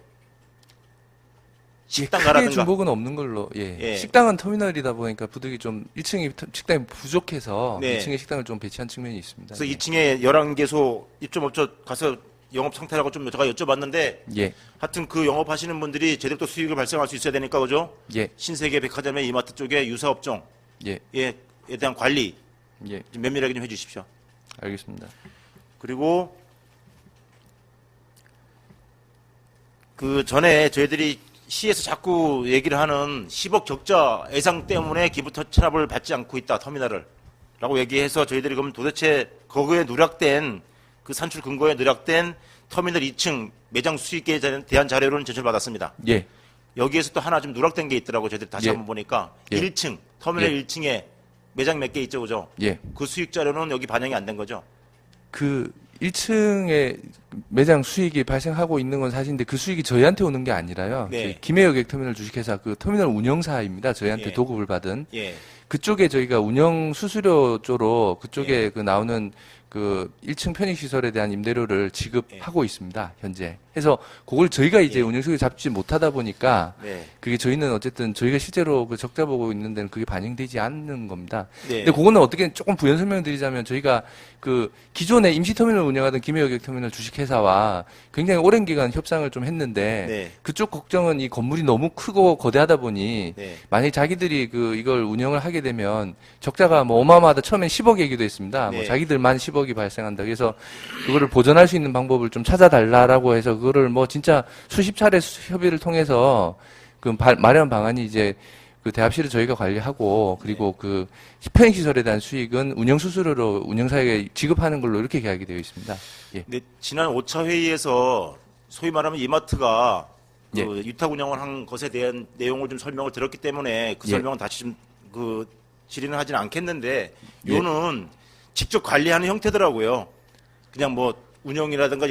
식당
크게
가라든가.
중복은 없는 걸로. 예.
예.
식당은 터미널이다 보니까 부득이 좀 1층에 식당이 부족해서
네.
2층에 식당을 좀 배치한 측면이 있습니다.
그래서
예.
2층에 11개소 입점 업체 가서 영업 상태라고 좀 제가 여쭤봤는데,
예.
하여튼 그 영업하시는 분들이 제대로 또 수익을 발생할 수 있어야 되니까, 그죠?
예.
신세계 백화점의 이마트 쪽에 유사 업종에
예.
대한 관리
예.
좀 면밀하게 좀 해주십시오.
알겠습니다.
그리고 그 전에 저희들이 시에서 자꾸 얘기를 하는 10억 적자 예상 때문에 기부 체납을 받지 않고 있다, 터미널을 라고 얘기해서 저희들이 그럼 도대체 거기에 누락된 그 산출 근거에 누락된 터미널 2층 매장 수익에 대한 자료를 제출받았습니다.
예.
여기에서 또 하나 좀 누락된 게 있더라고. 저희들이 다시
예.
한번 보니까
예.
1층 터미널 1층에 매장 몇 개 있죠, 그죠?
예.
그 수익 자료는 여기 반영이 안 된 거죠.
그 1층에 매장 수익이 발생하고 있는 건 사실인데 그 수익이 저희한테 오는 게 아니라요.
네.
저희 김해여객 터미널 주식회사 그 터미널 운영사입니다. 저희한테
예.
도급을 받은.
예.
그쪽에 저희가 운영 수수료 쪽으로 그쪽에
예.
그 나오는 그 1층 편익시설에 대한 임대료를 지급하고 있습니다. 현재. 해서 그걸 저희가 이제
예.
운영수익을 잡지 못하다 보니까
네.
그게 저희는 어쨌든 저희가 실제로 그 적자 보고 있는 데는 그게 반영되지 않는 겁니다.
네.
근데 그거는 어떻게 조금 부연 설명드리자면 저희가 그 기존에 임시터미널 운영하던 김해여객터미널 주식회사와 굉장히 오랜 기간 협상을 좀 했는데
네.
그쪽 걱정은 이 건물이 너무 크고 거대하다 보니
네.
만약에 자기들이 이걸 운영을 하게 되면 적자가 뭐 어마어마하다. 처음엔 10억 얘기도 했습니다. 뭐
네.
자기들만 10억이 발생한다. 그래서 그거를 보전할 수 있는 방법을 좀 찾아달라라고 해서 그거를 뭐 진짜 수십 차례 협의를 통해서 그 마련 방안이 이제 그 대합실을 저희가 관리하고 그리고 그 편익시설에 대한 수익은 운영수수료로 운영사에게 지급하는 걸로 이렇게 계약이 되어 있습니다. 예.
근데 지난 5차 회의에서 소위 말하면 이마트가 그
예.
위탁 운영을 한 것에 대한 내용을 좀 설명을 들었기 때문에 그
예.
설명은 다시 좀 그 질의는 하지는 않겠는데,
예.
요는 직접 관리하는 형태더라고요. 그냥 뭐 운영이라든가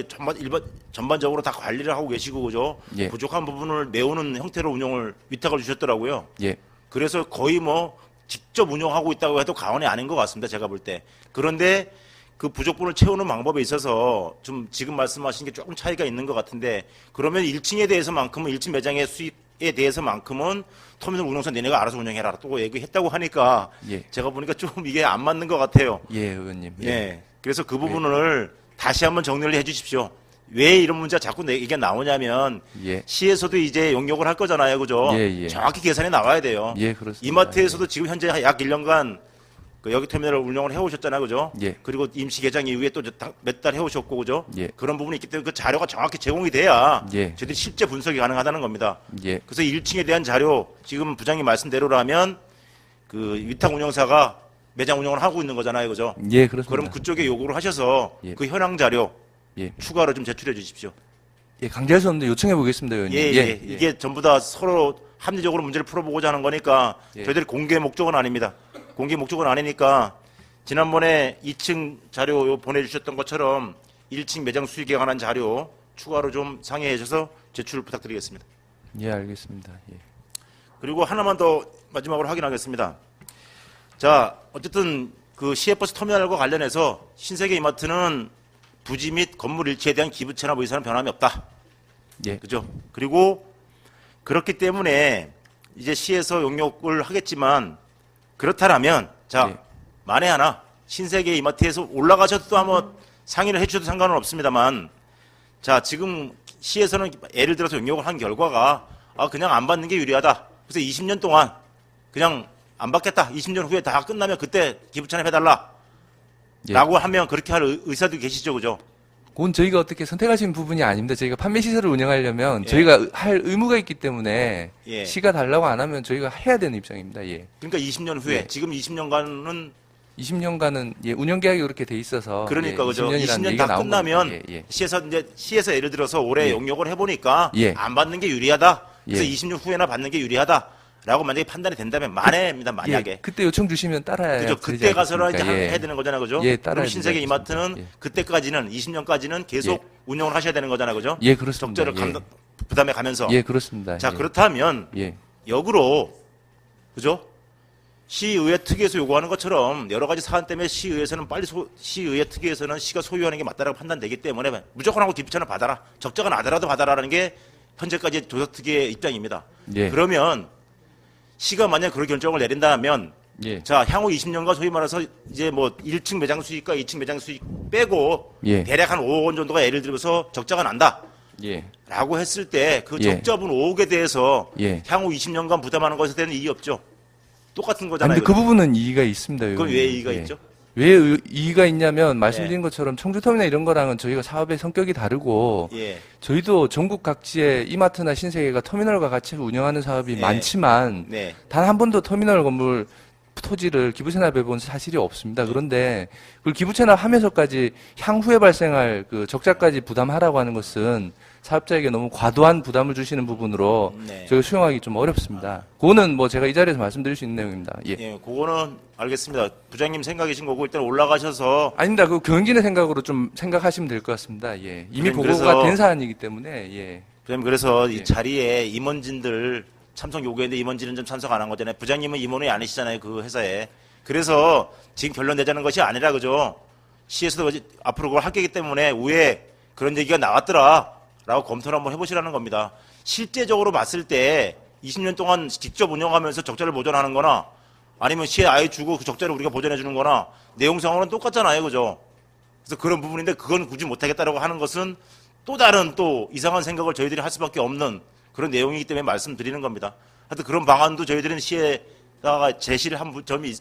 전반적으로 다 관리를 하고 계시고, 그죠?
예.
부족한 부분을 메우는 형태로 운영을 위탁을 주셨더라고요.
예.
그래서 거의 뭐 직접 운영하고 있다고 해도 과언이 아닌 것 같습니다. 제가 볼 때. 그런데 그 부족분을 채우는 방법에 있어서 좀 지금 말씀하신 게 조금 차이가 있는 것 같은데, 그러면 1층에 대해서만큼은 1층 매장의 수익에 대해서만큼은 터미널 운영사 니네가 알아서 운영해라 또 얘기했다고 하니까
예.
제가 보니까 좀 이게 안 맞는 것 같아요.
예, 의원님.
예. 그래서 그 부분을 다시 한번 정리를 해 주십시오. 왜 이런 문제가 자꾸 얘기가 나오냐면
예.
시에서도 이제 용역을 할 거잖아요. 그죠?
예, 예.
정확히 계산이 나와야 돼요.
예, 그렇습니다.
이마트에서도 지금 현재 약 1년간 그 여기 터미널을 운영을 해오셨잖아요. 그죠?
예.
그리고 임시 개장 이후에 또 몇 달 해오셨고, 그죠?
예.
그런 부분이 있기 때문에 그 자료가 정확히 제공이 돼야
예.
저희들이 실제 분석이 가능하다는 겁니다.
예.
그래서 1층에 대한 자료, 지금 부장님 말씀대로라면 그 위탁 운영사가 매장 운영을 하고 있는 거잖아요. 그죠?
예, 그렇습니다.
그럼 그쪽에 요구를 하셔서
예.
그 현황 자료
예.
추가로 좀 제출해 주십시오.
예, 강제할 수 없는데 요청해 보겠습니다, 의원님.
예. 이게 전부 다 서로 합리적으로 문제를 풀어보고자 하는 거니까
예.
저희들이 공개 목적은 아닙니다. 공개 목적은 아니니까 지난번에 2층 자료 보내주셨던 것처럼 1층 매장 수익에 관한 자료 추가로 좀 상의해 주셔서 제출 부탁드리겠습니다.
예, 알겠습니다. 예.
그리고 하나만 더 마지막으로 확인하겠습니다. 자, 어쨌든 그 시외버스 터미널과 관련해서 신세계 이마트는 부지 및 건물 일체에 대한 기부 체납 의사는 변함이 없다.
예.
그죠? 그리고 그렇기 때문에 이제 시에서 용역을 하겠지만 그렇다라면 자
예.
만에 하나 신세계 이마트에서 올라가셔도 또 한번 상의를 해주셔도 상관은 없습니다만 자 지금 시에서는 예를 들어서 용역을 한 결과가 그냥 안 받는 게 유리하다. 그래서 20년 동안 그냥 안 받겠다. 20년 후에 다 끝나면 그때 기부 찬합해달라.
예.
라고 하면 그렇게 할 의사도 계시죠, 그죠?
그건 저희가 어떻게 선택하신 부분이 아닙니다. 저희가 판매 시설을 운영하려면
예.
저희가 할 의무가 있기 때문에
예.
시가 달라고 안 하면 저희가 해야 되는 입장입니다. 예.
그러니까 20년 후에
예.
지금 20년간은
20년간은 예, 운영 계약이 그렇게 돼 있어서
그러니까
예,
그죠.
20년이라는
20년
얘기가
다
나온
끝나면
겁니다. 예, 예.
시에서 예를 들어서 올해
예.
용역을 해보니까
예.
안 받는 게 유리하다. 그래서
예.
20년 후에나 받는 게 유리하다라고 만약에 판단이 된다면 만에입니다. 만약에.
예, 그때 요청 주시면 따라야
그죠.
되지
그때 가서는 이제
않겠습니까? 예.
해야 되는 거잖아요, 그죠?
예,
그럼
따라야
신세계
되지
이마트는
않겠습니까? 예.
그때까지는 20년까지는 계속
예.
운영을 하셔야 되는 거잖아요, 그죠?
예, 그렇습니다.
적자를
예.
부담해 가면서.
예, 그렇습니다.
자,
예.
그렇다면
예.
역으로 그죠? 시의회 특위에서 요구하는 것처럼 여러 가지 사안 때문에 시의회에서는 시의회 특위에서는 시가 소유하는 게 맞다라고 판단되기 때문에 무조건 하고 기부천을 받아라. 적자가 나더라도 받아라라는 게 현재까지 조사특위의 입장입니다.
예.
그러면 시가 만약 그런 결정을 내린다면
예.
자 향후 20년간 소위 말해서 이제 뭐 1층 매장 수익과 2층 매장 수익 빼고
예.
대략 한 5억 원 정도가 예를 들어서 적자가 난다.
예.
라고 했을 때 그
예.
적자분 5억에 대해서
예.
향후 20년간 부담하는 것에 대한 이의 없죠. 똑같은 거잖아요.
근데 그 부분은 이의가 있습니다.
그건
의원님.
왜 이의가
예.
있죠?
왜 이의가 있냐면 말씀드린 것처럼 청주터미널 이런 거랑은 저희가 사업의 성격이 다르고
예.
저희도 전국 각지에 이마트나 신세계가 터미널과 같이 운영하는 사업이
예.
많지만
네.
단 한 번도 터미널 건물 토지를 기부채납해 본 사실이 없습니다. 그런데 그걸 기부채납 하면서까지 향후에 발생할 그 적자까지 부담하라고 하는 것은 사업자에게 너무 과도한 부담을 주시는 부분으로
네.
저희가 수용하기 좀 어렵습니다. 그거는 뭐 제가 이 자리에서 말씀드릴 수 있는 내용입니다. 예.
예, 그거는 알겠습니다. 부장님 생각이신 거고 일단 올라가셔서
아닙니다. 그 경영진의 생각으로 좀 생각하시면 될 것 같습니다. 예. 이미
부장님,
보고가
그래서-
된 사안이기 때문에 예.
부장님 그래서 이
예.
자리에 임원진들 참석 요구했는데 임원진은 좀 참석 안 한 거잖아요. 부장님은 임원이 아니시잖아요. 그 회사에. 그래서 지금 결론 내자는 것이 아니라 그죠. 시에서도 앞으로 그걸 할 거기 때문에 우에 그런 얘기가 나왔더라라고 검토를 한번 해보시라는 겁니다. 실제적으로 봤을 때 20년 동안 직접 운영하면서 적자를 보전하는 거나 아니면 시에 아예 주고 그 적자를 우리가 보전해 주는 거나 내용상으로는 똑같잖아요. 그죠. 그래서 그런 부분인데 그건 굳이 못하겠다라고 하는 것은 또 다른 또 이상한 생각을 저희들이 할 수밖에 없는 그런 내용이기 때문에 말씀드리는 겁니다. 하여튼 그런 방안도 저희들은 시에다가 제시를 한 점이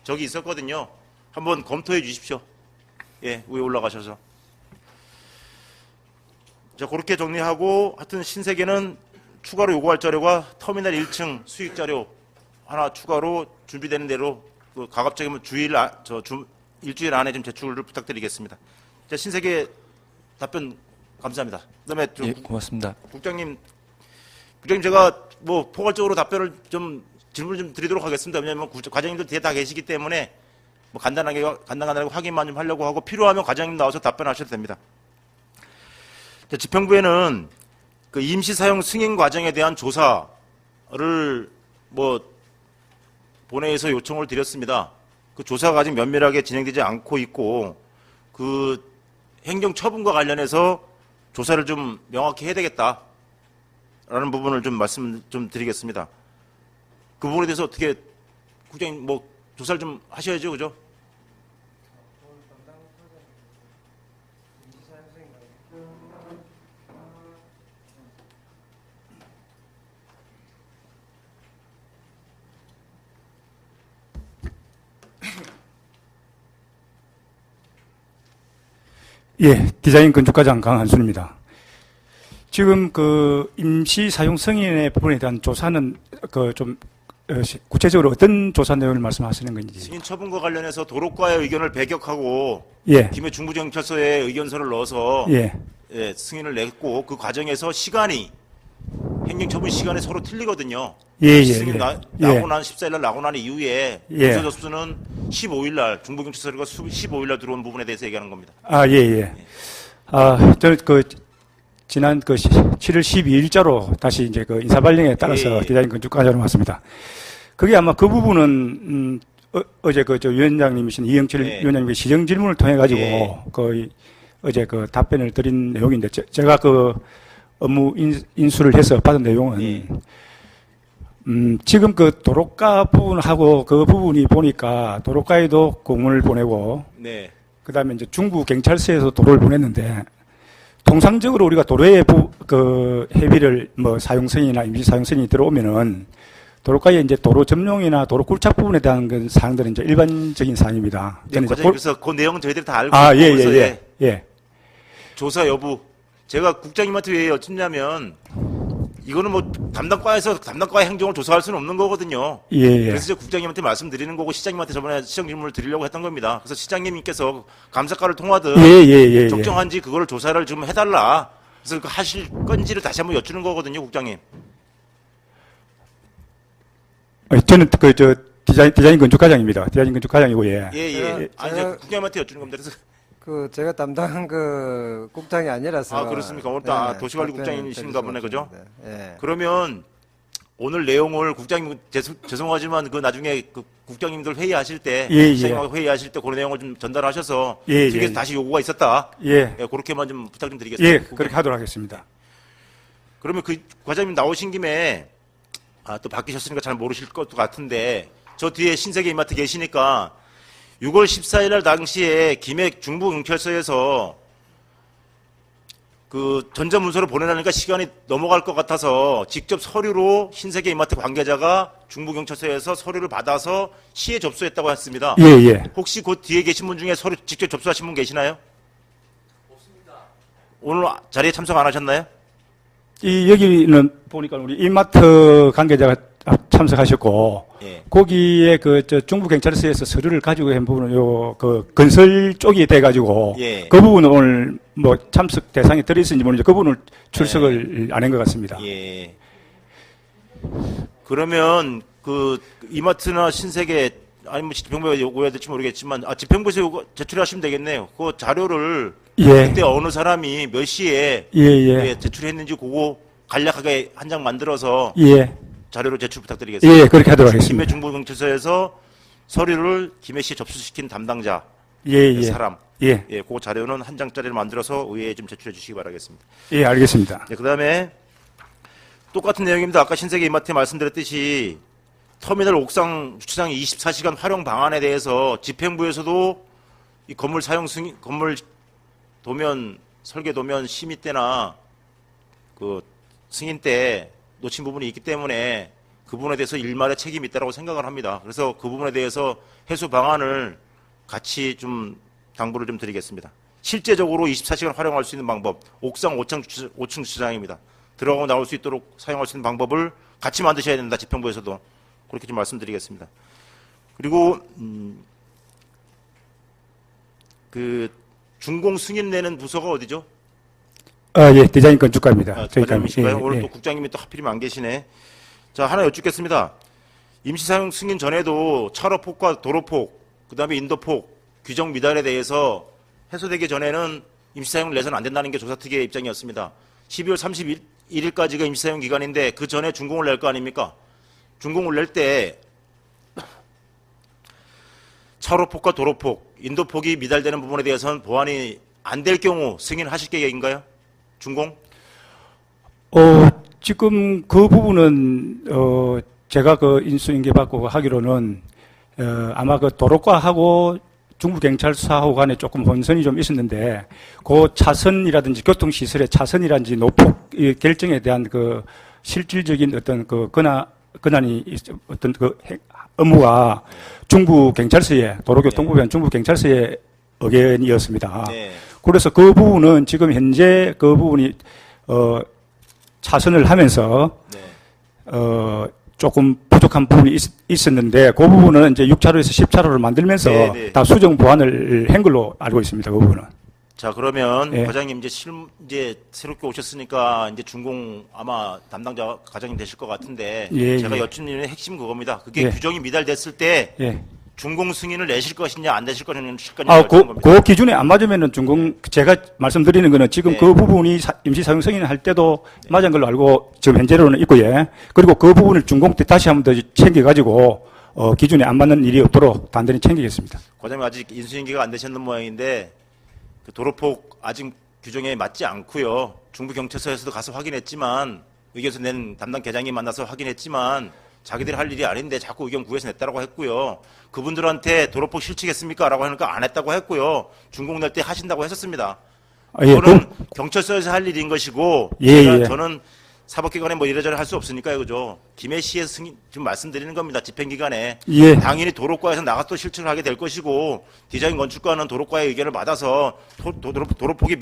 저기 있었거든요. 한번 검토해 주십시오. 예, 위에 올라가셔서. 자, 그렇게 정리하고 하여튼 신세계는 추가로 요구할 자료가 터미널 1층 수익 자료 하나 추가로 준비되는 대로 그 가급적이면 일주일 안에 좀 제출을 부탁드리겠습니다. 자, 신세계 답변 감사합니다. 그다음에 좀
예, 고맙습니다.
국장님 제가 뭐 포괄적으로 답변을 좀 질문을 좀 드리도록 하겠습니다. 왜냐하면 과장님들 뒤에 다 계시기 때문에 뭐 간단하게 확인만 좀 하려고 하고 필요하면 과장님 나와서 답변하셔도 됩니다. 자, 지평부에는 그 임시 사용 승인 과정에 대한 조사를 뭐 본회의에서 요청을 드렸습니다. 그 조사가 아직 면밀하게 진행되지 않고 있고 그 행정 처분과 관련해서 조사를 좀 명확히 해야 되겠다라는 부분을 좀 말씀 좀 드리겠습니다. 그 부분에 대해서 어떻게 국장님 뭐 조사를 좀 하셔야죠, 그죠?
예, 디자인 건축과장 강한순입니다. 지금 그 임시 사용 승인의 부분에 대한 조사는 그 좀 구체적으로 어떤 조사 내용을 말씀하시는 건지.
승인 처분과 관련해서 도로과의 의견을 배격하고
예,
김해 중부경찰서에 의견서를 넣어서
예,
예, 승인을 냈고 그 과정에서 시간이 행정처분 시간이 서로 틀리거든요.
예,
승인
예.
나고 난 14일 날 나고 난 이후에
예.
문서 접수는 15일 날 중부경찰서가 15일 날 들어온 부분에 대해서 얘기하는 겁니다.
아, 예, 예. 아, 저는 그 지난 그 7월 12일자로 다시 이제 그 인사발령에 따라서
예, 예.
디자인 건축과장으로 왔습니다. 그게 아마 그 부분은 어제 그 저 위원장님이신 이영철
예.
위원장님의 시정 질문을 통해 가지고
예.
거의 어제 그 답변을 드린 내용인데 제가 그 업무 인수를 해서 받은 내용은
예.
지금 그 도로가 부분하고 그 부분이 보니까 도로가에도 공문을 보내고
네.
그다음에 이제 중부 경찰서에서 도로를 보냈는데 통상적으로 우리가 도로에 그 해비를 뭐 사용선이나 임시 사용선이 들어오면은 도로가에 이제 도로 점용이나 도로 굴착 부분에 대한 그 사항들은 이제 일반적인 사항입니다.
네,
저는 이제
과장님, 그래서 그 내용은 저희들이 다 알고
아,
있고
예,
그래서
예, 예, 예.
조사 여부. 제가 국장님한테 왜 여쭙냐면 이거는 뭐 담당과에서 담당과의 행정을 조사할 수는 없는 거거든요.
예, 예.
그래서 제가 국장님한테 말씀드리는 거고 시장님한테 저번에 시정 질문을 드리려고 했던 겁니다. 그래서 시장님께서 감사과를 통하든
예, 예, 예,
적정한지 그거를 조사를 좀 해달라. 그래서 그 하실 건지를 다시 한번 여쭈는 거거든요, 국장님.
저는 저 디자인 건축과장입니다. 디자인 건축과장이고 예.
예, 예. 아니,
제가-
국장님한테 여쭈는 겁니다. 그래서
그 제가 담당한 그 국장이 아니라서.
아, 그렇습니까? 오늘 또 도시관리국장이신가 보네, 그죠? 그러면 오늘 내용을 국장님 죄송하지만 그 나중에 그 국장님들 회의하실 때
예,
시장님하고 회의하실 때 그런 내용을 좀 전달하셔서
예,
측에서
예.
다시 요구가 있었다.
예.
예, 그렇게만 좀 부탁 좀 드리겠습니다.
예,
국장님.
그렇게 하도록 하겠습니다.
그러면 그 과장님 나오신 김에 또 바뀌셨으니까 잘 모르실 것 같은데 저 뒤에 신세계 이마트 계시니까 6월 14일 날 당시에 김해 중부경찰서에서 그 전자문서를 보내라니까 시간이 넘어갈 것 같아서 직접 서류로 신세계 이마트 관계자가 중부경찰서에서 서류를 받아서 시에 접수했다고 했습니다.
예, 예.
혹시 그 뒤에 계신 분 중에 서류 직접 접수하신 분 계시나요? 없습니다. 오늘 자리에 참석 안 하셨나요?
여기는 보니까 우리 이마트 관계자가 참석하셨고
예.
거기에 저 중부 경찰서에서 서류를 가지고 한 부분은 그 건설 쪽이 돼 가지고
예.
그 부분은 오늘 뭐 참석 대상에 들어있는지 모르는데 그 부분을 출석을 안 한 것 같습니다.
예. 그러면 그 이마트나 신세계 아니 뭐 집행부에 요구해야 될지 모르겠지만 집행부에서 제출하시면 되겠네요. 그 자료를
예.
그때 어느 사람이 몇 시에
예, 예.
제출했는지 그거 간략하게 한 장 만들어서
예.
자료로 제출 부탁드리겠습니다.
예, 그렇게 하도록
김해
하겠습니다.
중부경찰서에서 서류를 김해시에 접수시킨 담당자
예,
그
예.
사람
예.
예, 그 자료는 한 장짜리를 만들어서 의회에 좀 제출해 주시기 바라겠습니다.
예, 알겠습니다.
네, 그다음에 똑같은 내용입니다. 아까 신세계 이마트에 말씀드렸듯이 터미널 옥상 주차장 24시간 활용 방안에 대해서 집행부에서도 이 건물 사용 승인, 건물 도면 설계 도면 심의 때나 그 승인 때 놓친 부분이 있기 때문에 그 부분에 대해서 일말의 책임이 있다고 생각을 합니다. 그래서 그 부분에 대해서 해소 방안을 같이 좀 당부를 좀 드리겠습니다. 실제적으로 24시간 활용할 수 있는 방법, 옥상 5층 주차장입니다. 들어가고 나올 수 있도록 사용할 수 있는 방법을 같이 만드셔야 된다. 집행부에서도 그렇게 좀 말씀드리겠습니다. 그리고 그 준공 승인 내는 부서가 어디죠?
예, 디자인 건축가입니다.
과장님이신가요?
예,
오늘
예.
또 국장님이 또 하필이면 안 계시네. 자, 하나 여쭙겠습니다. 임시사용 승인 전에도 차로폭과 도로폭, 그 다음에 인도폭, 규정 미달에 대해서 해소되기 전에는 임시사용을 내서는 안 된다는 게 조사특위의 입장이었습니다. 12월 31일까지가 임시사용 기간인데 그 전에 준공을 낼 거 아닙니까? 준공을 낼 때 차로폭과 도로폭, 인도폭이 미달되는 부분에 대해서는 보완이 안 될 경우 승인하실 계획인가요? 준공?
지금 그 부분은 제가 그 인수인계 받고 하기로는 아마 그 도로과하고 중부경찰서하고 간에 조금 혼선이 좀 있었는데 그 차선이라든지 교통시설의 차선이라든지 노폭 이 결정에 대한 그 실질적인 어떤 그 권한이 어떤 그 업무가 중부경찰서에 도로교통부면 중부경찰서의 의견이었습니다.
네.
그래서 그 부분은 지금 현재 그 부분이 차선을 하면서
네.
조금 부족한 부분이 있었는데 그 부분은 이제 6차로에서 10차로를 만들면서
네, 네.
다 수정 보완을 한 걸로 알고 있습니다. 그 부분은.
자, 그러면
예.
과장님 이제 새롭게 오셨으니까 이제 준공 아마 담당자 과장님 되실 것 같은데
예,
제가
예.
여쭙는 핵심 그겁니다. 그게
예.
규정이 미달됐을 때
예.
준공 승인을 내실 것이냐 안 내실 것이냐
그 기준에 안 맞으면은 준공 제가 말씀드리는 거는 지금
네.
그 부분이 임시 사용 승인을 할 때도 맞은 걸로 알고 지금 현재로는 있고 예. 그리고 그 부분을 준공 때 다시 한번 더 챙겨 가지고 기준에 안 맞는 일이 없도록 단단히 챙기겠습니다.
과장님 아직 인수인계가 안 되셨는 모양인데 그 도로폭 아직 규정에 맞지 않고요. 중부경찰서에서도 가서 확인했지만 의견서 낸 담당 계장님 만나서 확인했지만 자기들이 할 일이 아닌데 자꾸 의견 구해서 냈다라고 했고요. 그분들한테 도로폭 실측했습니까? 라고 하니까 안 했다고 했고요. 준공 낼 때 하신다고 했었습니다.
아, 예,
그거는 경찰서에서 할 일인 것이고
예,
제가
예.
저는 사법기관에 뭐 이래저래 할 수 없으니까요. 그죠? 김해시에서 지금 말씀드리는 겁니다. 집행기관에.
예.
당연히 도로과에서 나가 또 실측을 하게 될 것이고 디자인 건축과는 도로과의 의견을 받아서 도로폭이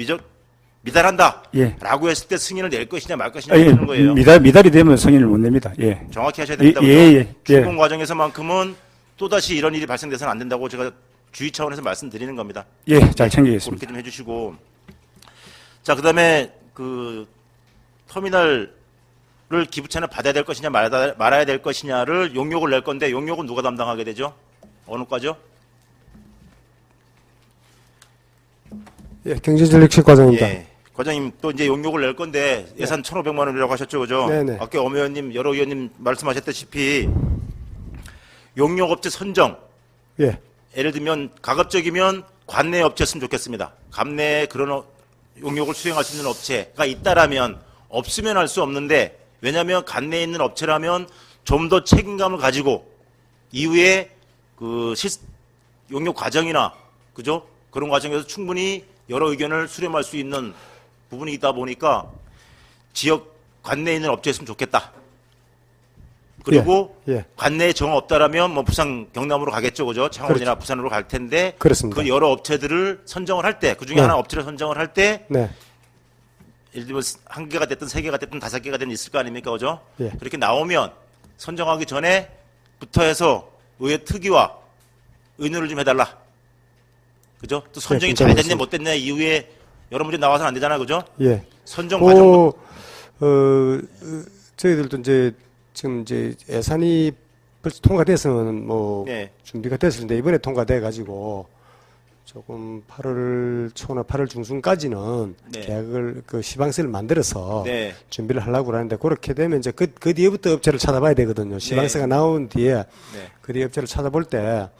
미달한다.
예.
라고 했을 때 승인을 낼 것이냐 말 것이냐
아, 예,
하는 거예요.
미달이 되면 승인을 못 냅니다. 예.
정확히 하셔야 됩니다.
예,
그죠?
예, 예.
준공 과정에서만큼은 또다시 이런 일이 발생돼서는 안 된다고 제가 주의 차원에서 말씀드리는 겁니다.
예, 잘 챙기겠습니다.
그렇게 좀 해주시고. 자, 그 다음에 그 터미널을 기부채는 받아야 될 것이냐 말아야 될 것이냐를 용역을 낼 건데 용역은 누가 담당하게 되죠? 어느 과죠?
예, 경제전략실 과장입니다.
예. 과장님 또 이제 용역을 낼 건데 예산 1,500만 원이라고 하셨죠, 그죠?
네네.
아까 엄 의원님, 여러 의원님 말씀하셨다시피 용역업체 선정.
예,
예를 들면 가급적이면 관내 업체였으면 좋겠습니다. 관내에 그런 용역을 수행할 수 있는 업체가 있다라면 없으면 할 수 없는데 왜냐하면 관내에 있는 업체라면 좀 더 책임감을 가지고 이후에 그 용역 과정이나 그죠? 그런 과정에서 충분히 여러 의견을 수렴할 수 있는 부분이 있다 보니까 지역 관내에 있는 업체였으면 좋겠다. 그리고
예.
관내에 정 없다라면 뭐 부산 경남으로 가겠죠, 그죠? 창원이나 부산으로 갈 텐데
그렇습니다.
그 여러 업체들을 선정을 할 때 그 중에
네.
하나 업체를 선정을 할 때
네,
예를 들면 한 개가 됐든 세 개가 됐든 다섯 개가 됐든 있을 거 아닙니까, 그죠?
예.
그렇게 나오면 선정하기 전에부터 해서 의회 특위와 의논을 좀 해달라. 그죠? 또 선정이 잘 됐냐 못 됐냐 이후에 여러 문제 나와서는 안 되잖아요, 그죠?
예.
선정 과정도
저희들도 이제 지금 이제 예산이 벌써 통과돼서는 뭐
네.
준비가 됐었는데 이번에 통과돼 가지고 조금 8월 초나 8월 중순까지는
네.
계약을 그 시방세를 만들어서
네.
준비를 하려고 하는데 그렇게 되면 이제 그 뒤에부터 업체를 찾아봐야 되거든요. 시방세가 나온 뒤에
네.
그 뒤에 업체를 찾아볼 때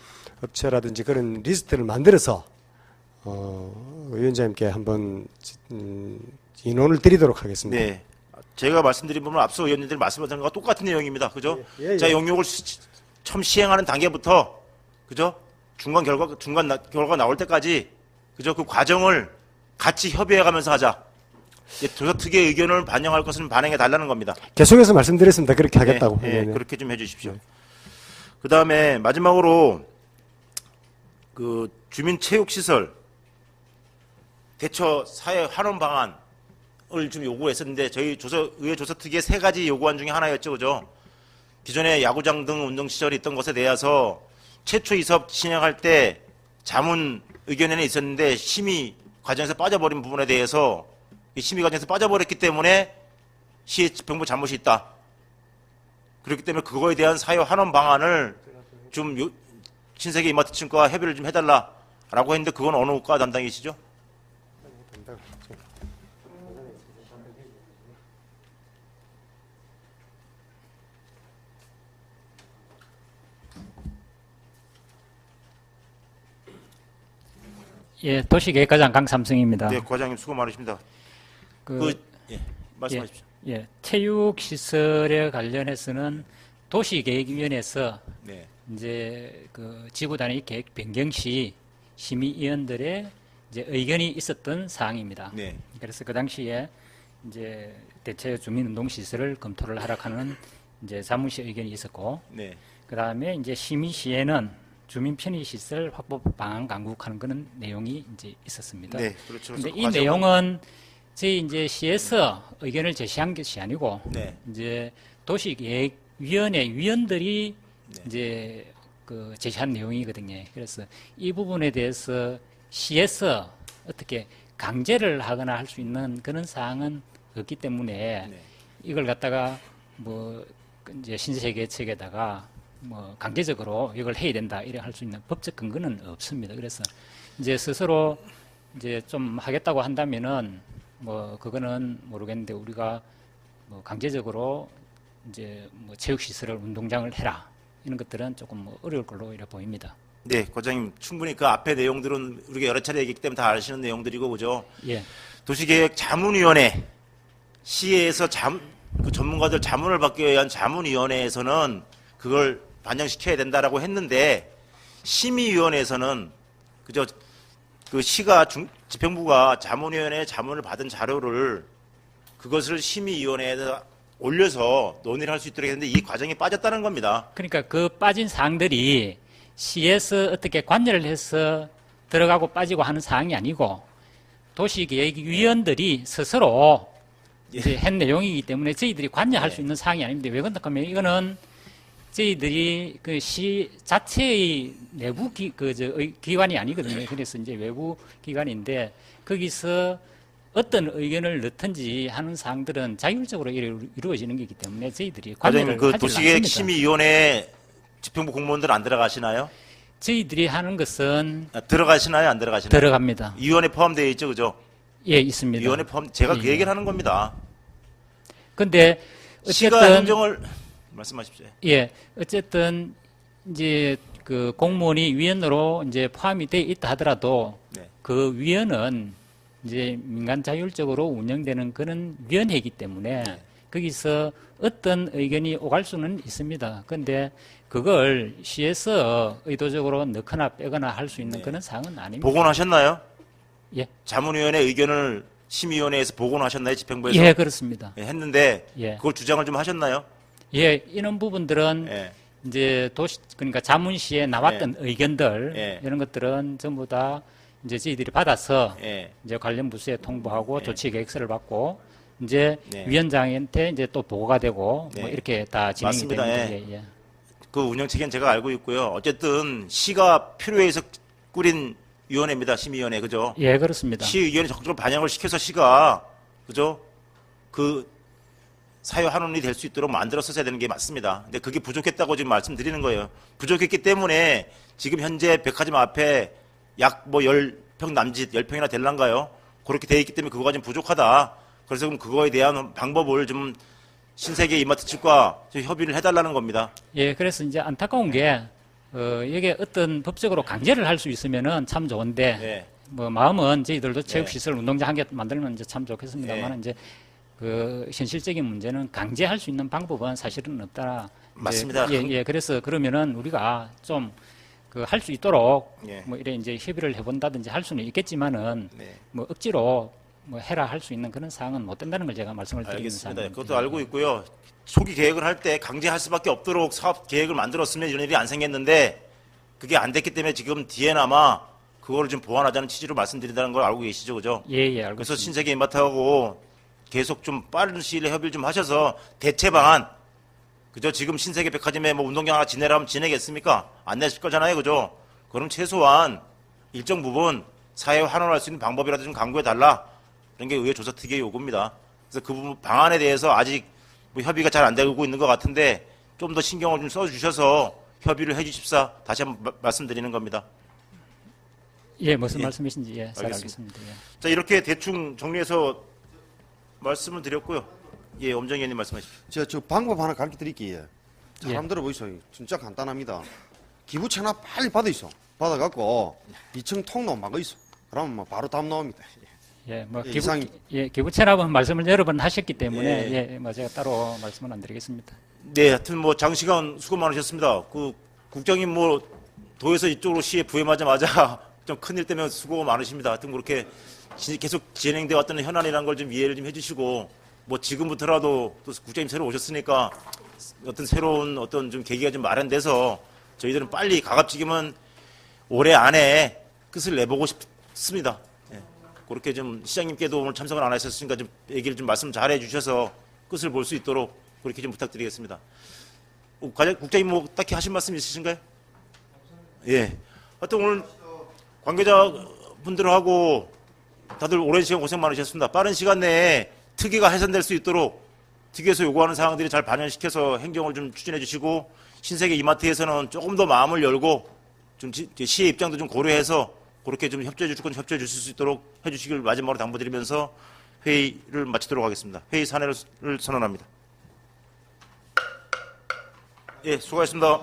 업체라든지 그런 리스트를 만들어서 위원장님께 한번 인원을 드리도록 하겠습니다.
네. 제가 말씀드린 부분 앞서 의원님들 말씀하신 것과 똑같은 내용입니다. 그죠?
예.
자, 용역을 처음 시행하는 단계부터 그죠? 중간 결과가 나올 때까지 그죠? 그 과정을 같이 협의해 가면서 하자. 조사 특위의 의견을 반영할 것은 반영해 달라는 겁니다.
계속해서 말씀드렸습니다. 그렇게 하겠다고.
네,
네.
그렇게 좀 해주십시오. 그 다음에 마지막으로 그 주민체육시설 대처 사회 환원 방안을 좀 요구했었는데 저희 의회 조사특위의 세 가지 요구안 중에 하나였죠, 그죠? 기존에 야구장 등 운동시설이 있던 것에 대해서 최초 이섭 진행할 때 자문 의견에는 있었는데 심의 과정에서 빠져버린 부분에 대해서 이 심의 과정에서 빠져버렸기 때문에 시의 집행부 잘못이 있다. 그렇기 때문에 그거에 대한 사회 환원 방안을 좀 신세계 이마트 측과 협의를 좀 해달라라고 했는데 그건 어느 과 담당이시죠?
예, 도시계획과장 강삼승입니다.
네, 과장님 수고 많으십니다. 말씀하십시오.
예, 체육시설에 관련해서는 도시계획위원회에서
네,
이제 그 지구단위 계획 변경 시 심의위원들의 이제 의견이 있었던 사항입니다.
네,
그래서 그 당시에 이제 대체 주민운동시설을 검토를 하라 하는 이제 자문시 의견이 있었고,
네,
그 다음에 이제 심의 시에는 주민 편의시설 확보 방안 강구하는 그런 내용이 이제 있었습니다.
네, 그렇죠.
근데
그래서
이 내용은 저희 이제 시에서 의견을 제시한 것이 아니고
네,
이제 도시계획위원회 위원들이
네.
이제 그 제시한 내용이거든요. 그래서 이 부분에 대해서 시에서 어떻게 강제를 하거나 할 수 있는 그런 사항은 없기 때문에
네.
이걸 갖다가 뭐 이제 신세계책에다가 뭐 강제적으로 이걸 해야 된다 이래 할 수 있는 법적 근거는 없습니다. 그래서 이제 스스로 이제 좀 하겠다고 한다면은 뭐 그거는 모르겠는데 우리가 뭐 강제적으로 이제 뭐 체육시설을 운동장을 해라 이런 것들은 조금 뭐 어려울 걸로 이래 보입니다.
네, 과장님 충분히 그 앞에 내용들은 우리가 여러 차례 얘기했기 때문에 다 아시는 내용들이고 그죠?
예.
도시계획 자문위원회, 시에서 그 전문가들 자문을 받기 위한 자문위원회에서는 그걸 반영시켜야 된다라고 했는데, 심의위원회에서는 그저 그 시가 집행부가 자문위원회 자문을 받은 자료를 그것을 심의위원회에다 올려서 논의를 할 수 있도록 했는데 이 과정이 빠졌다는 겁니다.
그러니까 그 빠진 사항들이 시에서 어떻게 관여를 해서 들어가고 빠지고 하는 사항이 아니고 도시계획위원들이 스스로 이제 한 내용이기 때문에 저희들이 관여할 수 있는 사항이 아닙니다. 왜 그런가 하면 이거는 저희들이 그 시 자체의 내부 기관이 아니거든요. 그래서 이제 외부 기관인데 거기서 어떤 의견을 넣든지 하는 사항들은 자율적으로 이루어지는 거기 때문에 저희들이 관여를
과장님, 그
하지
도시계획
않습니다.
심의위원회 집행부 공무원들 안 들어가시나요?
저희들이 하는 것은
들어가시나요? 안 들어가시나요?
들어갑니다.
위원회 포함되어 있죠, 그죠?
예, 있습니다.
위원회 포함, 제가 그
예.
얘기를 하는 겁니다.
근데
시가
어쨌든
행정을 말씀하십시오.
예, 어쨌든 이제 그 공무원이 위원으로 이제 포함이 돼 있다 하더라도
네.
그 위원은 이제 민간 자율적으로 운영되는 그런 위원회이기 때문에 거기서 어떤 의견이 오갈 수는 있습니다. 그런데 그걸 시에서 의도적으로 넣거나 빼거나 할 수 있는 그런 사항은 아닙니다.
복원하셨나요?
예.
자문위원회 의견을 심의위원회에서 복원하셨나요? 집행부에서?
예, 그렇습니다.
예, 했는데
예.
그걸 주장을 좀 하셨나요?
예, 이런 부분들은
예.
이제 그러니까 자문시에 나왔던 의견들
예.
이런 것들은 전부 다 이제 저희들이 받아서
예.
이제 관련 부서에 통보하고 조치 계획서를 받고 이제
네.
위원장한테 이제 또 보고가 되고
네.
뭐 이렇게 다 진행이
맞습니다.
됩니다.
예.
예, 예.
그 운영 체계는 제가 알고 있고요. 어쨌든 시가 필요해서 꾸린 위원회입니다. 심의위원회, 그죠?
예, 그렇습니다.
시 의견을 적극적으로 반영을 시켜서 시가, 그죠? 그 사유 환원이 될 수 있도록 만들었어야 되는 게 맞습니다. 근데 그게 부족했다고 지금 말씀드리는 거예요. 부족했기 때문에 지금 현재 백화점 앞에 약 뭐 10평 남짓, 10평이나 될란가요? 그렇게 돼 있기 때문에 그거가 좀 부족하다. 그래서 그럼 그거에 대한 방법을 좀 신세계 이마트 측과 좀 협의를 해달라는 겁니다.
예, 그래서 이제 안타까운 게 이게 어떤 법적으로 강제를 할 수 있으면은 참 좋은데
네.
뭐 마음은 저희들도 체육시설 운동장 한 개 만들면 이제 참 좋겠습니다만
네.
이제 그 현실적인 문제는 강제할 수 있는 방법은 사실은 없다.
맞습니다.
예, 그래서 그러면은 우리가 좀 그 할 수 있도록
예.
뭐 이래 이제 협의를 해본다든지 할 수는 있겠지만은
네.
뭐 억지로 뭐 해라 할 수 있는 그런 사항은 못 된다는 걸 제가 말씀을 드리는
알겠습니다.
사항입니다.
그것도 알고 있고요. 초기 계획을 할 때 강제할 수밖에 없도록 사업 계획을 만들었으면 이런 일이 안 생겼는데 그게 안 됐기 때문에 지금 뒤에나마 그거를 좀 보완하자는 취지로 말씀드린다는 걸 알고 계시죠, 그죠?
예, 알고
그래서
있습니다.
신세계 이마트하고 계속 좀 빠른 시일에 협의를 좀 하셔서 대체 방안, 그죠? 지금 신세계 백화점에 뭐 운동장 하나 지내라면 지내겠습니까? 안 내실 거잖아요, 그죠? 그럼 최소한 일정 부분 사회에 환원할 수 있는 방법이라도 좀 강구해 달라. 이런 게 의회 조사 특위의 요구입니다. 그래서 그 부분 방안에 대해서 아직 뭐 협의가 잘 안 되고 있는 것 같은데 좀 더 신경을 좀 써주셔서 협의를 해주십사 다시 한번 말씀드리는 겁니다.
예, 무슨
예.
말씀이신지 잘
알겠습니다.
알겠습니다. 예.
자, 이렇게 대충 정리해서 말씀을 드렸고요. 예, 엄정희 의원님 말씀하십시오.
제가 저 방법 하나 가르쳐 드릴게요. 잘
예.
한번 들어보세요. 진짜 간단합니다. 기부채나 빨리 받아 있어. 받아갖고 2층 통로 막아 있어. 그러면 뭐 바로 답 나옵니다.
예, 뭐
예,
기부
이상이-
기부 체납은 말씀을 여러 번 하셨기 때문에
예.
예, 뭐 제가 따로 말씀은 안 드리겠습니다.
네, 하여튼 뭐 장시간 수고 많으셨습니다. 그 국장님 뭐 도에서 이쪽으로 시에 부임하자마자 좀 큰일 때문에 수고 많으십니다. 하여튼 그렇게 계속 진행되어 왔던 현안이라는 걸 좀 이해를 좀 해주시고 뭐 지금부터라도 또 국장님 새로 오셨으니까 어떤 새로운 어떤 좀 계기가 좀 마련돼서 저희들은 빨리 가급적이면 올해 안에 끝을 내보고 싶습니다. 예. 그렇게 좀 시장님께도 오늘 참석을 안 하셨으니까 좀 얘기를 좀 말씀 잘 해주셔서 끝을 볼 수 있도록 그렇게 좀 부탁드리겠습니다. 국장님 뭐 딱히 하신 말씀 있으신가요? 예. 하여튼 오늘 관계자분들하고 다들 오랜 시간 고생 많으셨습니다. 빠른 시간 내에 특위가 해산될 수 있도록 특위에서 요구하는 사항들이 잘 반영시켜서 행정을 좀 추진해 주시고 신세계 이마트에서는 조금 더 마음을 열고 좀 시의 입장도 좀 고려해서 그렇게 좀 협조해 주실 건 협조해 주실 수 있도록 해 주시길 마지막으로 당부드리면서 회의를 마치도록 하겠습니다. 회의 산회를 선언합니다. 예, 수고하셨습니다.